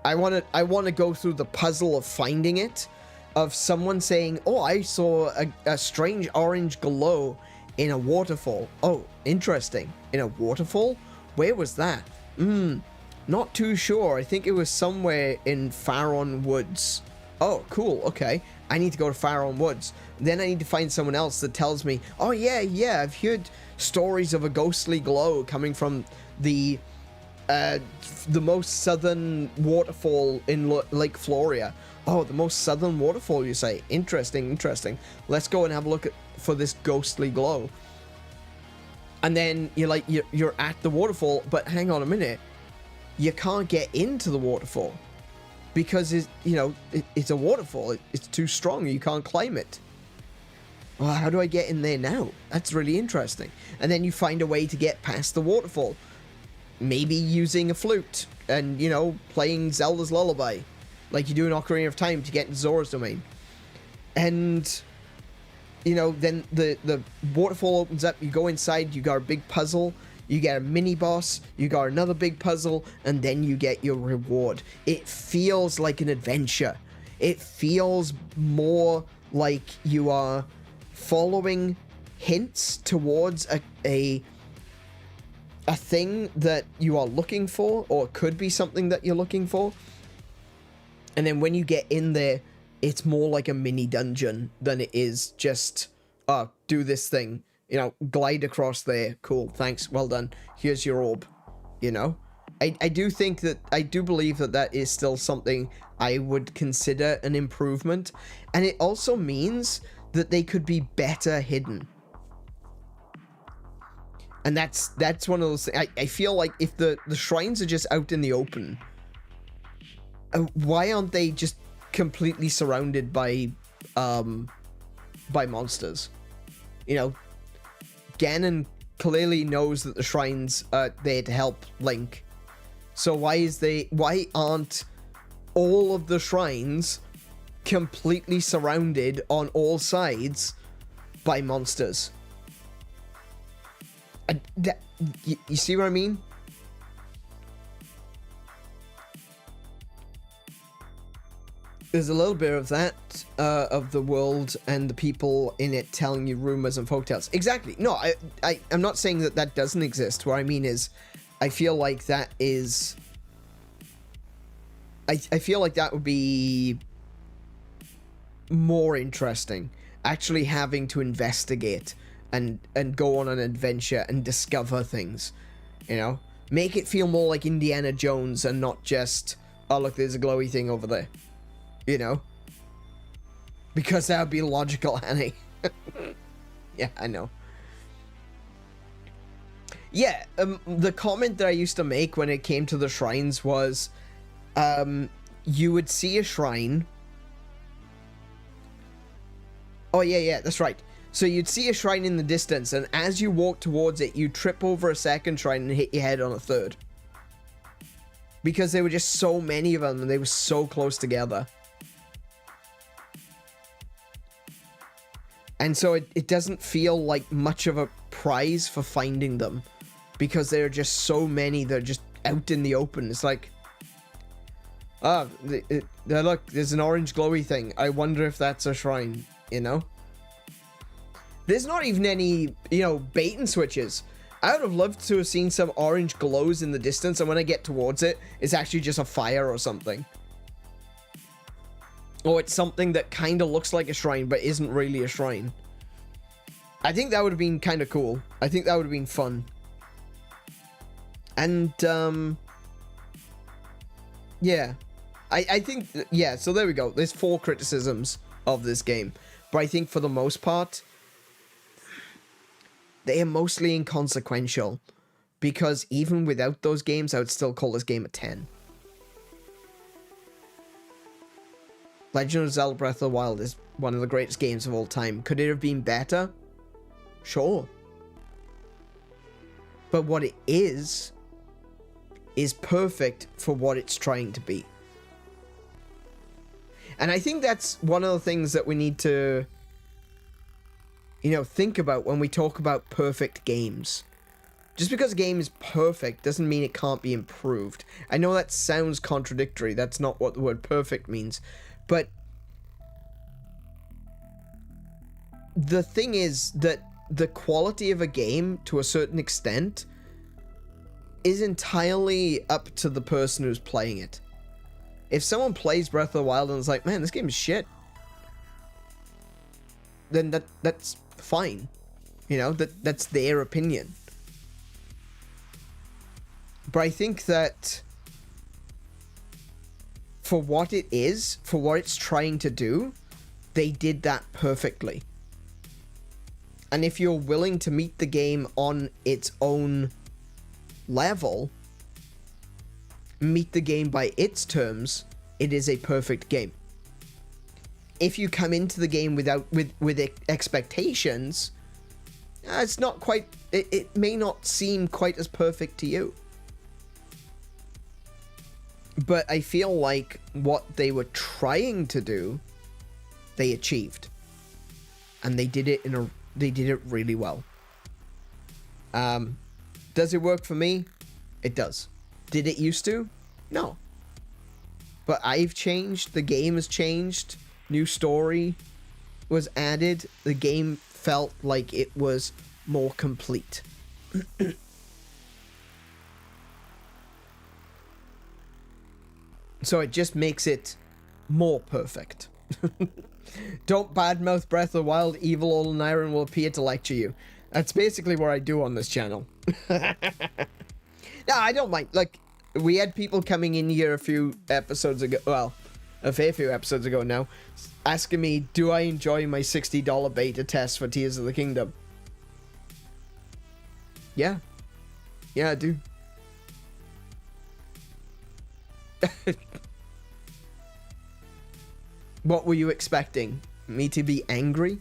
I want to go through the puzzle of finding it, of someone saying, oh, I saw a strange orange glow in a waterfall. Oh, interesting. In a waterfall? Where was that? Not too sure. I think it was somewhere in Faron Woods. Oh, cool. Okay. I need to go to Faron Woods. Then I need to find someone else that tells me, oh, yeah, I've heard stories of a ghostly glow coming from the most southern waterfall in Lake Floria. Oh, the most southern waterfall, you say? Interesting. Let's go and have a look for this ghostly glow. And then you're at the waterfall, but hang on a minute. You can't get into the waterfall. because it's a waterfall. It's too strong. You can't climb it. Well, how do I get in there now? That's really interesting. And then you find a way to get past the waterfall. Maybe using a flute and, playing Zelda's Lullaby, like you do in Ocarina of Time to get into Zora's Domain. And, then the waterfall opens up, you go inside, you got a big puzzle, you get a mini-boss, you got another big puzzle, and then you get your reward. It feels like an adventure. It feels more like you are following hints towards a thing that you are looking for, or it could be something that you're looking for. And then when you get in there, it's more like a mini dungeon than it is just, do this thing. Glide across there. Cool, thanks, well done. Here's your orb. I do believe that is still something I would consider an improvement. And it also means that they could be better hidden. And that's one of those things. I feel like if the shrines are just out in the open, why aren't they just completely surrounded by monsters? Ganon clearly knows that the shrines are there to help Link. So why aren't all of the shrines completely surrounded on all sides by monsters? You see what I mean? There's a little bit of that, of the world and the people in it telling you rumors and folktales. Exactly. No, I'm not saying that doesn't exist. What I mean is, I feel like that is... I feel like that would be more interesting. Actually having to investigate and go on an adventure and discover things. Make it feel more like Indiana Jones and not just, oh look, there's a glowy thing over there. Because that would be logical, Annie. Yeah, I know. Yeah, the comment that I used to make when it came to the shrines was, you would see a shrine. Oh, yeah, that's right. So you'd see a shrine in the distance, and as you walk towards it, you trip over a second shrine and hit your head on a third. Because there were just so many of them, and they were so close together. And so it doesn't feel like much of a prize for finding them. Because there are just so many that are just out in the open. It's like, look, there's an orange glowy thing. I wonder if that's a shrine, There's not even any, bait and switches. I would have loved to have seen some orange glows in the distance, and when I get towards it, it's actually just a fire or something. Or it's something that kind of looks like a shrine, but isn't really a shrine. I think that would have been kind of cool. I think that would have been fun. And, yeah. I think, yeah, so there we go. There's 4 criticisms of this game. But I think for the most part, they are mostly inconsequential. Because even without those games, I would still call this game a 10. Legend of Zelda Breath of the Wild is one of the greatest games of all time. Could it have been better? Sure. But what it is perfect for what it's trying to be. And I think that's one of the things that we need to, think about when we talk about perfect games. Just because a game is perfect doesn't mean it can't be improved. I know that sounds contradictory. That's not what the word perfect means. But the thing is that the quality of a game, to a certain extent, is entirely up to the person who's playing it. If someone plays Breath of the Wild and is like, man, this game is shit, then that's fine. That's their opinion. But I think that for what it is, for what it's trying to do, they did that perfectly. And if you're willing to meet the game on its own level, meet the game by its terms, it is a perfect game. If you come into the game with expectations, it's not quite, it may not seem quite as perfect to you. But I feel like what they were trying to do, they achieved. And they did it really well. Does it work for me? It does. Did it used to? No. But I've changed, the game has changed, new story was added, the game felt like it was more complete. So it just makes it more perfect. Don't badmouth Breath of the Wild, evil old Aneurin will appear to lecture you. That's basically what I do on this channel. No, I don't mind. Like, we had people coming in here a few episodes ago, well, a fair few episodes ago now, asking me, do I enjoy my $60 beta test for Tears of the Kingdom? Yeah. Yeah, I do. What were you expecting? Me to be angry?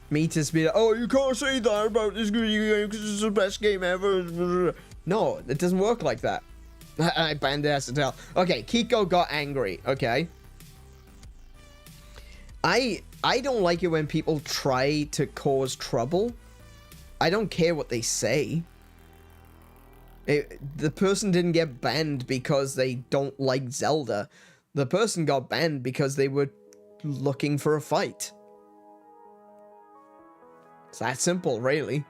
Me to be like, oh, you can't say that about this game because it's the best game ever. No, it doesn't work like that. I banned ass to tell. Okay, Kiko got angry, okay? I don't like it when people try to cause trouble. I don't care what they say. The person didn't get banned because they don't like Zelda. The person got banned because they were looking for a fight. It's that simple, really.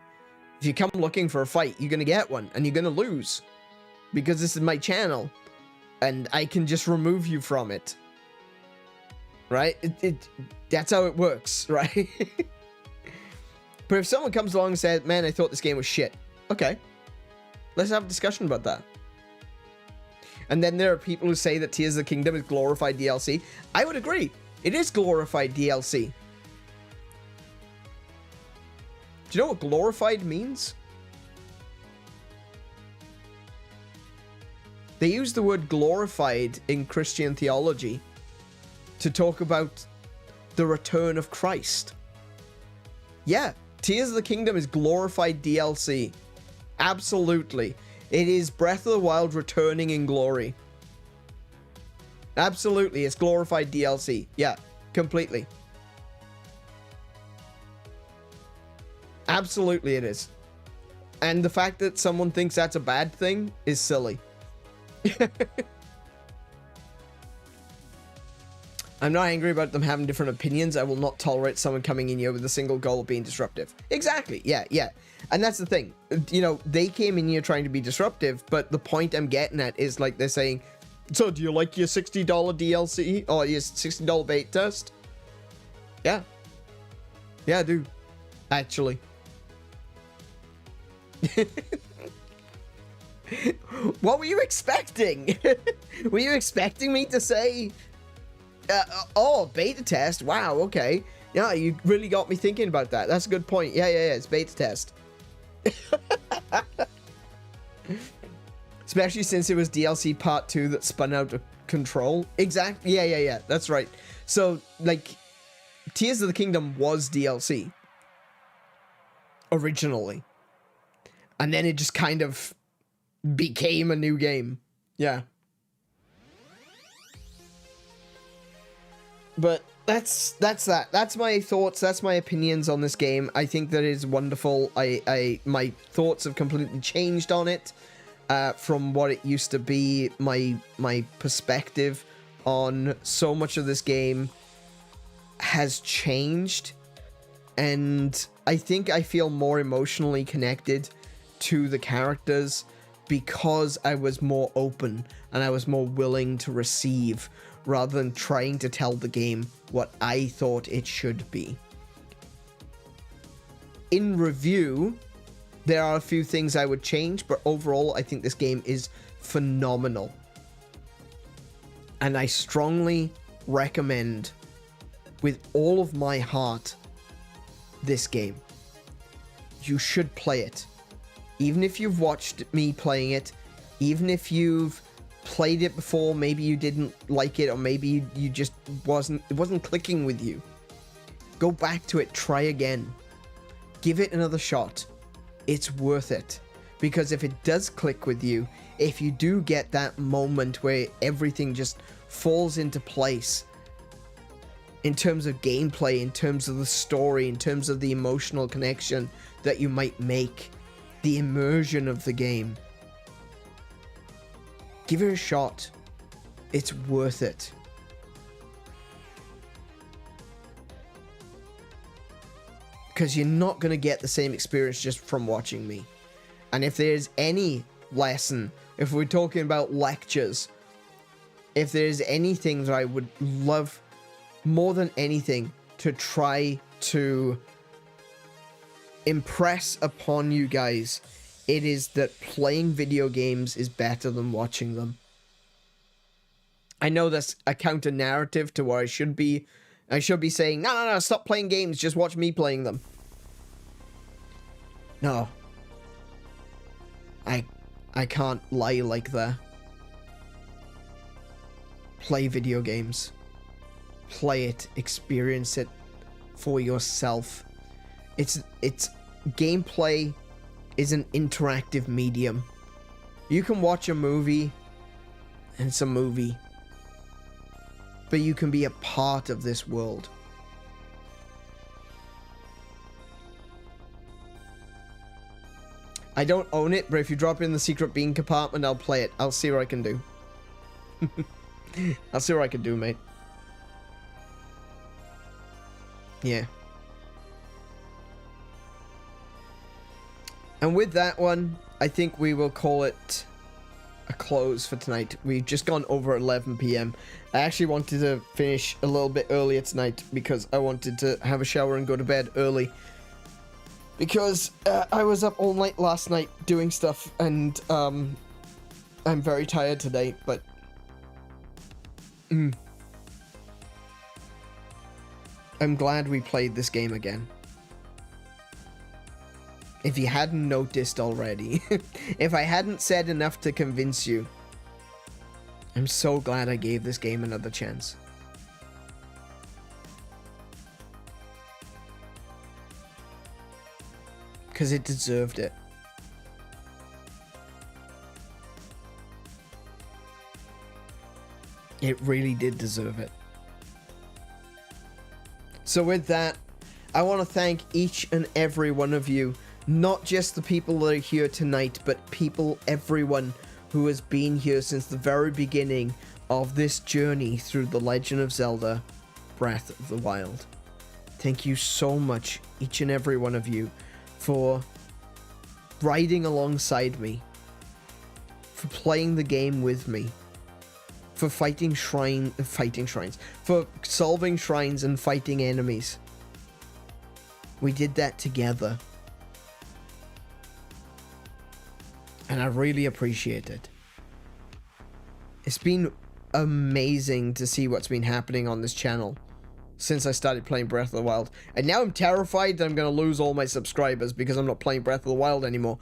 If you come looking for a fight, you're gonna get one, and you're gonna lose. Because this is my channel, and I can just remove you from it. Right? That's how it works, right? But if someone comes along and says, man, I thought this game was shit. Okay. Let's have a discussion about that. And then there are people who say that Tears of the Kingdom is glorified DLC. I would agree. It is glorified DLC. Do you know what glorified means? They use the word glorified in Christian theology to talk about the return of Christ. Yeah, Tears of the Kingdom is glorified DLC. Absolutely. It is Breath of the Wild returning in glory. Absolutely, it's glorified DLC. Yeah, completely. Absolutely it is. And the fact that someone thinks that's a bad thing is silly. I'm not angry about them having different opinions. I will not tolerate someone coming in here with a single goal of being disruptive. Exactly. Yeah, yeah. And that's the thing. You know, they came in here trying to be disruptive, but the point I'm getting at is like they're saying, so do you like your $60 DLC or your $60 bait test? Yeah. Yeah, I do. Actually. What were you expecting? Were you expecting me to say, oh, beta test? Wow, okay. Yeah, you really got me thinking about that. That's a good point. Yeah, it's beta test. Especially since it was DLC part 2 that spun out of control. Exactly. Yeah, that's right. So, like, Tears of the Kingdom was DLC. Originally. And then it just kind of became a new game. Yeah. But that's that. That's my thoughts. That's my opinions on this game. I think that it is wonderful. My thoughts have completely changed on it from what it used to be. My perspective on so much of this game has changed, and I think I feel more emotionally connected to the characters because I was more open and I was more willing to receive rather than trying to tell the game what I thought it should be. In review, there are a few things I would change, but overall I think this game is phenomenal. And I strongly recommend with all of my heart this game. You should play it. Even if you've watched me playing it, even if you've played it before, maybe you didn't like it, or maybe you just it wasn't clicking with you. Go back to it, try again. Give it another shot. It's worth it. Because if it does click with you, if you do get that moment where everything just falls into place, in terms of gameplay, in terms of the story, in terms of the emotional connection that you might make, the immersion of the game, give it a shot. It's worth it. Because you're not going to get the same experience just from watching me. And if there's any lesson, if we're talking about lectures, if there's anything that I would love more than anything to try to impress upon you guys, it is that playing video games is better than watching them. I know that's a counter narrative to what I should be saying, no, stop playing games, just watch me playing them. No. I can't lie like that. Play video games. Play it, experience it for yourself. It's gameplay is an interactive medium. You can watch a movie, and it's a movie, but you can be a part of this world. I don't own it, but if you drop it in the secret bean compartment, I'll play it. I'll see what I can do. I'll see what I can do, mate. Yeah. And with that one, I think we will call it a close for tonight. We've just gone over 11 p.m. I actually wanted to finish a little bit earlier tonight because I wanted to have a shower and go to bed early. Because I was up all night last night doing stuff, and I'm very tired today, but I'm glad we played this game again. If you hadn't noticed already, if I hadn't said enough to convince you, I'm so glad I gave this game another chance. Because it deserved it. It really did deserve it. So with that, I want to thank each and every one of you, not just the people that are here tonight, but everyone who has been here since the very beginning of this journey through The Legend of Zelda Breath of the Wild. Thank you so much, each and every one of you, for riding alongside me, for playing the game with me, for fighting shrines, for solving shrines and fighting enemies. We did that together. And I really appreciate it. It's been amazing to see what's been happening on this channel since I started playing Breath of the Wild. And now I'm terrified that I'm going to lose all my subscribers because I'm not playing Breath of the Wild anymore.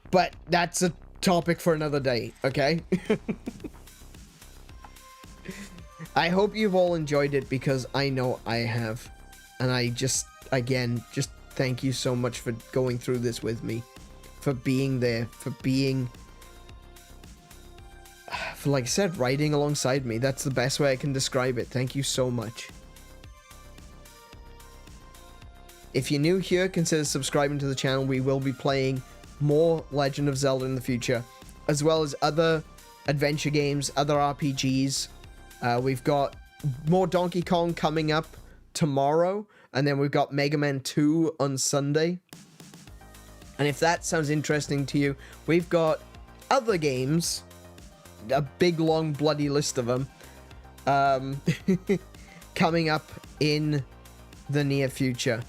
But that's a topic for another day, okay? I hope you've all enjoyed it because I know I have. And I just, again, just thank you so much for going through this with me. For being there, for like I said, riding alongside me. That's the best way I can describe it. Thank you so much. If you're new here, consider subscribing to the channel. We will be playing more Legend of Zelda in the future, as well as other adventure games, other RPGs. We've got more Donkey Kong coming up tomorrow, and then we've got Mega Man 2 on Sunday. And if that sounds interesting to you, we've got other games, a big, long, bloody list of them, coming up in the near future.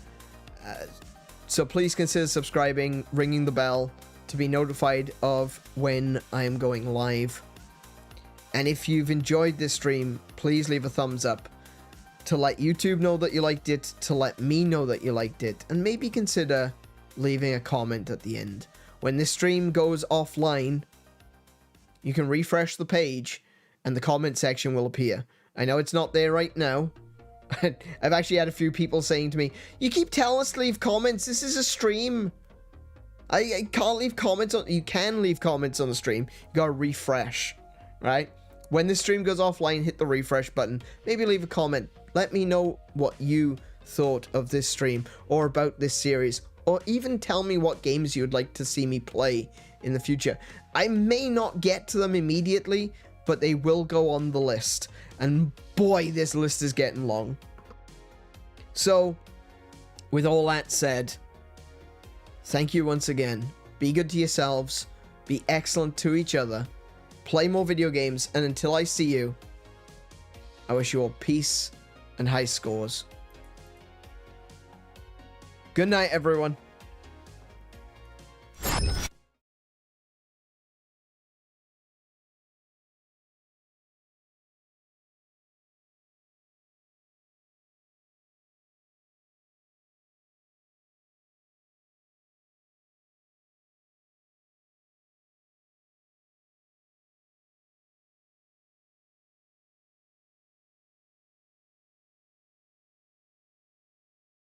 So please consider subscribing, ringing the bell to be notified of when I am going live. And if you've enjoyed this stream, please leave a thumbs up to let YouTube know that you liked it, to let me know that you liked it, and maybe consider leaving a comment at the end. When this stream goes offline, you can refresh the page and the comment section will appear. I know it's not there right now. I've actually had a few people saying to me, you keep telling us to leave comments. This is a stream. I can't leave comments on... You can leave comments on the stream. You gotta refresh, right? When the stream goes offline, hit the refresh button. Maybe leave a comment. Let me know what you thought of this stream or about this series. Or even tell me what games you'd like to see me play in the future. I may not get to them immediately, but they will go on the list. And boy, this list is getting long. So, with all that said, thank you once again. Be good to yourselves. Be excellent to each other. Play more video games. And until I see you, I wish you all peace and high scores. Good night, everyone.